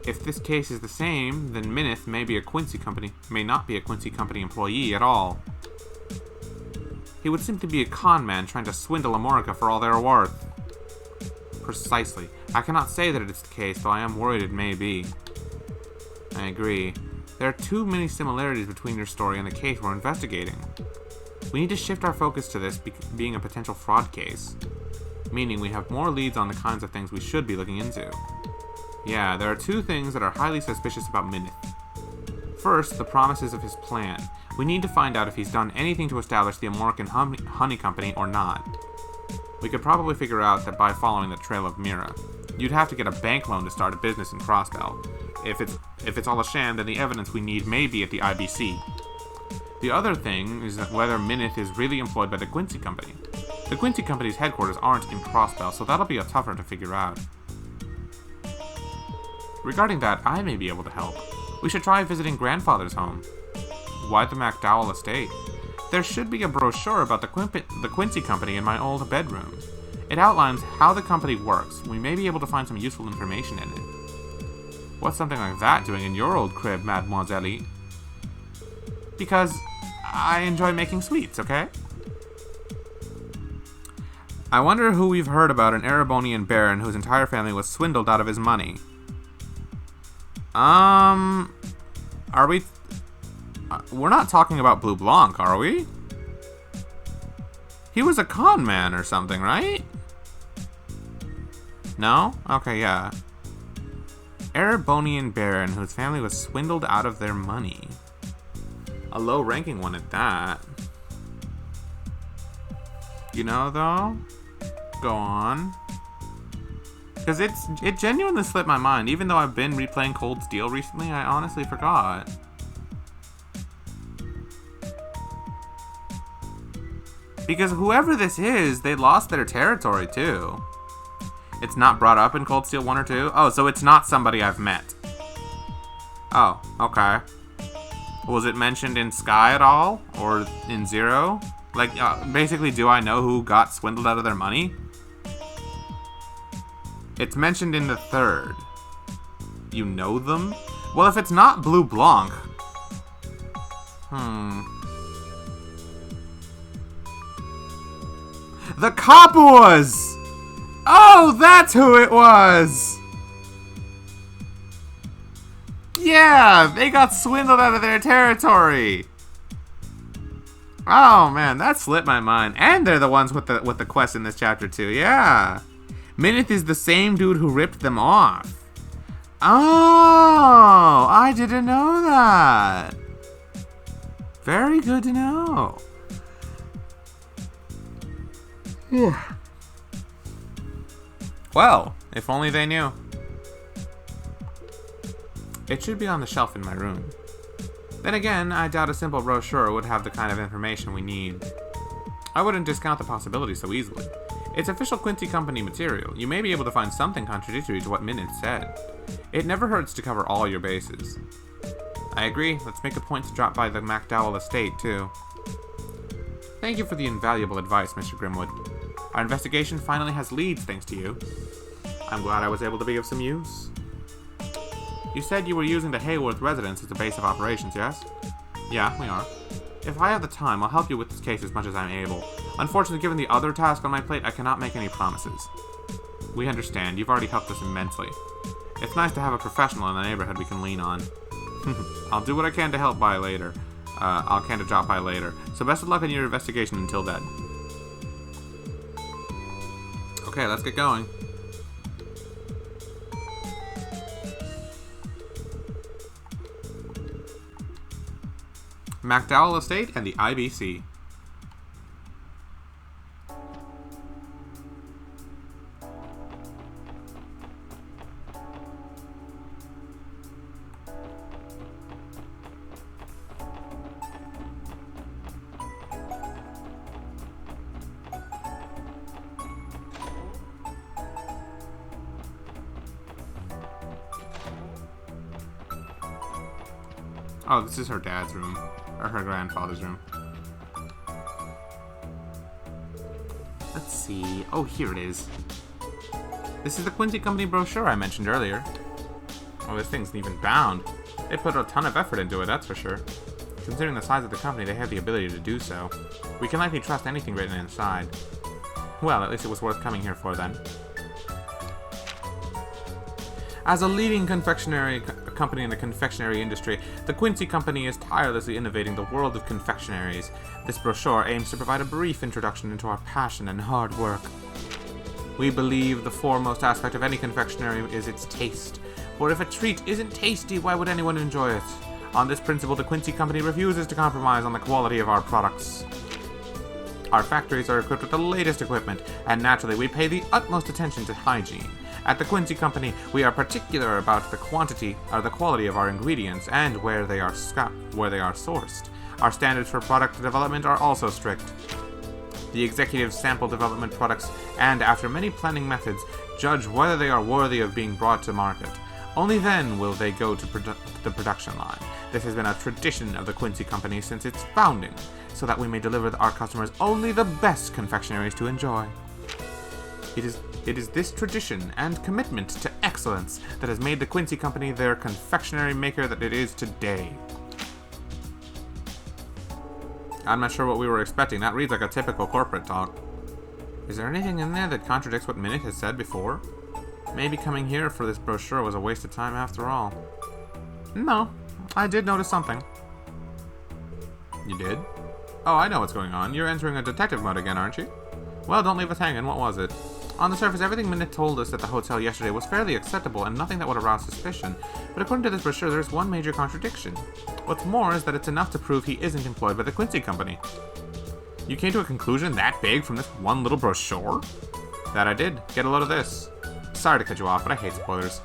If this case is the same, then Minith may not be a Quincy Company employee at all. He would simply be a con man trying to swindle Amorica for all they're worth. Precisely. I cannot say that it is the case, though I am worried it may be. I agree. There are too many similarities between your story and the case we're investigating. We need to shift our focus to this being a potential fraud case. Meaning we have more leads on the kinds of things we should be looking into. Yeah, there are two things that are highly suspicious about Minith. First, the promises of his plan. We need to find out if he's done anything to establish the Amorican Honey Company or not. We could probably figure out that by following the trail of Mira. You'd have to get a bank loan to start a business in Crossbell. If it's all a sham, then the evidence we need may be at the IBC. The other thing is that whether Minith is really employed by the Quincy Company. The Quincy Company's headquarters aren't in Crossbell, so that'll be a tougher to figure out. Regarding that, I may be able to help. We should try visiting grandfather's home. Why the MacDowell estate? There should be a brochure about the Quincy Company in my old bedroom. It outlines how the company works. We may be able to find some useful information in it. What's something like that doing in your old crib, Mademoiselle? Because I enjoy making sweets, okay? I wonder who we've heard about an Erebonian baron whose entire family was swindled out of his money. Are we... we're not talking about Blue Blanc, are we? He was a con man or something, right? No? Okay, yeah. Erebonian baron whose family was swindled out of their money. A low-ranking one at that. You know, though? Go on. Because it genuinely slipped my mind. Even though I've been replaying Cold Steel recently, I honestly forgot. Because whoever this is, they lost their territory, too. It's not brought up in Cold Steel 1 or 2? Oh, so it's not somebody I've met. Oh, okay. Was it mentioned in Sky at all? Or in Zero? Like, basically, do I know who got swindled out of their money? It's mentioned in the 3rd. You know them? Well, if it's not Blue Blanc... The Coppers! Oh, that's who it was! Yeah, they got swindled out of their territory. Oh man, that slipped my mind. And they're the ones with the quest in this chapter too. Yeah, Minith is the same dude who ripped them off. Oh, I didn't know that. Very good to know. Well, if only they knew. It should be on the shelf in my room. Then again, I doubt a simple brochure would have the kind of information we need. I wouldn't discount the possibility so easily. It's official Quincy Company material. You may be able to find something contradictory to what Minith said. It never hurts to cover all your bases. I agree. Let's make a point to drop by the MacDowell estate, too. Thank you for the invaluable advice, Mr. Grimwood. Our investigation finally has leads thanks to you. I'm glad I was able to be of some use. You said you were using the Hayworth residence as a base of operations, yes? Yeah, we are. If I have the time, I'll help you with this case as much as I'm able. Unfortunately, given the other task on my plate, I cannot make any promises. We understand. You've already helped us immensely. It's nice to have a professional in the neighborhood we can lean on. I'll do what I can to help by later. I'll can to drop by later. So best of luck in your investigation until then. Okay, let's get going. MacDowell Estate and the IBC. Oh, this is her dad's room. Or her grandfather's room. Let's see. Oh, here it is. This is the Quincy Company brochure I mentioned earlier. Oh, this thing's even bound. They put a ton of effort into it, that's for sure. Considering the size of the company, they have the ability to do so. We can likely trust anything written inside. Well, at least it was worth coming here for then. As a leading confectionery company in the confectionery industry, the Quincy Company is tirelessly innovating the world of confectionaries. This brochure aims to provide a brief introduction into our passion and hard work. We believe the foremost aspect of any confectionery is its taste, for if a treat isn't tasty, why would anyone enjoy it? On this principle, the Quincy Company refuses to compromise on the quality of our products. Our factories are equipped with the latest equipment, and naturally we pay the utmost attention to hygiene. At the Quincy Company, we are particular about the quality of our ingredients and where they are sourced. Our standards for product development are also strict. The executives sample development products and, after many planning methods, judge whether they are worthy of being brought to market. Only then will they go to the production line. This has been a tradition of the Quincy Company since its founding, so that we may deliver our customers only the best confectionaries to enjoy. It is this tradition and commitment to excellence that has made the Quincy Company their confectionery maker that it is today. I'm not sure what we were expecting. That reads like a typical corporate talk. Is there anything in there that contradicts what Minute has said before? Maybe coming here for this brochure was a waste of time after all. No, I did notice something. You did? Oh, I know what's going on. You're entering a detective mode again, aren't you? Well, don't leave us hanging. What was it? On the surface, everything Minute told us at the hotel yesterday was fairly acceptable and nothing that would arouse suspicion. But according to this brochure, there's one major contradiction. What's more is that it's enough to prove he isn't employed by the Quincy Company. You came to a conclusion that big from this one little brochure? That I did. Get a load of this. Sorry to cut you off, but I hate spoilers.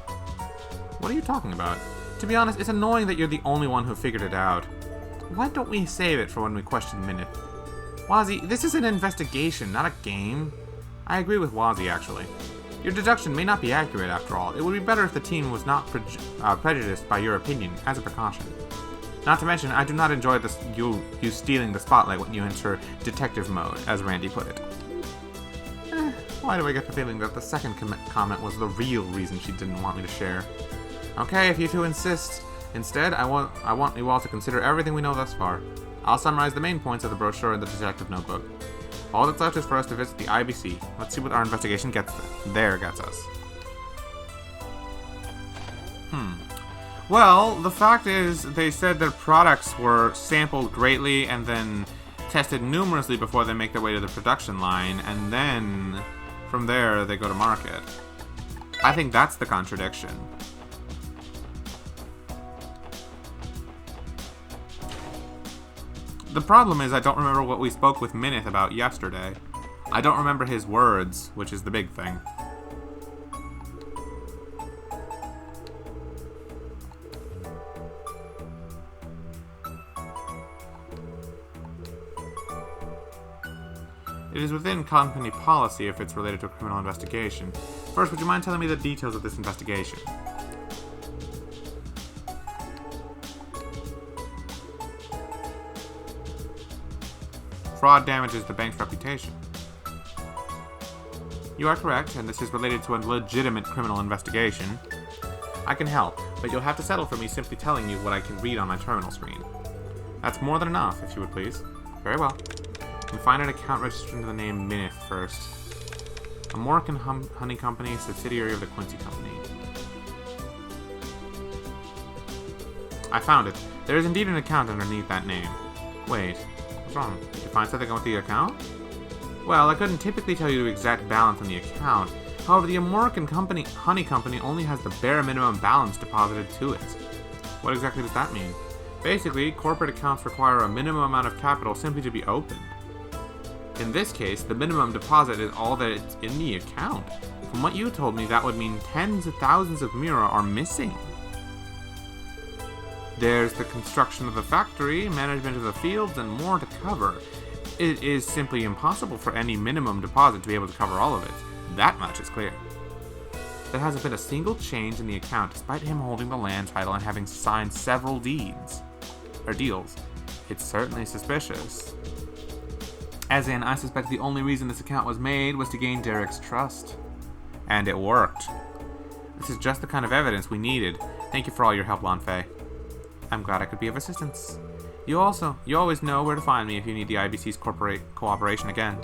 What are you talking about? To be honest, it's annoying that you're the only one who figured it out. Why don't we save it for when we question Minute? Wazzy, this is an investigation, not a game. I agree with Wazzy, actually. Your deduction may not be accurate, after all. It would be better if the team was not prejudiced by your opinion, as a precaution. Not to mention, I do not enjoy this you stealing the spotlight when you enter detective mode, as Randy put it. Why do I get the feeling that the second comment was the real reason she didn't want me to share? Okay, if you two insist. Instead, I want you all to consider everything we know thus far. I'll summarize the main points of the brochure in the detective notebook. All that's left is for us to visit the IBC. Let's see what our investigation gets us. Well, the fact is, they said their products were sampled greatly and then tested numerously before they make their way to the production line, and then from there they go to market. I think that's the contradiction. The problem is I don't remember what we spoke with Minith about yesterday. I don't remember his words, which is the big thing. It is within company policy if it's related to a criminal investigation. First, would you mind telling me the details of this investigation? Fraud damages the bank's reputation. You are correct, and this is related to a legitimate criminal investigation. I can help, but you'll have to settle for me simply telling you what I can read on my terminal screen. That's more than enough, if you would please. Very well. You find an account registered under the name Minith first. A Moroccan honey company, subsidiary of the Quincy Company. I found it. There is indeed an account underneath that name. Wait, what's wrong? Did you find something with the account? Well, I couldn't typically tell you the exact balance on the account. However, the Moroccan honey company only has the bare minimum balance deposited to it. What exactly does that mean? Basically, corporate accounts require a minimum amount of capital simply to be opened. In this case, the minimum deposit is all that is in the account. From what you told me, that would mean tens of thousands of mira are missing. There's the construction of the factory, management of the fields, and more to cover. It is simply impossible for any minimum deposit to be able to cover all of it. That much is clear. There hasn't been a single change in the account despite him holding the land title and having signed several deals. It's certainly suspicious. As in, I suspect the only reason this account was made was to gain Derek's trust. And it worked. This is just the kind of evidence we needed. Thank you for all your help, Lanfei. I'm glad I could be of assistance. You always know where to find me if you need the IBC's cooperation again.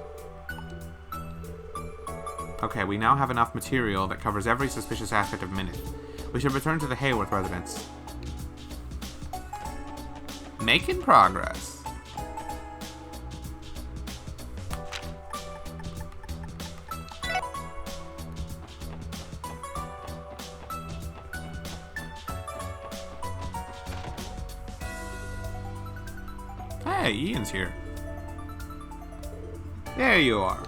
Okay, we now have enough material that covers every suspicious aspect of Minute. We should return to the Hayworth residence. Making progress. Hey, Ian's here. There you are.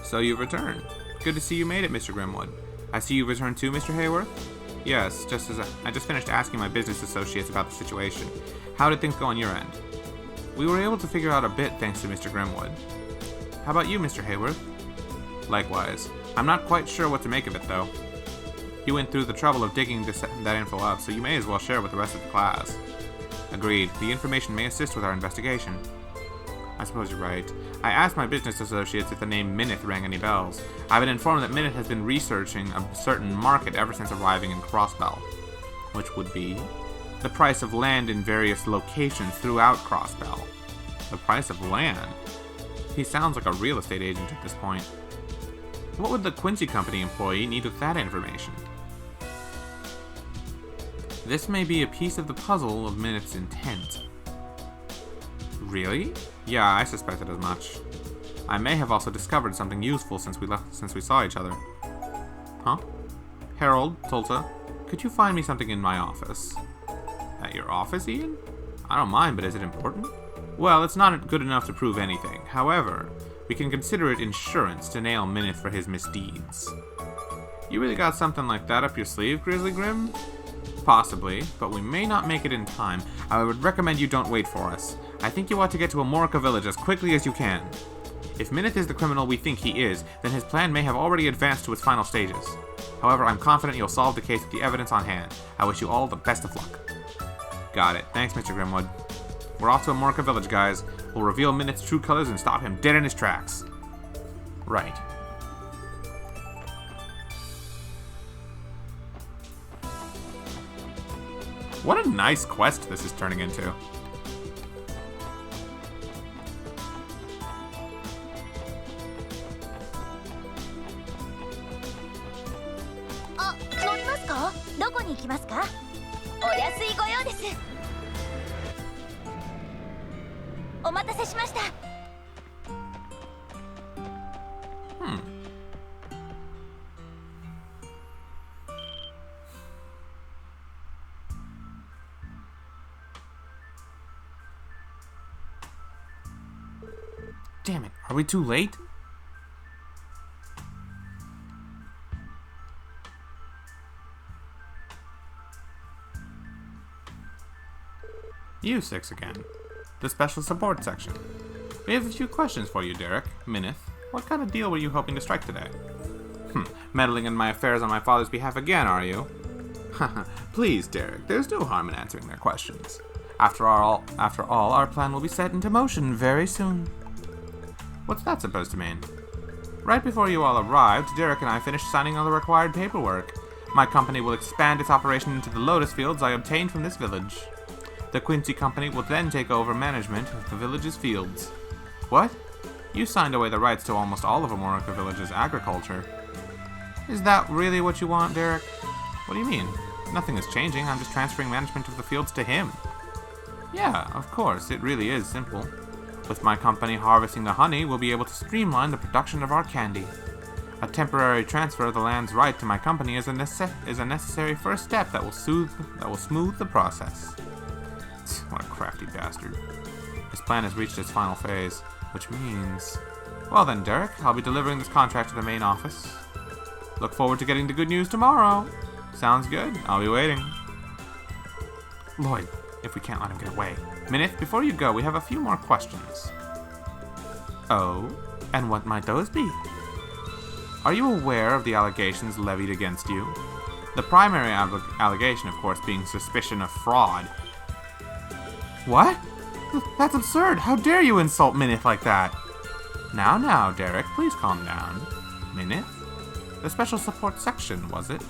So you've returned. Good to see you made it, Mr. Grimwood. I see you've returned too, Mr. Hayworth? Yes, I just finished asking my business associates about the situation. How did things go on your end? We were able to figure out a bit thanks to Mr. Grimwood. How about you, Mr. Hayworth? Likewise. I'm not quite sure what to make of it, though. You went through the trouble of digging that info up, so you may as well share it with the rest of the class. Agreed. The information may assist with our investigation. I suppose you're right. I asked my business associates if the name Minith rang any bells. I've been informed that Minith has been researching a certain market ever since arriving in Crossbell, which would be the price of land in various locations throughout Crossbell. The price of land? He sounds like a real estate agent at this point. What would the Quincy Company employee need with that information? This may be a piece of the puzzle of Minith's intent. Really? Yeah, I suspected as much. I may have also discovered something useful since we saw each other. Huh? Harold, Tulsa, could you find me something in my office? At your office, Ian? I don't mind, but is it important? Well, it's not good enough to prove anything. However, we can consider it insurance to nail Minith for his misdeeds. You really got something like that up your sleeve, Grizzly Grim? Possibly, but we may not make it in time. I would recommend you don't wait for us. I think you ought to get to Amorica Village as quickly as you can. If Minith is the criminal we think he is, then his plan may have already advanced to its final stages. However, I'm confident you'll solve the case with the evidence on hand. I wish you all the best of luck. Got it. Thanks, Mr. Grimwood. We're off to Amorica Village, guys. We'll reveal Minith's true colors and stop him dead in his tracks. Right. What a nice quest this is turning into.あ、乗りますか？どこに行きますか？お安いご用です。お待たせしました。Damn it, are we too late? You six again. The special support section. We have a few questions for you, Derek. Minith, what kind of deal were you hoping to strike today? Meddling in my affairs on my father's behalf again, are you? Please, Derek, there's no harm in answering their questions. After all, our plan will be set into motion very soon. What's that supposed to mean? Right before you all arrived, Derek and I finished signing all the required paperwork. My company will expand its operation into the lotus fields I obtained from this village. The Quincy Company will then take over management of the village's fields. What? You signed away the rights to almost all of Amorica Village's agriculture. Is that really what you want, Derek? What do you mean? Nothing is changing, I'm just transferring management of the fields to him. Yeah, of course, it really is simple. With my company harvesting the honey, we'll be able to streamline the production of our candy. A temporary transfer of the land's right to my company is a necessary first step that will smooth the process. What a crafty bastard. His plan has reached its final phase, which means... Well then, Derek, I'll be delivering this contract to the main office. Look forward to getting the good news tomorrow. Sounds good. I'll be waiting. Lloyd, if we can't let him get away. Minith, before you go, we have a few more questions. Oh, and what might those be? Are you aware of the allegations levied against you? The primary allegation, of course, being suspicion of fraud. What? That's absurd! How dare you insult Minith like that? Now, Derek, please calm down. Minith? The special support section, was it?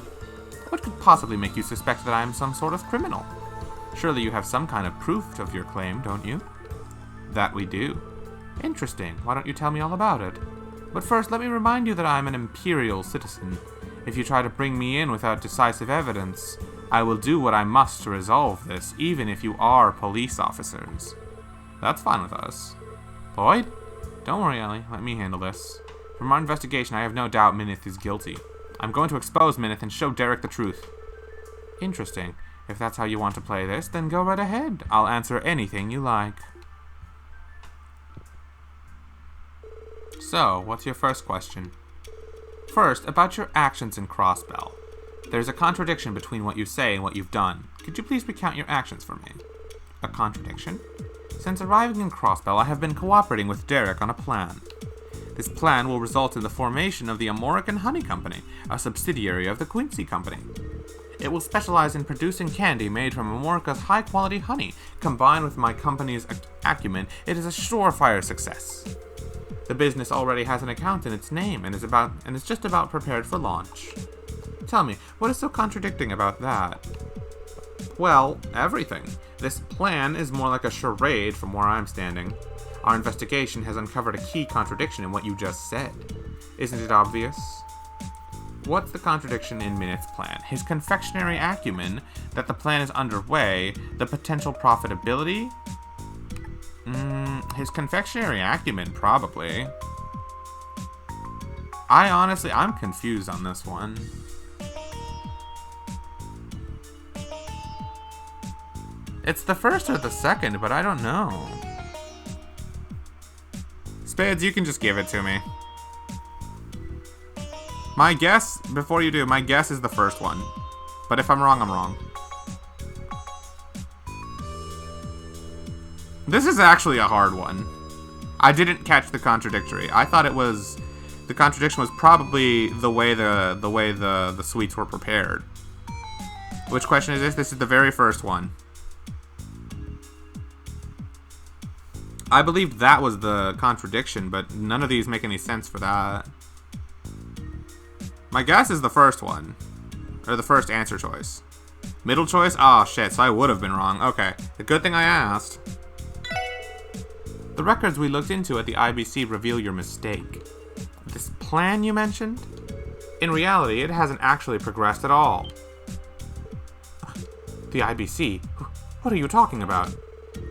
What could possibly make you suspect that I am some sort of criminal? Surely you have some kind of proof of your claim, don't you? That we do. Interesting. Why don't you tell me all about it? But first, let me remind you that I am an imperial citizen. If you try to bring me in without decisive evidence, I will do what I must to resolve this, even if you are police officers. That's fine with us. Lloyd? Don't worry, Ellie. Let me handle this. From our investigation, I have no doubt Minith is guilty. I'm going to expose Minith and show Derek the truth. Interesting. If that's how you want to play this, then go right ahead. I'll answer anything you like. So, what's your first question? First, about your actions in Crossbell. There's a contradiction between what you say and what you've done. Could you please recount your actions for me? A contradiction? Since arriving in Crossbell, I have been cooperating with Derek on a plan. This plan will result in the formation of the American Honey Company, a subsidiary of the Quincy Company. It will specialize in producing candy made from America's high-quality honey. Combined with my company's acumen, it is a surefire success. The business already has an account in its name and is just about prepared for launch. Tell me, what is so contradicting about that? Well, everything. This plan is more like a charade from where I'm standing. Our investigation has uncovered a key contradiction in what you just said. Isn't it obvious? What's the contradiction in Minut's plan? His confectionery acumen, that the plan is underway, the potential profitability? His confectionery acumen, probably. I'm confused on this one. It's the first or the second, but I don't know. Spades, you can just give it to me. My guess, before you do, my guess is the first one. But if I'm wrong, I'm wrong. This is actually a hard one. I didn't catch the contradictory. I thought it was... The contradiction was probably the way the sweets were prepared. Which question is this? This is the very first one. I believed that was the contradiction, but none of these make any sense for that. My guess is the first one. Or the first answer choice. Middle choice? Oh shit, so I would have been wrong. Okay, the good thing I asked. The records we looked into at the IBC reveal your mistake. This plan you mentioned? In reality, it hasn't actually progressed at all. The IBC? What are you talking about?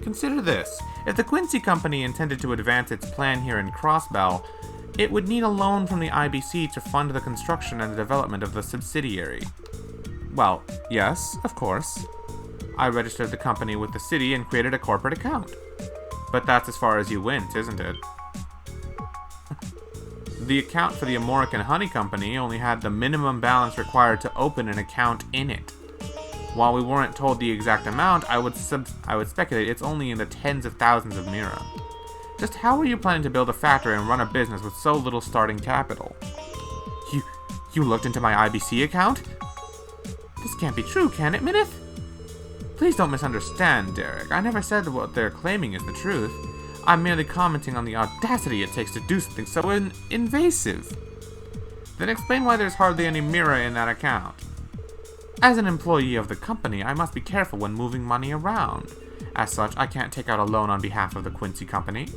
Consider this. If the Quincy Company intended to advance its plan here in Crossbell, it would need a loan from the IBC to fund the construction and the development of the subsidiary. Well, yes, of course. I registered the company with the city and created a corporate account. But that's as far as you went, isn't it? The account for the American Honey Company only had the minimum balance required to open an account in it. While we weren't told the exact amount, I would speculate it's only in the tens of thousands of mira. Just how are you planning to build a factory and run a business with so little starting capital? You looked into my IBC account? This can't be true, can it, Minith? Please don't misunderstand, Derek. I never said that what they're claiming is the truth. I'm merely commenting on the audacity it takes to do something so invasive. Then explain why there's hardly any mira in that account. As an employee of the company, I must be careful when moving money around. As such, I can't take out a loan on behalf of the Quincy Company.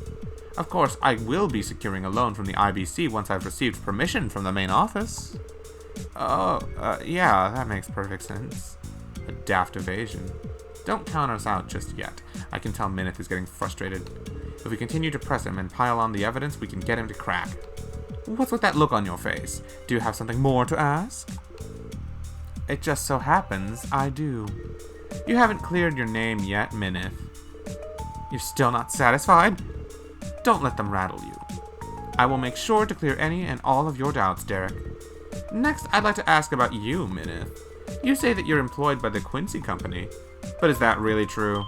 Of course, I will be securing a loan from the IBC once I've received permission from the main office. Yeah, that makes perfect sense. A daft evasion. Don't count us out just yet. I can tell Minith is getting frustrated. If we continue to press him and pile on the evidence, we can get him to crack. What's with that look on your face? Do you have something more to ask? It just so happens I do. You haven't cleared your name yet, Minith. You're still not satisfied? Don't let them rattle you. I will make sure to clear any and all of your doubts, Derek. Next, I'd like to ask about you, Minith. You say that you're employed by the Quincy Company, but is that really true?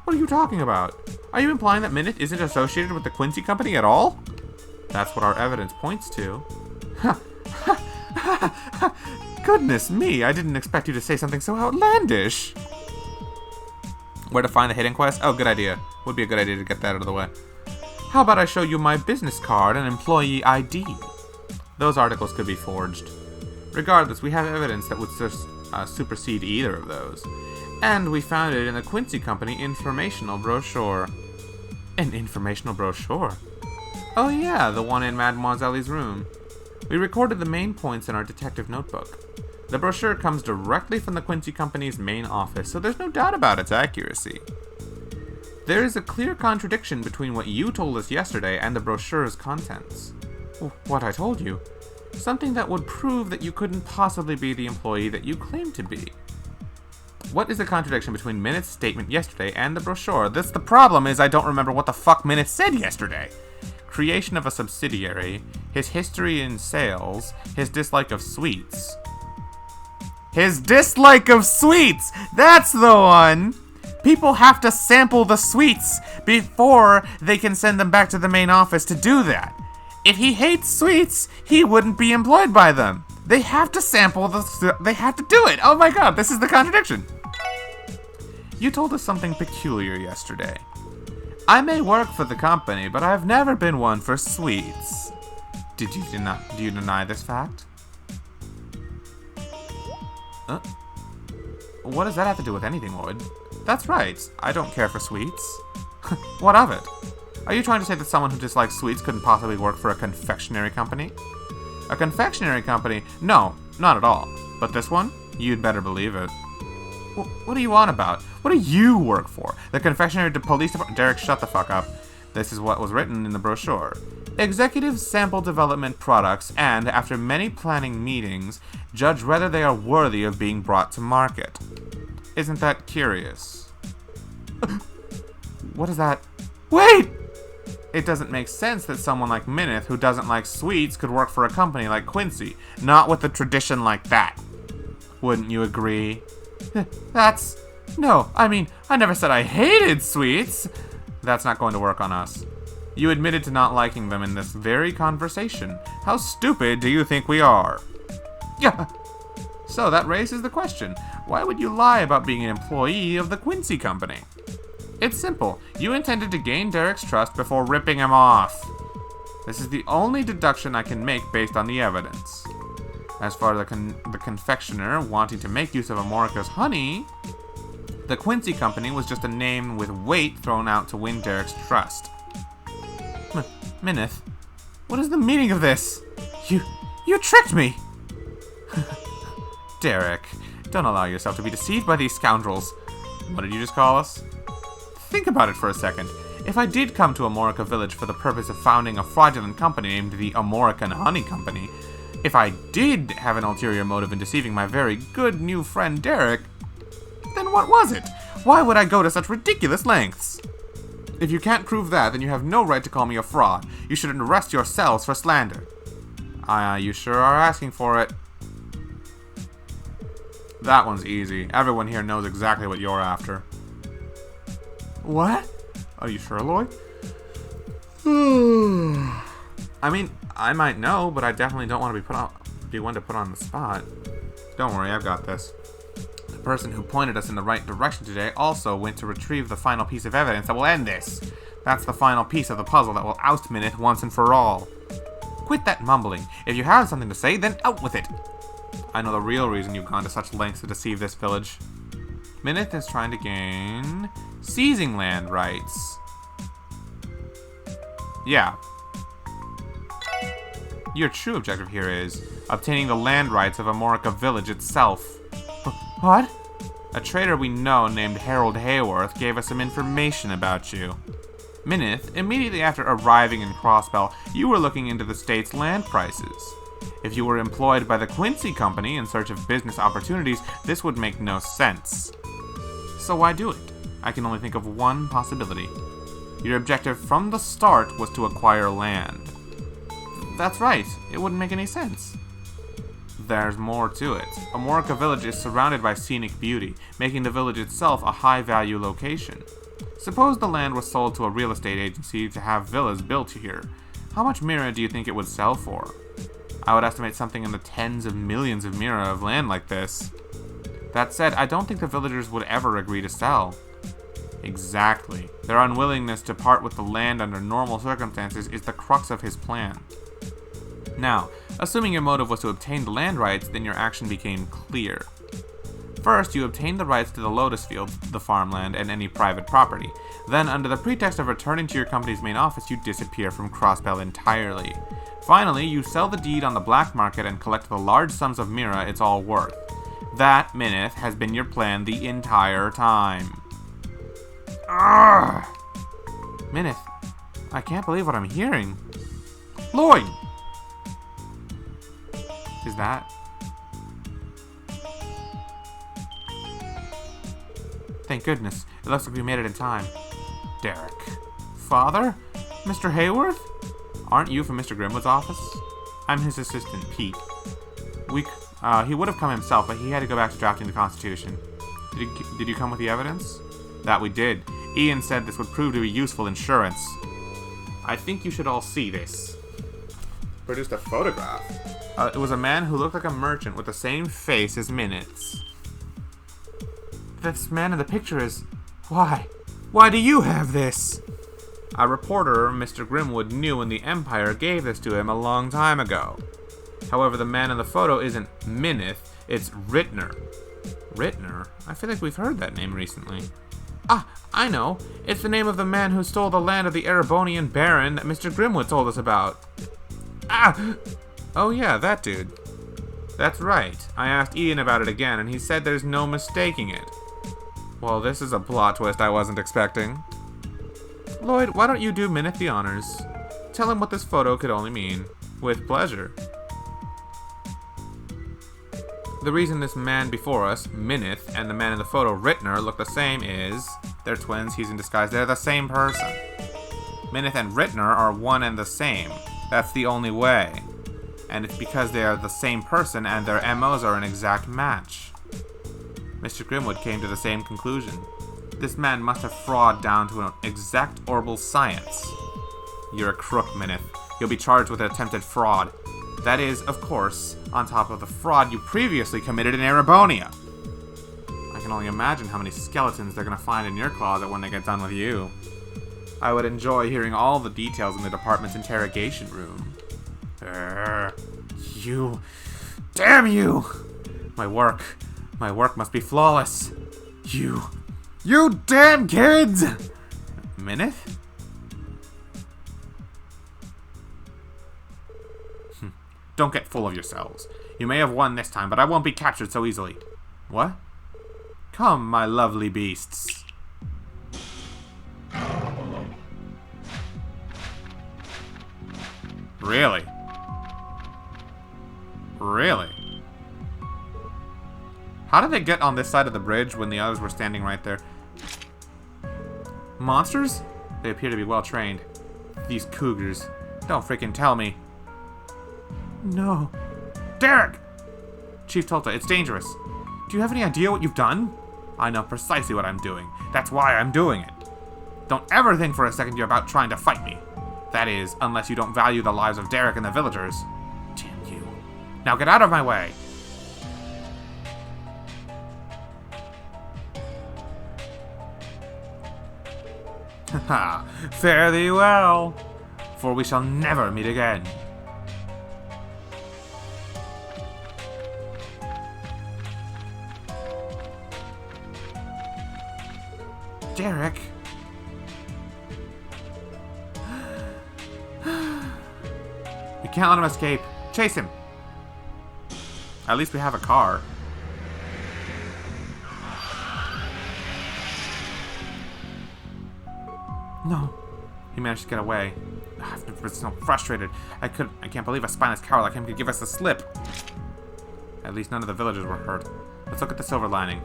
What are you talking about? Are you implying that Minith isn't associated with the Quincy Company at all? That's what our evidence points to. Goodness me, I didn't expect you to say something so outlandish. Where to find the hidden quest? Oh, good idea. Would be a good idea to get that out of the way. How about I show you my business card and employee ID? Those articles could be forged. Regardless, we have evidence that would supersede either of those. And we found it in the Quincy Company informational brochure. An informational brochure? Oh yeah, the one in Mademoiselle's room. We recorded the main points in our detective notebook. The brochure comes directly from the Quincy Company's main office, so there's no doubt about its accuracy. There is a clear contradiction between what you told us yesterday and the brochure's contents. What I told you? Something that would prove that you couldn't possibly be the employee that you claim to be. What is the contradiction between Minith's statement yesterday and the brochure? The problem is I don't remember what the fuck Minith said yesterday. Creation of a subsidiary, his history in sales, his dislike of sweets. His dislike of sweets! That's the one! People have to sample the sweets before they can send them back to the main office to do that. If he hates sweets, he wouldn't be employed by them. They have to sample they have to do it. Oh my god, this is the contradiction. You told us something peculiar yesterday. I may work for the company, but I've never been one for sweets. Do you deny this fact? What does that have to do with anything, Lloyd? That's right, I don't care for sweets. What of it? Are you trying to say that someone who dislikes sweets couldn't possibly work for a confectionery company? A confectionery company? No, not at all. But this one? You'd better believe it. What are you on about? What do you work for? The confectionery police department? Derek, shut the fuck up. This is what was written in the brochure. Executives sample development products and, after many planning meetings, judge whether they are worthy of being brought to market. Isn't that curious? What is that? Wait! It doesn't make sense that someone like Minith, who doesn't like sweets, could work for a company like Quincy. Not with a tradition like that. Wouldn't you agree? No, I mean, I never said I hated sweets. That's not going to work on us. You admitted to not liking them in this very conversation. How stupid do you think we are? Yeah. So that raises the question. Why would you lie about being an employee of the Quincy company? It's simple. You intended to gain Derek's trust before ripping him off. This is the only deduction I can make based on the evidence. As for the confectioner wanting to make use of Amorica's honey, the Quincy company was just a name with weight thrown out to win Derek's trust. Minith, what is the meaning of this? You tricked me! Derek, don't allow yourself to be deceived by these scoundrels. What did you just call us? Think about it for a second. If I did come to Amorica Village for the purpose of founding a fraudulent company named the Amorican Honey Company, if I did have an ulterior motive in deceiving my very good new friend Derek, then what was it? Why would I go to such ridiculous lengths? If you can't prove that, then you have no right to call me a fraud. You should arrest yourselves for slander. You sure are asking for it. That one's easy. Everyone here knows exactly what you're after. What? Are you sure, Lloyd? I mean, I might know, but I definitely don't want to be one to put on the spot. Don't worry, I've got this. The person who pointed us in the right direction today also went to retrieve the final piece of evidence that will end this. That's the final piece of the puzzle that will oust Minith once and for all. Quit that mumbling. If you have something to say, then out with it. I know the real reason you've gone to such lengths to deceive this village. Minith is trying to gain seizing land rights. Yeah. Your true objective here is obtaining the land rights of Amorica Village itself. What? A trader we know named Harold Hayworth gave us some information about you. Minith, immediately after arriving in Crossbell, you were looking into the state's land prices. If you were employed by the Quincy Company in search of business opportunities, this would make no sense. So why do it? I can only think of one possibility. Your objective from the start was to acquire land. That's right, it wouldn't make any sense. There's more to it. Amorica Village is surrounded by scenic beauty, making the village itself a high-value location. Suppose the land was sold to a real estate agency to have villas built here. How much Mira do you think it would sell for? I would estimate something in the tens of millions of Mira of land like this. That said, I don't think the villagers would ever agree to sell. Exactly. Their unwillingness to part with the land under normal circumstances is the crux of his plan. Now, assuming your motive was to obtain the land rights, then your action became clear. First, you obtained the rights to the Lotus Fields, the farmland, and any private property. Then, under the pretext of returning to your company's main office, you disappear from Crossbell entirely. Finally, you sell the deed on the black market and collect the large sums of Mira it's all worth. That, Minith, has been your plan the entire time. Urgh! Minith, I can't believe what I'm hearing. Lloyd! Is that? Thank goodness. It looks like we made it in time. Derek. Father? Mr. Hayworth? Aren't you from Mr. Grimwood's office? I'm his assistant, Pete. He would have come himself, but he had to go back to drafting the Constitution. Did you come with the evidence? That we did. Ian said this would prove to be useful insurance. I think you should all see this. Produced a photograph. It was a man who looked like a merchant with the same face as Minutes. This man in the picture is... Why? Why do you have this? A reporter Mr. Grimwood knew in the Empire gave this to him a long time ago. However, the man in the photo isn't Minith, it's Rittner. Rittner? I feel like we've heard that name recently. Ah, I know. It's the name of the man who stole the land of the Erebonian Baron that Mr. Grimwood told us about. Ah! Oh yeah, that dude. That's right. I asked Ian about it again, and he said there's no mistaking it. Well, this is a plot twist I wasn't expecting. Lloyd, why don't you do Minith the honors? Tell him what this photo could only mean. With pleasure. The reason this man before us, Minith, and the man in the photo, Rittner, look the same is... They're twins, he's in disguise, they're the same person. Minith and Rittner are one and the same. That's the only way. And it's because they are the same person and their MOs are an exact match. Mr. Grimwood came to the same conclusion. This man must have fraud down to an exact orbital science. You're a crook, Minith. You'll be charged with attempted fraud. That is, of course, on top of the fraud you previously committed in Erebonia. I can only imagine how many skeletons they're going to find in your closet when they get done with you. I would enjoy hearing all the details in the department's interrogation room. You... Damn you! My work must be flawless. You damn kids! Minith? Don't get full of yourselves. You may have won this time, but I won't be captured so easily. What? Come, my lovely beasts. Really? Really? How did they get on this side of the bridge when the others were standing right there? Monsters? They appear to be well trained. These cougars. Don't freaking tell me. No. Derek! Chief Tulta, it's dangerous. Do you have any idea what you've done? I know precisely what I'm doing. That's why I'm doing it. Don't ever think for a second you're about trying to fight me. That is, unless you don't value the lives of Derek and the villagers. Damn you. Now get out of my way! Haha, fare thee well, for we shall never meet again. Derek. We can't let him escape. Chase him. At least we have a car. No. He managed to get away. I've never been so frustrated. I can't believe a spineless coward like him could give us the slip. At least none of the villagers were hurt. Let's look at the silver lining.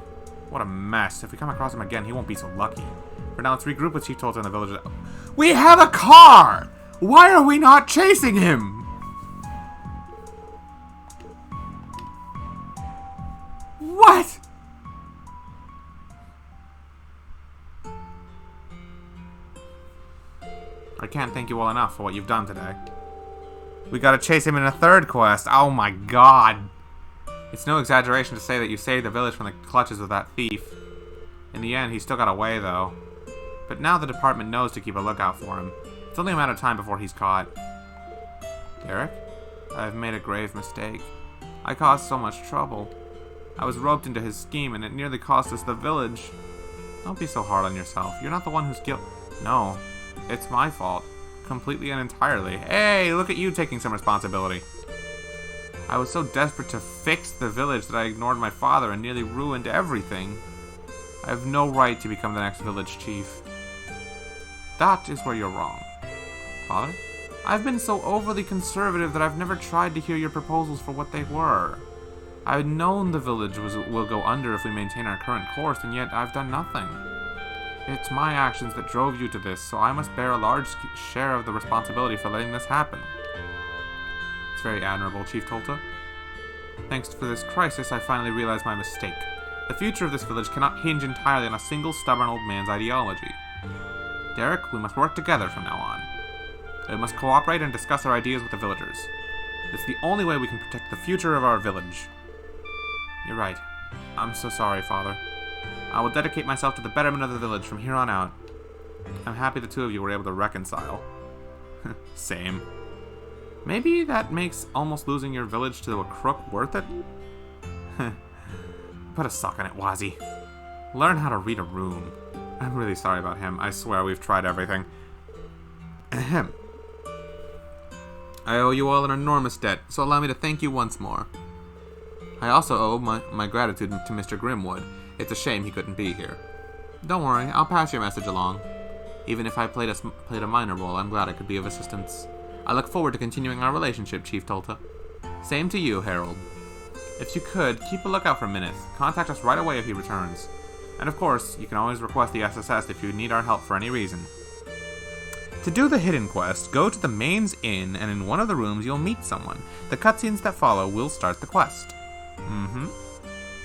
What a mess. If we come across him again, he won't be so lucky. For now, let's regroup with Chief Tulta and the villagers. We have a car! Why are we not chasing him? What? I can't thank you all enough for what you've done today. We gotta chase him in a third quest. Oh my god. It's no exaggeration to say that you saved the village from the clutches of that thief. In the end, he still got away though. But now the department knows to keep a lookout for him. It's only a matter of time before he's caught. Derek? I've made a grave mistake. I caused so much trouble. I was roped into his scheme and it nearly cost us the village. Don't be so hard on yourself. You're not the one who's guilty. No. It's my fault. Completely and entirely. Hey, look at you taking some responsibility. I was so desperate to fix the village that I ignored my father and nearly ruined everything. I have no right to become the next village chief. That is where you're wrong. Father? I've been so overly conservative that I've never tried to hear your proposals for what they were. I've known the village will go under if we maintain our current course, and yet I've done nothing. It's my actions that drove you to this, so I must bear a large share of the responsibility for letting this happen. It's very admirable, Chief Tulta. Thanks for this crisis, I finally realized my mistake. The future of this village cannot hinge entirely on a single stubborn old man's ideology. Derek, we must work together from now on. We must cooperate and discuss our ideas with the villagers. It's the only way we can protect the future of our village. You're right. I'm so sorry, Father. I will dedicate myself to the betterment of the village from here on out. I'm happy the two of you were able to reconcile. Same. Maybe that makes almost losing your village to a crook worth it? Put a sock in it, Wazzy. Learn how to read a room. I'm really sorry about him. I swear we've tried everything. Ahem. I owe you all an enormous debt, so allow me to thank you once more. I also owe my gratitude to Mr. Grimwood. It's a shame he couldn't be here. Don't worry, I'll pass your message along. Even if I played a minor role, I'm glad I could be of assistance. I look forward to continuing our relationship, Chief Tolta. Same to you, Harold. If you could, keep a lookout for Minith. Contact us right away if he returns. And of course, you can always request the SSS if you need our help for any reason. To do the hidden quest, go to the Main's Inn, and in one of the rooms you'll meet someone. The cutscenes that follow will start the quest.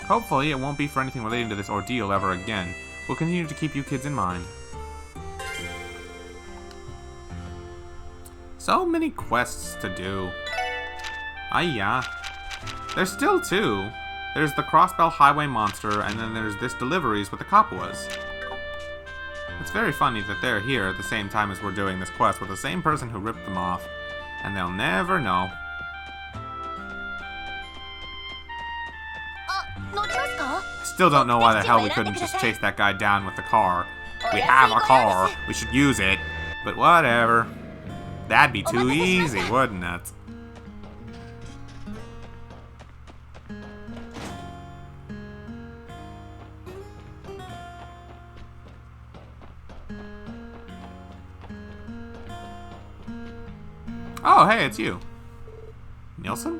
Hopefully it won't be for anything relating to this ordeal ever again. We'll continue to keep you kids in mind. So many quests to do. Yeah. There's still two. There's the Crossbell Highway Monster, and then there's this Deliveries with the Kapuas. It's very funny that they're here at the same time as we're doing this quest with the same person who ripped them off. And they'll never know. Still don't know why the hell we couldn't just chase that guy down with the car. We have a car. We should use it. But whatever. That'd be too easy, wouldn't it? Oh, hey, it's you. Nielsen?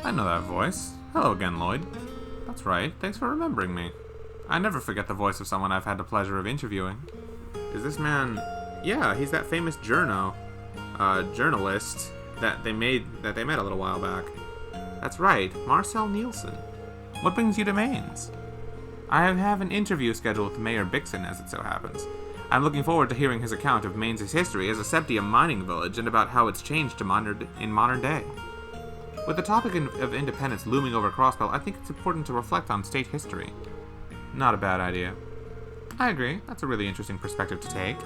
I know that voice. Hello again, Lloyd. That's right. Thanks for remembering me. I never forget the voice of someone I've had the pleasure of interviewing. Is this man... Yeah, he's that famous journalist that they met a little while back. That's right, Marcel Nielsen. What brings you to Mainz? I have an interview scheduled with Mayor Bixen, as it so happens. I'm looking forward to hearing his account of Mainz's history as a septium mining village and about how it's changed in modern day. With the topic of independence looming over Crossbell, I think it's important to reflect on state history. Not a bad idea. I agree. That's a really interesting perspective to take.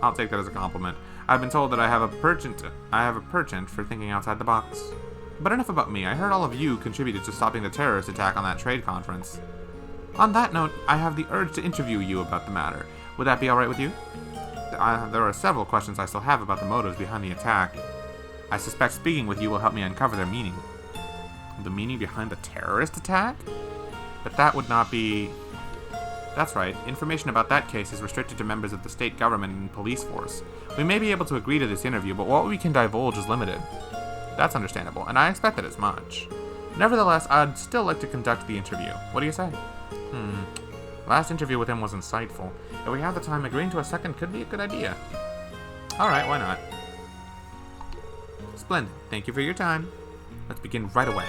I'll take that as a compliment. I've been told that I have a penchant for thinking outside the box. But enough about me. I heard all of you contributed to stopping the terrorist attack on that trade conference. On that note, I have the urge to interview you about the matter. Would that be alright with you? There are several questions I still have about the motives behind the attack. I suspect speaking with you will help me uncover their meaning. The meaning behind the terrorist attack? But that would not be... That's right, information about that case is restricted to members of the state government and police force. We may be able to agree to this interview, but what we can divulge is limited. That's understandable, and I expected as much. Nevertheless, I'd still like to conduct the interview. What do you say? Last interview with him was insightful. If we have the time, agreeing to a second could be a good idea. Alright, why not? Splendid. Thank you for your time. Let's begin right away.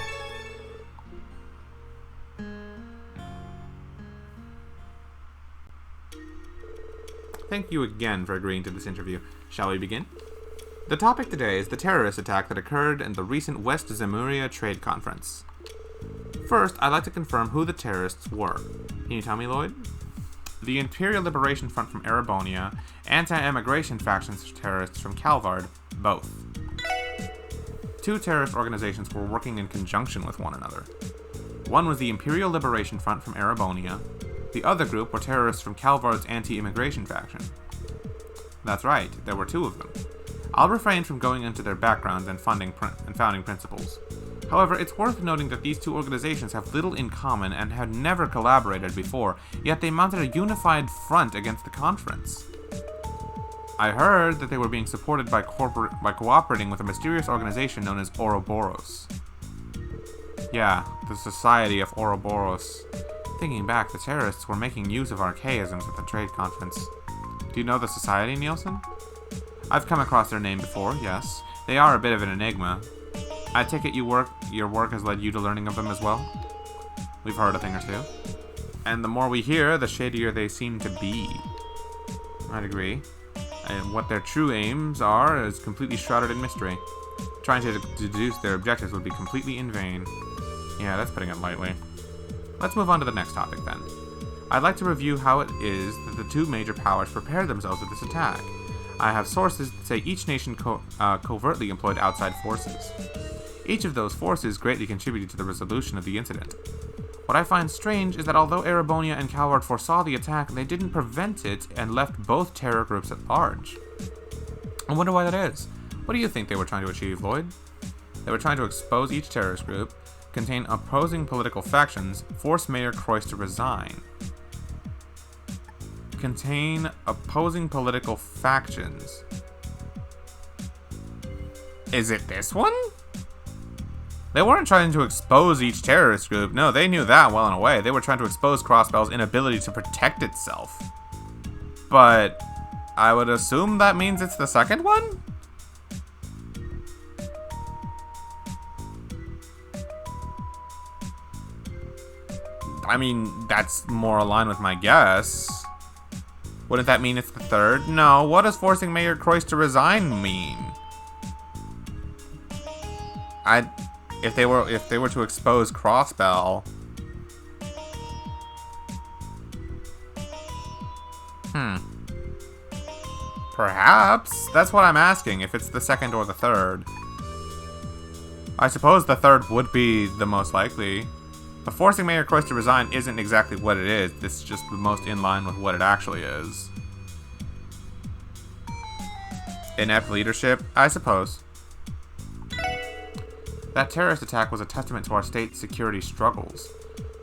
Thank you again for agreeing to this interview. Shall we begin? The topic today is the terrorist attack that occurred in the recent West Zemuria Trade Conference. First, I'd like to confirm who the terrorists were. Can you tell me, Lloyd? The Imperial Liberation Front from Erebonia, anti-immigration factions terrorists from Calvard, both. Two terrorist organizations were working in conjunction with one another. One was the Imperial Liberation Front from Erebonia. The other group were terrorists from Calvard's anti-immigration faction. That's right, there were two of them. I'll refrain from going into their backgrounds and founding principles. However, it's worth noting that these two organizations have little in common and had never collaborated before, yet they mounted a unified front against the conference. I heard that they were being supported by cooperating with a mysterious organization known as Ouroboros. Yeah, the Society of Ouroboros. Thinking back, the terrorists were making use of archaisms at the trade conference. Do you know the Society, Nielsen? I've come across their name before, yes. They are a bit of an enigma. I take it your work has led you to learning of them as well? We've heard a thing or two. And the more we hear, the shadier they seem to be. I'd agree. And what their true aims are is completely shrouded in mystery. Trying to deduce their objectives would be completely in vain. Yeah, that's putting it lightly. Let's move on to the next topic then. I'd like to review how it is that the two major powers prepared themselves for this attack. I have sources that say each nation covertly employed outside forces. Each of those forces greatly contributed to the resolution of the incident. What I find strange is that although Erebonia and Calvard foresaw the attack, they didn't prevent it and left both terror groups at large. I wonder why that is. What do you think they were trying to achieve, Lloyd? They were trying to expose each terrorist group, contain opposing political factions, force Mayor Croyce to resign. Contain opposing political factions. Is it this one? They weren't trying to expose each terrorist group. No, they knew that well and away. They were trying to expose Crossbell's inability to protect itself. But I would assume that means it's the second one? I mean, that's more aligned with my guess. Wouldn't that mean it's the third? No, what does forcing Mayor Croyce to resign mean? If they were to expose Crossbell. Perhaps. That's what I'm asking, if it's the second or the third. I suppose the third would be the most likely. But forcing Mayor Croyce to resign isn't exactly what it is. This is just the most in line with what it actually is. Inept leadership? I suppose. That terrorist attack was a testament to our state's security struggles.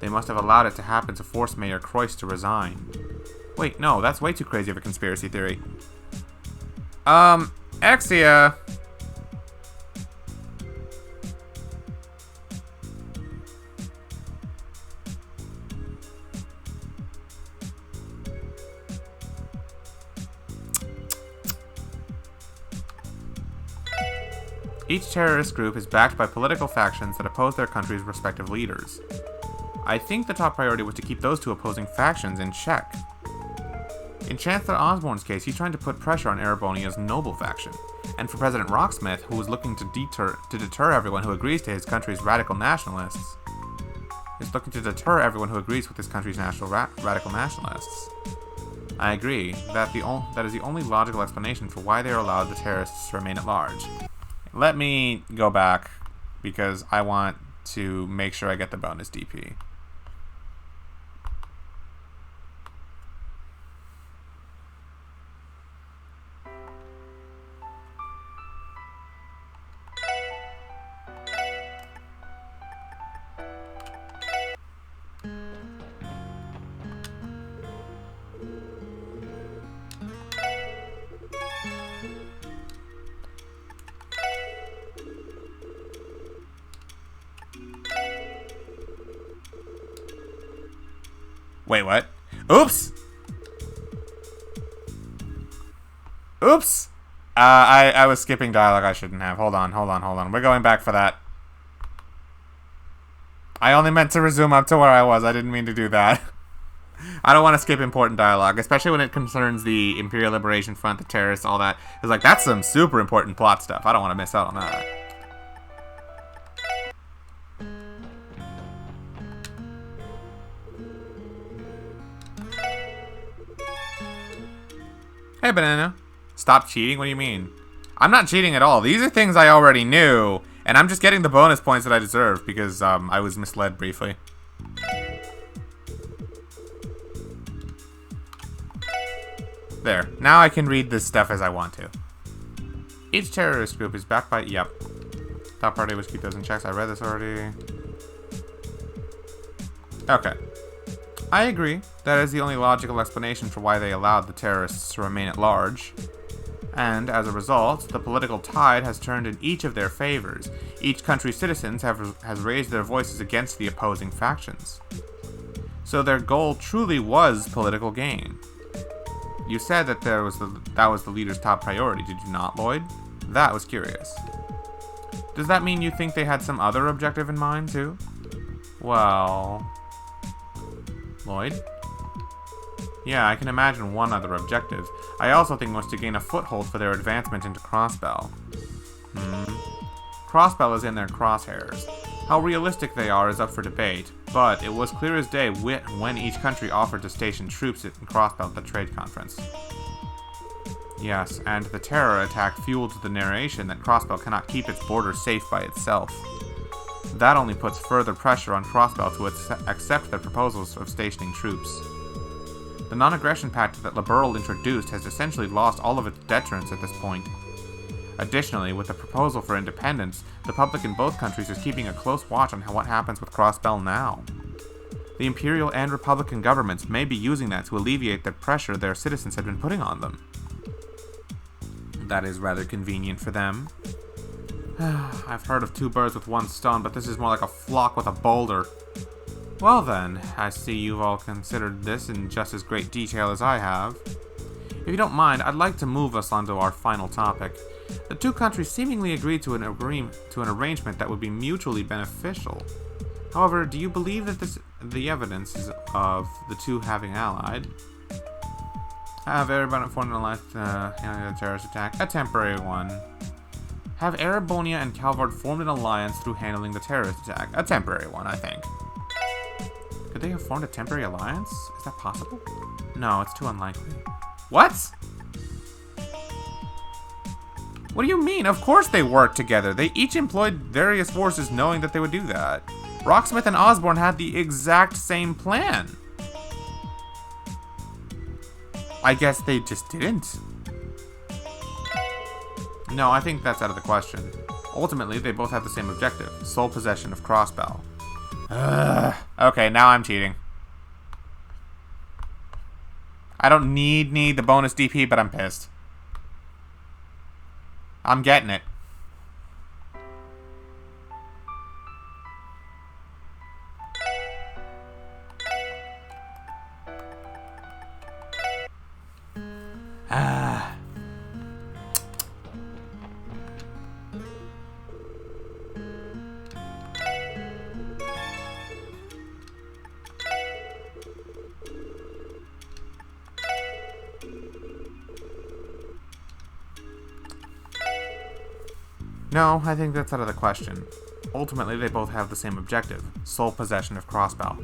They must have allowed it to happen to force Mayor Croyce to resign. Wait, no, that's way too crazy of a conspiracy theory. Exia! Each terrorist group is backed by political factions that oppose their country's respective leaders. I think the top priority was to keep those two opposing factions in check. In Chancellor Osborne's case, he's trying to put pressure on Erebonia's noble faction, and for President Rocksmith, who was looking to deter everyone who agrees to his country's radical nationalists, is looking to deter everyone who agrees with his country's radical nationalists. I agree that is the only logical explanation for why they are allowed the terrorists to remain at large. Let me go back, because I want to make sure I get the bonus DP. Wait, what? Oops! Oops! I was skipping dialogue I shouldn't have. Hold on. We're going back for that. I only meant to resume up to where I was. I didn't mean to do that. I don't want to skip important dialogue, especially when it concerns the Imperial Liberation Front, the terrorists, all that. It's like, that's some super important plot stuff. I don't want to miss out on that. Hey, Banana. Stop cheating? What do you mean? I'm not cheating at all. These are things I already knew, and I'm just getting the bonus points that I deserve because I was misled briefly. There. Now I can read this stuff as I want to. Each terrorist group is backed by... Yep. Top priority was keep those in checks. I read this already. Okay. I agree. That is the only logical explanation for why they allowed the terrorists to remain at large. And, as a result, the political tide has turned in each of their favors. Each country's citizens has raised their voices against the opposing factions. So their goal truly was political gain. You said that that was the leader's top priority, did you not, Lloyd? That was curious. Does that mean you think they had some other objective in mind, too? Well... deployed. Yeah, I can imagine one other objective. I also think was to gain a foothold for their advancement into Crossbell. Crossbell is in their crosshairs. How realistic they are is up for debate, but it was clear as day when each country offered to station troops in Crossbell at the trade conference. Yes, and the terror attack fueled the narration that Crossbell cannot keep its borders safe by itself. That only puts further pressure on Crossbell to accept their proposals of stationing troops. The non-aggression pact that Liberal introduced has essentially lost all of its deterrence at this point. Additionally, with the proposal for independence, the public in both countries is keeping a close watch on what happens with Crossbell now. The Imperial and Republican governments may be using that to alleviate the pressure their citizens have been putting on them. That is rather convenient for them. I've heard of two birds with one stone, but this is more like a flock with a boulder. Well then, I see you've all considered this in just as great detail as I have. If you don't mind, I'd like to move us on to our final topic. The two countries seemingly agreed to an arrangement that would be mutually beneficial. However, do you believe that the evidence is of the two having allied? Have everyone formed an alliance handling the terrorist attack? A temporary one. Have Erebonia and Calvard formed an alliance through handling the terrorist attack? A temporary one, I think. Could they have formed a temporary alliance? Is that possible? No, it's too unlikely. What? What do you mean? Of course they worked together. They each employed various forces knowing that they would do that. Rocksmith and Osborne had the exact same plan. I guess they just didn't. No, I think that's out of the question. Ultimately, they both have the same objective, sole possession of Crossbell. Okay, now I'm cheating. I don't need the bonus DP, but I'm pissed. I'm getting it. No, I think that's out of the question. Ultimately, they both have the same objective, sole possession of Crossbell.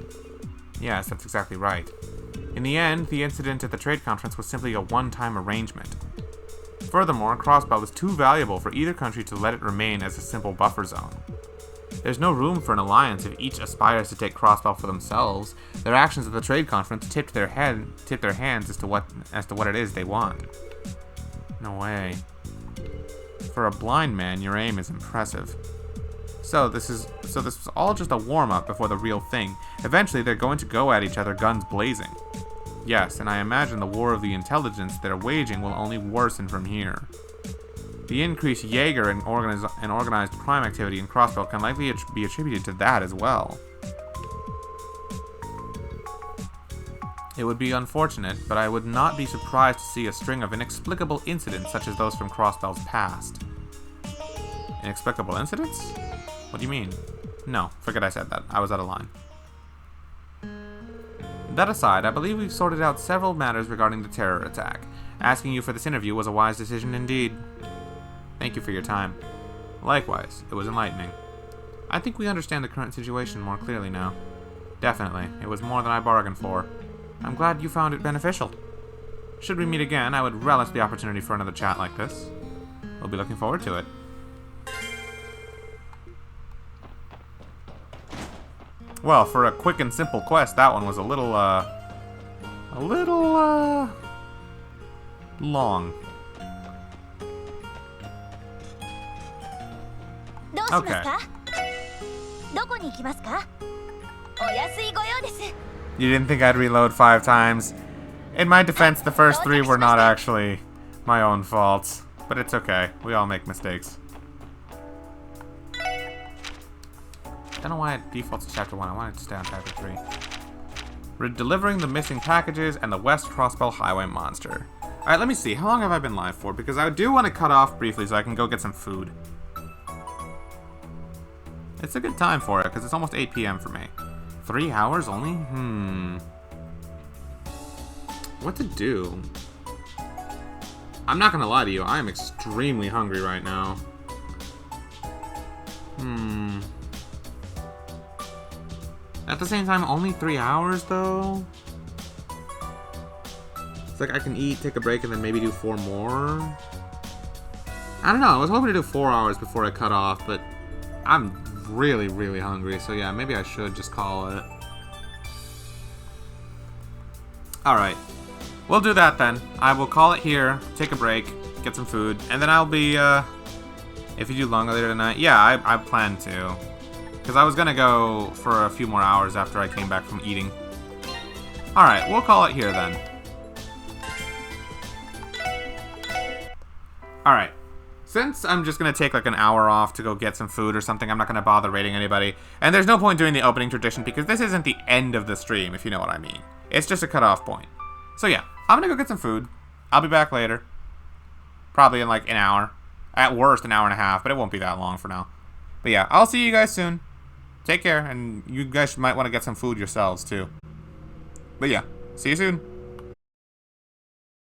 Yes, that's exactly right. In the end, the incident at the trade conference was simply a one-time arrangement. Furthermore, Crossbell is too valuable for either country to let it remain as a simple buffer zone. There's no room for an alliance if each aspires to take Crossbell for themselves. Their actions at the trade conference tipped their hands as to what it is they want. No way. For a blind man, your aim is impressive. So this was all just a warm-up before the real thing. Eventually, they're going to go at each other guns blazing. Yes, and I imagine the war of the intelligence they're waging will only worsen from here. The increased Jaeger and organized crime activity in Crossbell can likely be attributed to that as well. It would be unfortunate, but I would not be surprised to see a string of inexplicable incidents such as those from Crossbell's past. Inexplicable incidents? What do you mean? No, forget I said that. I was out of line. That aside, I believe we've sorted out several matters regarding the terror attack. Asking you for this interview was a wise decision indeed. Thank you for your time. Likewise, it was enlightening. I think we understand the current situation more clearly now. Definitely, it was more than I bargained for. I'm glad you found it beneficial. Should we meet again, I would relish the opportunity for another chat like this. We'll be looking forward to it. Well, for a quick and simple quest, that one was a little long. Okay. You didn't think I'd reload 5 times? In my defense, the first 3 were not actually my own faults. But it's okay. We all make mistakes. I don't know why it defaults to Chapter 1. I want it to stay on Chapter 3. We're delivering the missing packages and the West Crossbell Highway monster. Alright, let me see. How long have I been live for? Because I do want to cut off briefly so I can go get some food. It's a good time for it, because it's almost 8 p.m. for me. 3 hours only? what to do. I'm not gonna lie to you, I am extremely hungry right now. At the same time, only 3 hours though? It's like I can eat, take a break, and then maybe do 4 more? I don't know, I was hoping to do 4 hours before I cut off, but I'm really, really hungry, so yeah, maybe I should just call it. Alright, we'll do that then. I will call it here, take a break, get some food, and then I'll be, if you do longer later tonight, yeah, I plan to. Because I was going to go for a few more hours after I came back from eating. Alright, we'll call it here then. Alright, since I'm just going to take like an hour off to go get some food or something, I'm not going to bother raiding anybody. And there's no point doing the opening tradition because this isn't the end of the stream, if you know what I mean. It's just a cutoff point. So yeah, I'm going to go get some food. I'll be back later. Probably in like an hour. At worst, an hour and a half, but it won't be that long for now. But yeah, I'll see you guys soon. Take care, and you guys might want to get some food yourselves too. But yeah, see you soon.